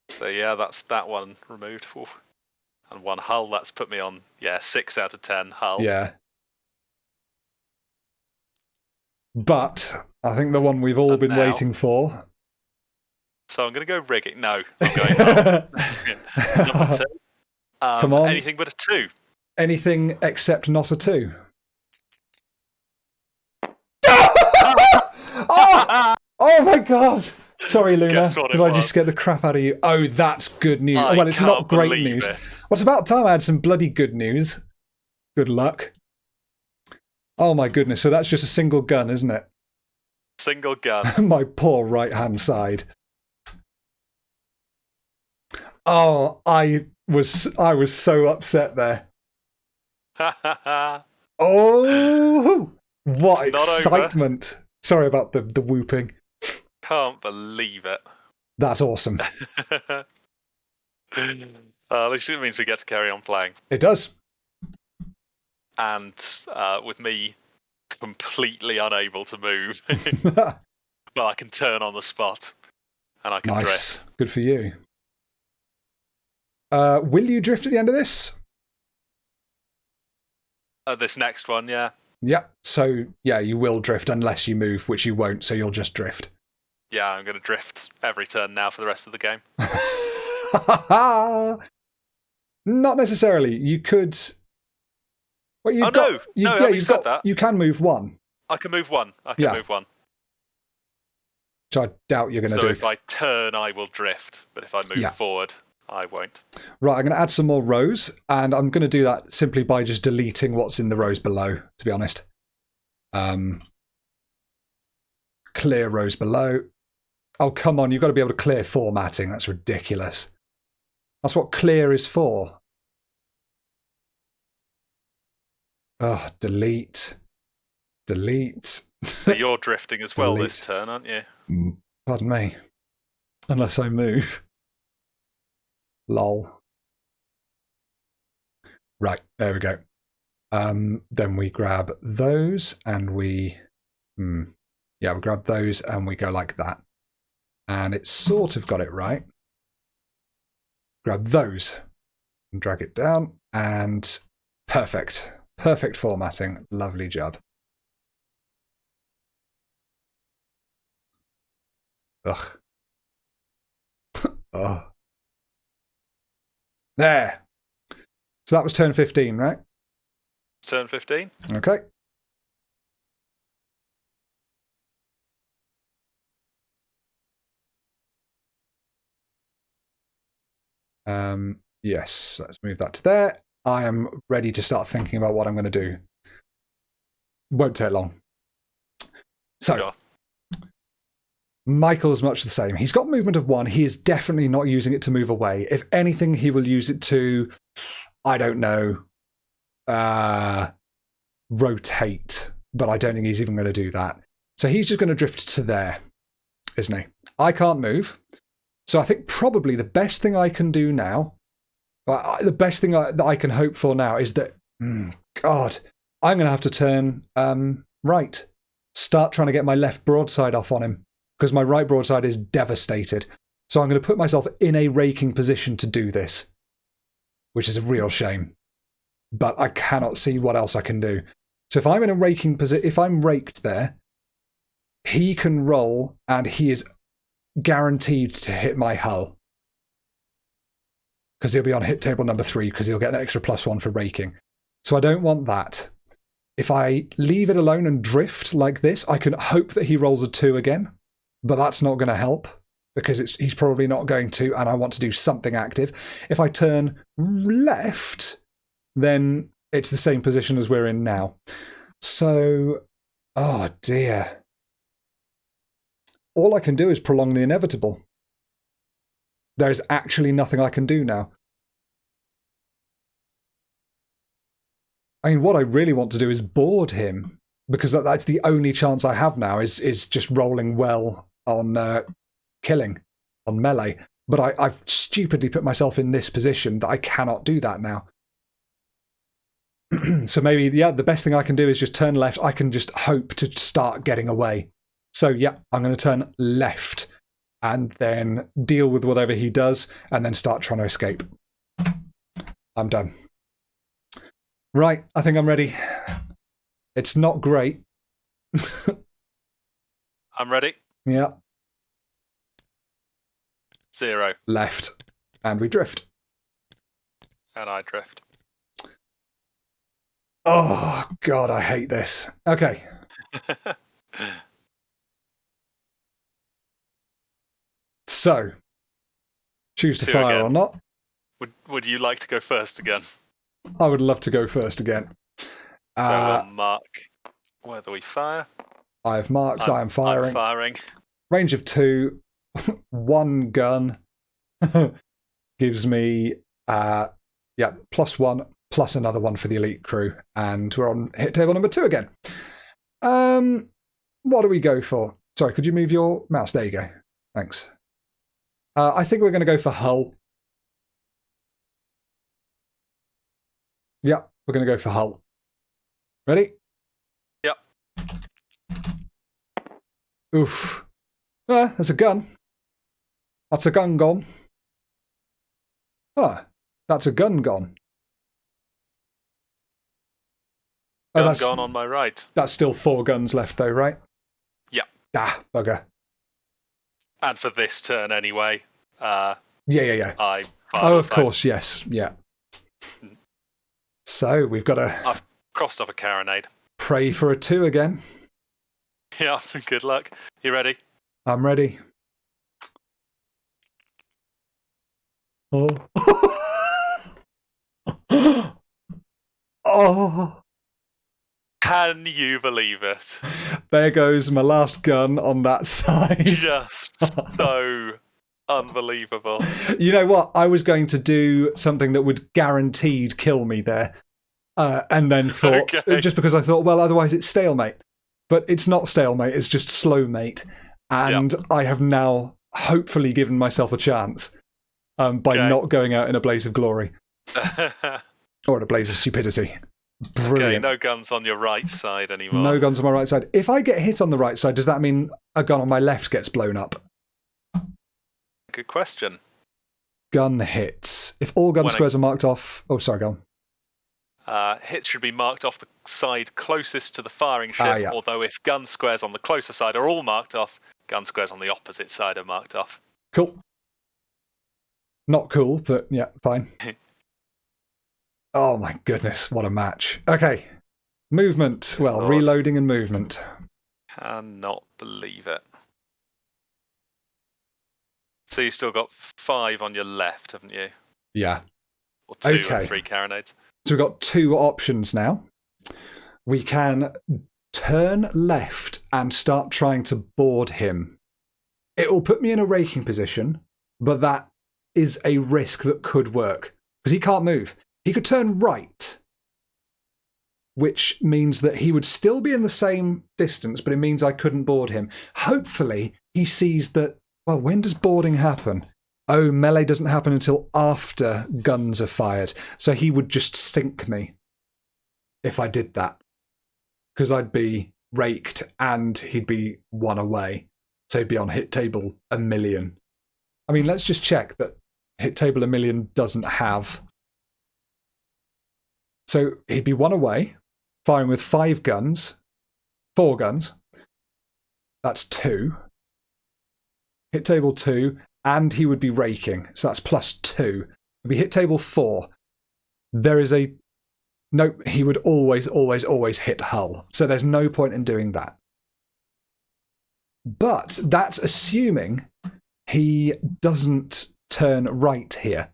[SPEAKER 2] So yeah, that's that one removed. Ooh. And 1 hull. That's put me on 6 out of 10 hull.
[SPEAKER 1] Yeah. But I think the one we've all been waiting for.
[SPEAKER 2] So I'm going to go rigging. No, I'm going hull. Number 2.
[SPEAKER 1] Come on.
[SPEAKER 2] Anything but a 2.
[SPEAKER 1] Anything except not a 2. Oh my god! Sorry, Luna. Did I just scare the crap out of you? Oh, that's good news. Well, it's not great news. Well, it's about time I had some bloody good news. Good luck. Oh my goodness, so that's just a single gun, isn't it?
[SPEAKER 2] Single gun.
[SPEAKER 1] My poor right-hand side. Oh, I was so upset there. Oh, what excitement. Sorry about the whooping.
[SPEAKER 2] Can't believe it.
[SPEAKER 1] That's awesome.
[SPEAKER 2] At least it means we get to carry on playing.
[SPEAKER 1] It does.
[SPEAKER 2] And with me completely unable to move, well, I can turn on the spot and I can drift.
[SPEAKER 1] Good for you. Will you drift at the end of this?
[SPEAKER 2] This next one, yeah.
[SPEAKER 1] Yeah, so yeah, you will drift unless you move, which you won't, so you'll just drift.
[SPEAKER 2] Yeah, I'm going to drift every turn now for the rest of the game.
[SPEAKER 1] Not necessarily. You could... Well, you've
[SPEAKER 2] said that.
[SPEAKER 1] You can move 1.
[SPEAKER 2] I can move 1. I can move 1.
[SPEAKER 1] Which I doubt you're going to do.
[SPEAKER 2] So if I turn, I will drift. But if I move forward, I won't. Right,
[SPEAKER 1] I'm going to add some more rows. And I'm going to do that simply by just deleting what's in the rows below, to be honest. Clear rows below. Oh, come on. You've got to be able to clear formatting. That's ridiculous. That's what clear is for. Oh, delete. Delete.
[SPEAKER 2] So you're drifting as well this turn, aren't you?
[SPEAKER 1] Pardon me. Unless I move. Lol. Right, there we go. Then we grab those and we... Yeah, we grab those and we go like that. And it's sort of got it right. Grab those and drag it down and perfect. Perfect formatting. Lovely job. Ugh. Oh. There. So that was turn 15, right?
[SPEAKER 2] Turn 15.
[SPEAKER 1] Okay. Yes, let's move that to there. I am ready to start thinking about what I'm going to do. Won't take long. So, sure. Michael's much the same. He's got movement of 1. He is definitely not using it to move away. If anything, he will use it to, I don't know, rotate. But I don't think he's even going to do that. So he's just going to drift to there, isn't he? I can't move. So I think probably the best thing I can do now, the best thing that I can hope for now is that, God, I'm going to have to turn right. Start trying to get my left broadside off on him because my right broadside is devastated. So I'm going to put myself in a raking position to do this, which is a real shame. But I cannot see what else I can do. So if I'm in a raking position, if I'm raked there, he can roll and he is guaranteed to hit my hull. Because he'll be on hit table number 3 because he'll get an extra +1 for raking. So I don't want that. If I leave it alone and drift like this, I can hope that he rolls a 2 again. But that's not going to help because he's probably not going to, and I want to do something active. If I turn left, then it's the same position as we're in now. So, oh dear. All I can do is prolong the inevitable. There's actually nothing I can do now. I mean, what I really want to do is board him, because that's the only chance I have now is just rolling well on killing, on melee. But I've stupidly put myself in this position that I cannot do that now. So maybe, the best thing I can do is just turn left. I can just hope to start getting away. So, I'm going to turn left and then deal with whatever he does and then start trying to escape. I'm done. Right, I think I'm ready. It's not great.
[SPEAKER 2] I'm ready.
[SPEAKER 1] Yeah.
[SPEAKER 2] 0.
[SPEAKER 1] Left. And we drift.
[SPEAKER 2] And I drift.
[SPEAKER 1] Oh, God, I hate this. Okay. So, choose to
[SPEAKER 2] 2
[SPEAKER 1] fire
[SPEAKER 2] again.
[SPEAKER 1] or not.
[SPEAKER 2] Would you like to go first again?
[SPEAKER 1] I would love to go first again.
[SPEAKER 2] We'll mark whether we fire.
[SPEAKER 1] I've marked, I am firing.
[SPEAKER 2] I'm firing.
[SPEAKER 1] Range of 2. 1 gun gives me +1 plus another one for the elite crew, and we're on hit table number 2 again. What do we go for? Sorry, could you move your mouse? There you go. Thanks. I think we're going to go for hull. Yeah, we're going to go for hull. Ready?
[SPEAKER 2] Yep.
[SPEAKER 1] Oof. There's a gun. That's a gun gone. That's a gun gone.
[SPEAKER 2] Gun gone on my right.
[SPEAKER 1] That's still 4 guns left though, right?
[SPEAKER 2] Yeah.
[SPEAKER 1] Bugger.
[SPEAKER 2] And for this turn anyway.
[SPEAKER 1] Yeah.
[SPEAKER 2] I
[SPEAKER 1] of course, yes. Yeah. So we've got to...
[SPEAKER 2] I've crossed off a carronade.
[SPEAKER 1] Pray for a 2 again.
[SPEAKER 2] Yeah, good luck. You ready?
[SPEAKER 1] I'm ready. Oh. Oh.
[SPEAKER 2] Can you believe it?
[SPEAKER 1] There goes my last gun on that side.
[SPEAKER 2] Just so unbelievable.
[SPEAKER 1] You know what? I was going to do something that would guaranteed kill me there. And then thought, just because I thought, well, otherwise it's stalemate. But it's not stalemate, it's just slow mate. And I have now hopefully given myself a chance by not going out in a blaze of glory. Or in a blaze of stupidity. Brilliant.
[SPEAKER 2] Okay, no guns on your right side anymore.
[SPEAKER 1] No guns on my right side. If I get hit on the right side, does that mean a gun on my left gets blown up?
[SPEAKER 2] Good question.
[SPEAKER 1] Gun hits. If all gun squares are marked off... Oh, sorry, go on.
[SPEAKER 2] Hits should be marked off the side closest to the firing ship, although if gun squares on the closer side are all marked off, gun squares on the opposite side are marked off.
[SPEAKER 1] Cool. Not cool, but yeah, fine. Oh my goodness, what a match. Okay, movement. Well, reloading and movement.
[SPEAKER 2] Cannot believe it. So you've still got 5 on your left, haven't you?
[SPEAKER 1] Yeah.
[SPEAKER 2] Or 2 and 3 carronades.
[SPEAKER 1] So we've got 2 options now. We can turn left and start trying to board him. It will put me in a raking position, but that is a risk that could work, because he can't move. He could turn right, which means that he would still be in the same distance, but it means I couldn't board him. Hopefully, he sees that, well, when does boarding happen? Oh, melee doesn't happen until after guns are fired, so he would just sink me if I did that, because I'd be raked and he'd be 1 away, so he'd be on hit table 1,000,000. I mean, let's just check that hit table 1,000,000 doesn't have... So he'd be 1 away, firing with 5 guns, 4 guns. That's 2. Hit table 2, and he would be raking. So that's +2. It'd be hit table 4. There is a... Nope, he would always hit hull. So there's no point in doing that. But that's assuming he doesn't turn right here.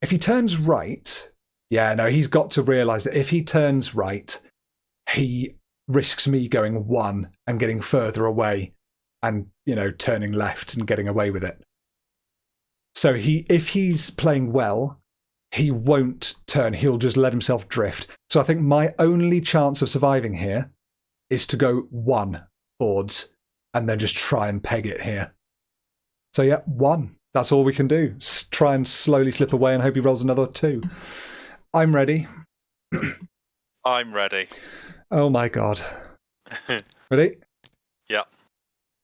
[SPEAKER 1] If he turns right... Yeah, no, he's got to realise that if he turns right, he risks me going 1 and getting further away and, turning left and getting away with it. So if he's playing well, he won't turn. He'll just let himself drift. So I think my only chance of surviving here is to go 1 boards and then just try and peg it here. So yeah, 1. That's all we can do. Try and slowly slip away and hope he rolls another 2. I'm ready.
[SPEAKER 2] I'm ready.
[SPEAKER 1] Oh my god. Ready?
[SPEAKER 2] Yep.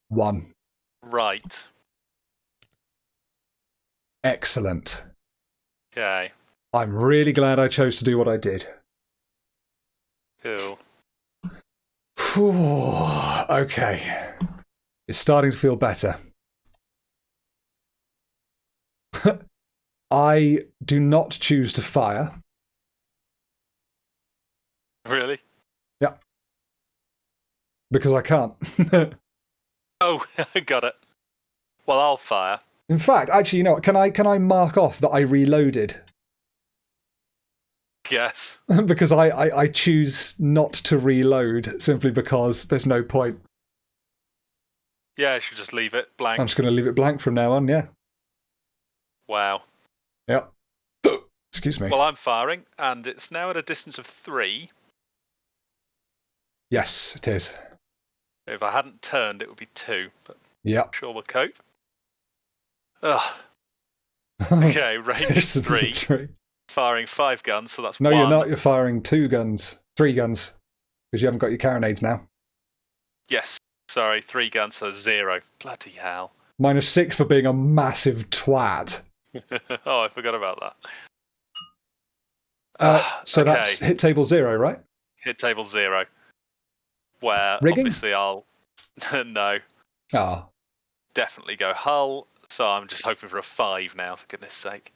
[SPEAKER 1] 1.
[SPEAKER 2] Right.
[SPEAKER 1] Excellent.
[SPEAKER 2] Okay.
[SPEAKER 1] I'm really glad I chose to do what I did.
[SPEAKER 2] Cool.
[SPEAKER 1] Okay. It's starting to feel better. I do not choose to fire.
[SPEAKER 2] Really?
[SPEAKER 1] Yeah. Because I can't.
[SPEAKER 2] Oh, got it. Well, I'll fire.
[SPEAKER 1] In fact, actually, you know what? Can I mark off that I reloaded?
[SPEAKER 2] Yes.
[SPEAKER 1] Because I choose not to reload simply because there's no point.
[SPEAKER 2] Yeah, I should just leave it blank.
[SPEAKER 1] I'm just going to leave it blank from now on, yeah.
[SPEAKER 2] Wow.
[SPEAKER 1] Yep. Excuse me.
[SPEAKER 2] Well, I'm firing, and it's now at a distance of 3.
[SPEAKER 1] Yes, it is.
[SPEAKER 2] If I hadn't turned, it would be 2, but
[SPEAKER 1] Yep.
[SPEAKER 2] I'm sure we'll cope. Ugh. Okay, range 3. Firing 5 guns, so that's
[SPEAKER 1] No,
[SPEAKER 2] 1.
[SPEAKER 1] you're not. You're firing 2 guns. 3 guns. Because you haven't got your carronades now.
[SPEAKER 2] Yes. Sorry, 3 guns, so 0. Bloody hell.
[SPEAKER 1] -6 for being a massive twat.
[SPEAKER 2] Oh, I forgot about that.
[SPEAKER 1] So
[SPEAKER 2] okay.
[SPEAKER 1] that's hit table 0, right?
[SPEAKER 2] Hit table 0. Where
[SPEAKER 1] Rigging?
[SPEAKER 2] obviously I'll no.
[SPEAKER 1] Ah.
[SPEAKER 2] Definitely go hull. So I'm just hoping for a 5 now, for goodness sake.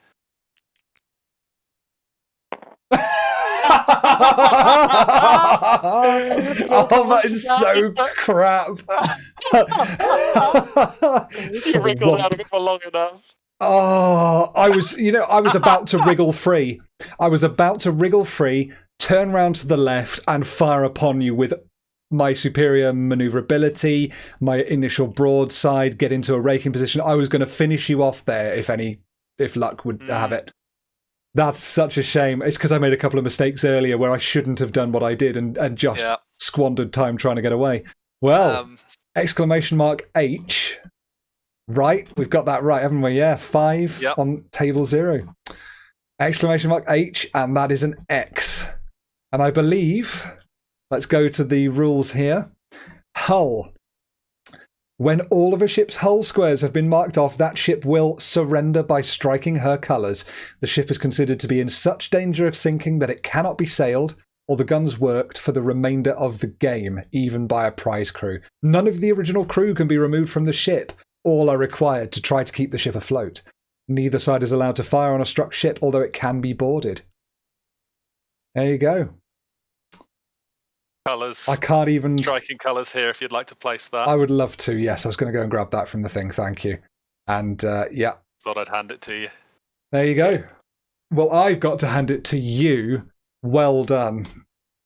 [SPEAKER 1] Oh, that is so crap.
[SPEAKER 2] You wriggled out of it for long enough.
[SPEAKER 1] Oh, I was about to wriggle free. I was about to wriggle free, turn round to the left, and fire upon you with my superior maneuverability, my initial broadside, get into a raking position. I was going to finish you off there if luck would have it. That's such a shame. It's because I made a couple of mistakes earlier where I shouldn't have done what I did and just squandered time trying to get away. Well, exclamation mark H. Right, we've got that right, haven't we? Yeah, 5 on table 0. Exclamation mark H, and that is an X. And I believe, let's go to the rules here. Hull. When all of a ship's hull squares have been marked off, that ship will surrender by striking her colours. The ship is considered to be in such danger of sinking that it cannot be sailed or the guns worked for the remainder of the game, even by a prize crew. None of the original crew can be removed from the ship. All are required to try to keep the ship afloat. Neither side is allowed to fire on a struck ship, although it can be boarded. There you go.
[SPEAKER 2] Colours.
[SPEAKER 1] I can't even...
[SPEAKER 2] Striking colours here if you'd like to place that.
[SPEAKER 1] I would love to, yes. I was going to go and grab that from the thing, thank you. And, yeah.
[SPEAKER 2] Thought I'd hand it to you.
[SPEAKER 1] There you go. Well, I've got to hand it to you. Well done.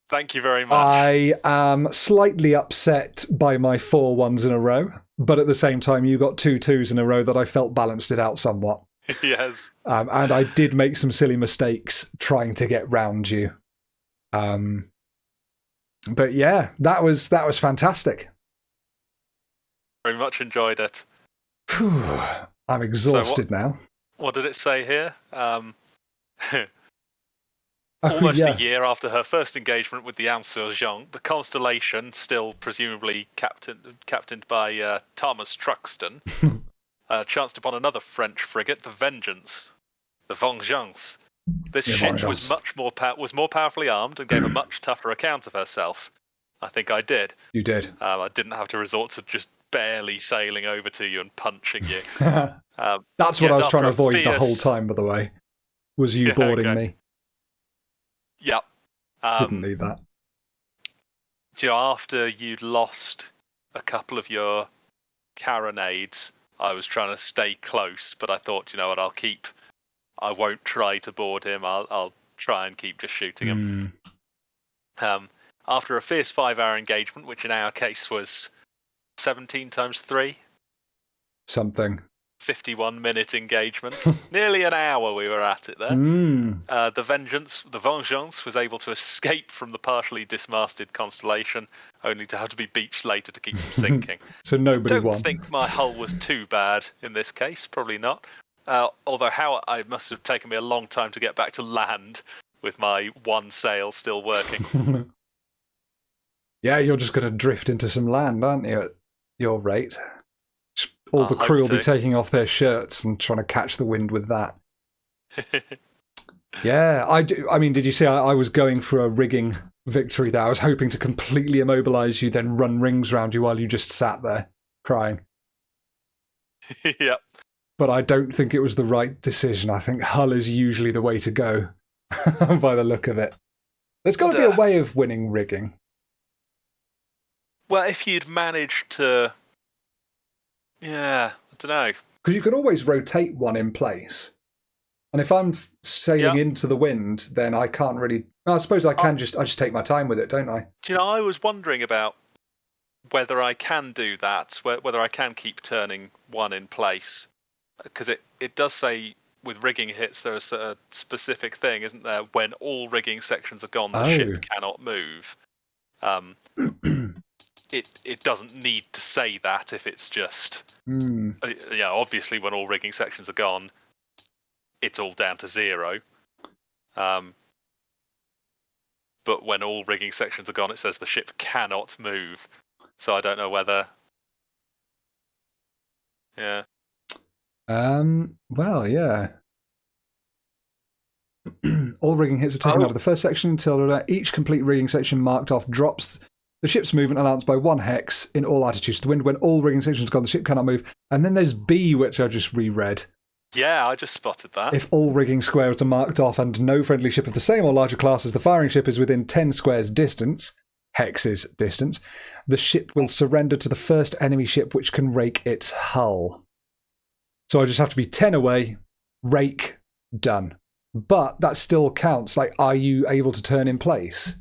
[SPEAKER 2] Thank you very much.
[SPEAKER 1] I am slightly upset by my 4 1s in a row, but at the same time, you got 2 2s in a row that I felt balanced it out somewhat.
[SPEAKER 2] Yes.
[SPEAKER 1] And I did make some silly mistakes trying to get round you. But yeah, that was fantastic.
[SPEAKER 2] Very much enjoyed it.
[SPEAKER 1] Whew, I'm exhausted now.
[SPEAKER 2] What did it say here? Almost a year after her first engagement with the Insurgent, the Constellation, still presumably captained by Thomas Truxton, chanced upon another French frigate, the Vengeance. This ship was more powerfully armed and gave a much tougher account of herself. I think I did.
[SPEAKER 1] You did.
[SPEAKER 2] I didn't have to resort to just barely sailing over to you and punching you.
[SPEAKER 1] That's what I was trying to avoid the whole time, by the way, was you boarding me.
[SPEAKER 2] Yep.
[SPEAKER 1] Didn't need that.
[SPEAKER 2] Do you know, after you'd lost a couple of your carronades, I was trying to stay close, but I thought, you know what, I won't try to board him. I'll try and keep just shooting him. After a fierce 5-hour engagement, which in our case was 17 times 3.
[SPEAKER 1] Something.
[SPEAKER 2] 51-minute engagement. Nearly an hour we were at it there. The Vengeance was able to escape from the partially dismasted Constellation, only to have to be beached later to keep from sinking.
[SPEAKER 1] So nobody
[SPEAKER 2] I
[SPEAKER 1] won.
[SPEAKER 2] don't think my hull was too bad in this case, probably not. Although it must have taken me a long time to get back to land with my one sail still working.
[SPEAKER 1] Yeah, you're just going to drift into some land, aren't you, at your rate? All the crew will be taking off their shirts and trying to catch the wind with that. Yeah, I mean, did you see I was going for a rigging victory there? I was hoping to completely immobilise you, then run rings around you while you just sat there crying.
[SPEAKER 2] Yep.
[SPEAKER 1] But I don't think it was the right decision. I think hull is usually the way to go, by the look of it. There's got to be a way of winning rigging.
[SPEAKER 2] Well, if you'd managed to... Yeah, I don't know.
[SPEAKER 1] Because you can always rotate one in place. And if I'm sailing into the wind, then I can't really... I suppose I can I just take my time with it, don't I?
[SPEAKER 2] Do you know, I was wondering about whether I can do that, whether I can keep turning one in place. Because it does say with rigging hits there's a specific thing, isn't there? When all rigging sections are gone, the ship cannot move. It doesn't need to say that if it's just... obviously when all rigging sections are gone, it's all down to 0. But when all rigging sections are gone, it says the ship cannot move. So I don't know whether... Yeah.
[SPEAKER 1] Well, yeah. All rigging hits are taken out of the first section until each complete rigging section marked off drops the ship's movement allowance by 1 hex in all attitudes to the wind. When all rigging sections are gone, the ship cannot move. And then there's B, which I just reread.
[SPEAKER 2] Yeah, I just spotted that.
[SPEAKER 1] If all rigging squares are marked off and no friendly ship of the same or larger class as the firing ship is within 10 squares distance, hexes distance, the ship will surrender to the first enemy ship which can rake its hull. So I just have to be 10 away, rake, done. But that still counts. Like, are you able to turn in place?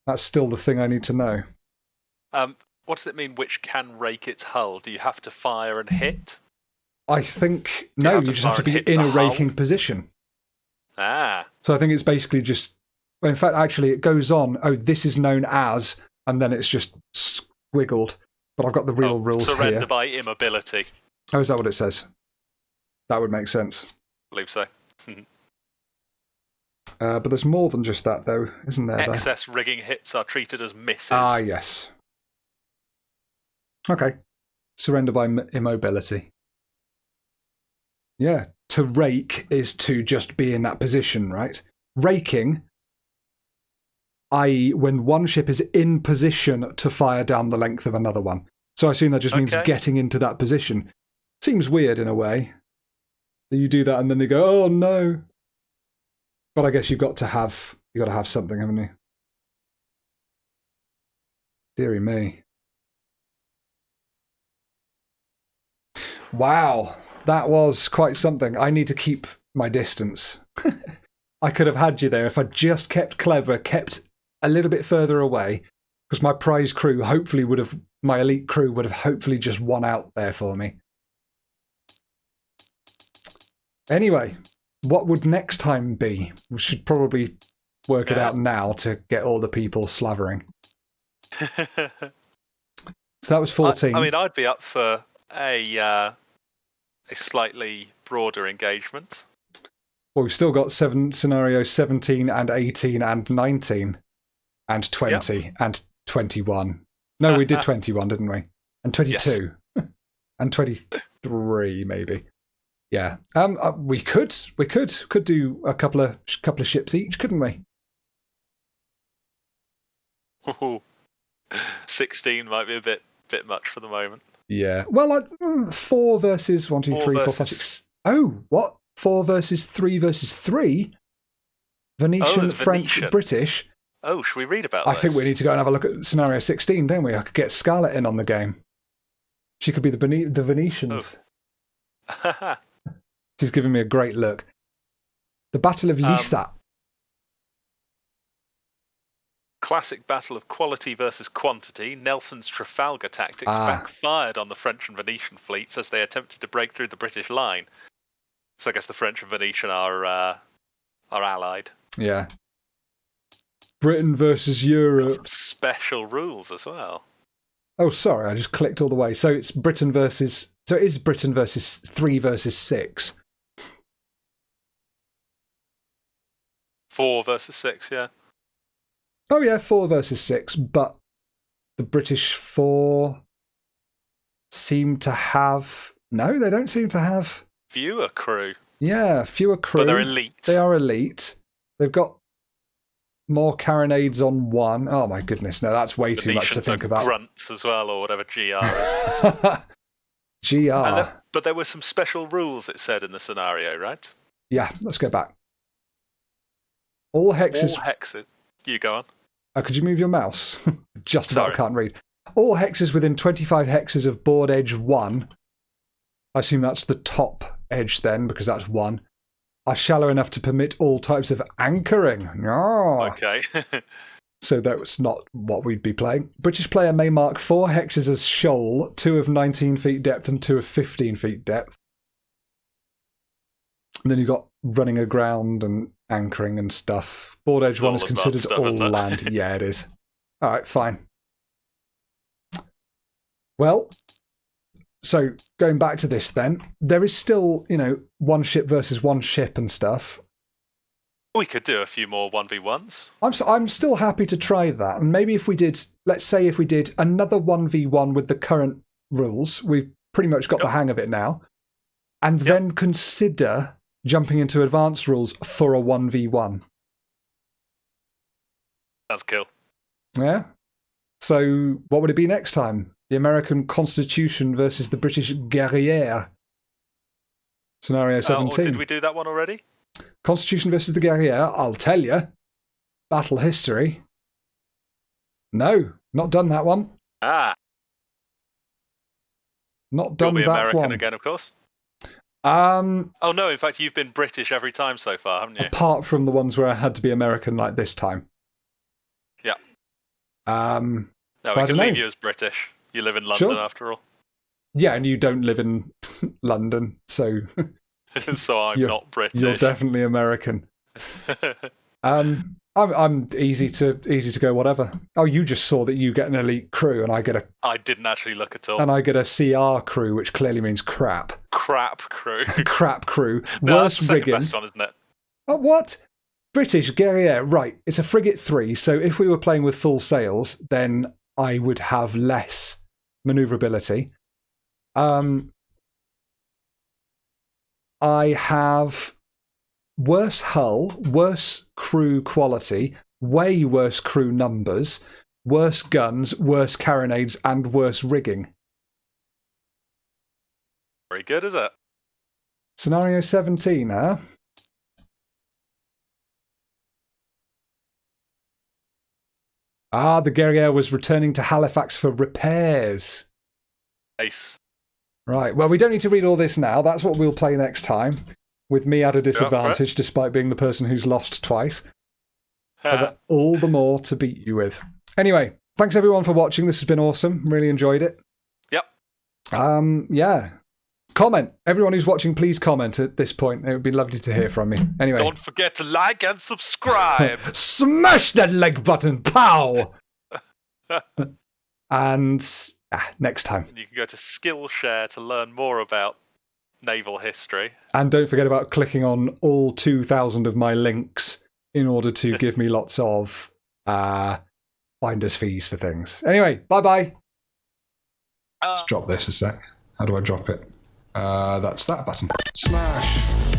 [SPEAKER 1] That's still the thing I need to know.
[SPEAKER 2] What does it mean, which can rake its hull? Do you have to fire and hit?
[SPEAKER 1] I think, no, you just have to be in a raking position.
[SPEAKER 2] Ah.
[SPEAKER 1] So I think it's basically just, well, in fact, actually, it goes on, this is known as, and then it's just squiggled. But I've got the real rules here.
[SPEAKER 2] Surrender by immobility.
[SPEAKER 1] Oh, is that what it says? That would make sense.
[SPEAKER 2] I believe so.
[SPEAKER 1] But there's more than just that, though, isn't there?
[SPEAKER 2] Excess rigging hits are treated as misses.
[SPEAKER 1] Ah, yes. Okay. Surrender by immobility. Yeah. To rake is to just be in that position, right? Raking, i.e. when one ship is in position to fire down the length of another one. So I assume that just means getting into that position. Seems weird in a way. You do that and then they go, oh no. But I guess you've got to have something, haven't you? Deary me. Wow, that was quite something. I need to keep my distance. I could have had you there if I just kept clever, kept a little bit further away, because my prize crew my elite crew would have hopefully just won out there for me. Anyway, what would next time be? We should probably work it out now to get all the people slavering. So that was 14.
[SPEAKER 2] I mean, I'd be up for a slightly broader engagement.
[SPEAKER 1] Well, we've still got scenarios 17 and 18 and 19 and 20 and 21. No, we did 21, didn't we? And 22. Yes. And 23, maybe. Yeah. We could do a couple of ships each, couldn't we?
[SPEAKER 2] 16 might be a bit much for the moment.
[SPEAKER 1] Yeah. Well, 4 versus 1, 2, 3, 4, 5, 6. Oh, what? 4 versus 3 versus 3? Venetian, French, Venetian. British.
[SPEAKER 2] Oh, should we read about
[SPEAKER 1] I think we need to go and have a look at scenario 16, don't we? I could get Scarlett in on the game. She could be the Venetians.
[SPEAKER 2] Oh.
[SPEAKER 1] She's giving me a great look. The Battle of Lista.
[SPEAKER 2] Classic battle of quality versus quantity, Nelson's Trafalgar tactics backfired on the French and Venetian fleets as they attempted to break through the British line. So I guess the French and Venetian are allied.
[SPEAKER 1] Yeah. Britain versus Europe.
[SPEAKER 2] Got some special rules as well.
[SPEAKER 1] Oh, sorry, I just clicked all the way. So it's Britain versus... So it is Britain versus 3 versus 6.
[SPEAKER 2] 4 versus 6, yeah.
[SPEAKER 1] Oh, yeah, 4 versus 6, but the British 4 seem to have... No, they don't seem to have...
[SPEAKER 2] Fewer crew.
[SPEAKER 1] Yeah, fewer crew.
[SPEAKER 2] But they're elite.
[SPEAKER 1] They are elite. They've got more carronades on 1. Oh, my goodness. No, that's way too much to think about.
[SPEAKER 2] Grunts as well, or whatever GR is.
[SPEAKER 1] GR.
[SPEAKER 2] But there were some special rules, it said, in the scenario, right?
[SPEAKER 1] Yeah, let's go back. All hexes...
[SPEAKER 2] All hexes... You go on.
[SPEAKER 1] Could you move your mouse? Just about, I can't read. All hexes within 25 hexes of board edge 1, I assume that's the top edge then, because that's 1, are shallow enough to permit all types of anchoring. Oh.
[SPEAKER 2] Okay.
[SPEAKER 1] So that's not what we'd be playing. British player may mark 4 hexes as shoal, 2 of 19 feet depth and 2 of 15 feet depth. And then you've got running aground and anchoring and stuff. Board edge 1 is considered all land. Yeah, it is. All right, fine. Well, so going back to this then, there is still, 1 ship versus 1 ship and stuff.
[SPEAKER 2] We could do a few more 1v1s.
[SPEAKER 1] I'm still happy to try that. And maybe if we did, let's say if we did another 1v1 with the current rules, we've pretty much got the hang of it now, and then consider jumping into advanced rules for a 1v1.
[SPEAKER 2] That's cool.
[SPEAKER 1] Yeah? So what would it be next time? The American Constitution versus the British Guerrière. Scenario 17.
[SPEAKER 2] Did we do that one already?
[SPEAKER 1] Constitution versus the Guerrière, I'll tell you. Battle history. No, not done that one.
[SPEAKER 2] Not
[SPEAKER 1] done
[SPEAKER 2] You'll be
[SPEAKER 1] that
[SPEAKER 2] American
[SPEAKER 1] one.
[SPEAKER 2] again, of course.
[SPEAKER 1] Oh
[SPEAKER 2] no, in fact, you've been British every time so far, haven't you?
[SPEAKER 1] Apart from the ones where I had to be American like this time.
[SPEAKER 2] Yeah.
[SPEAKER 1] No,
[SPEAKER 2] we can leave you as British. You live in London after all.
[SPEAKER 1] Yeah, and you don't live in London, so...
[SPEAKER 2] So I'm not British.
[SPEAKER 1] You're definitely American. I'm easy to go whatever. Oh, you just saw that you get an elite crew, and I get a...
[SPEAKER 2] I didn't actually look at all.
[SPEAKER 1] And I get a CR crew, which clearly means crap.
[SPEAKER 2] Crap crew.
[SPEAKER 1] Crap crew.
[SPEAKER 2] No,
[SPEAKER 1] Worst
[SPEAKER 2] that's the
[SPEAKER 1] rigging.
[SPEAKER 2] best one, isn't it?
[SPEAKER 1] Oh, what? British Guerrière. Right, it's a frigate 3, so if we were playing with full sails, then I would have less manoeuvrability. I have worse hull, worse crew quality, way worse crew numbers, worse guns, worse carronades, and worse rigging.
[SPEAKER 2] Very good, is it?
[SPEAKER 1] Scenario 17, huh? The Guerrière was returning to Halifax for repairs.
[SPEAKER 2] Nice.
[SPEAKER 1] Right, well, we don't need to read all this now. That's what we'll play next time, with me at a disadvantage, despite being the person who's lost twice. I've got all the more to beat you with. Anyway, thanks everyone for watching. This has been awesome. Really enjoyed it.
[SPEAKER 2] Yep.
[SPEAKER 1] Yeah. Comment. Everyone who's watching, please comment at this point. It would be lovely to hear from you. Anyway.
[SPEAKER 2] Don't forget to like and subscribe.
[SPEAKER 1] Smash that like button. Pow! And... next time.
[SPEAKER 2] You can go to Skillshare to learn more about naval history.
[SPEAKER 1] And don't forget about clicking on all 2,000 of my links in order to give me lots of finder's fees for things. Anyway, bye-bye. Let's drop this a sec. How do I drop it? That's that button. Smash.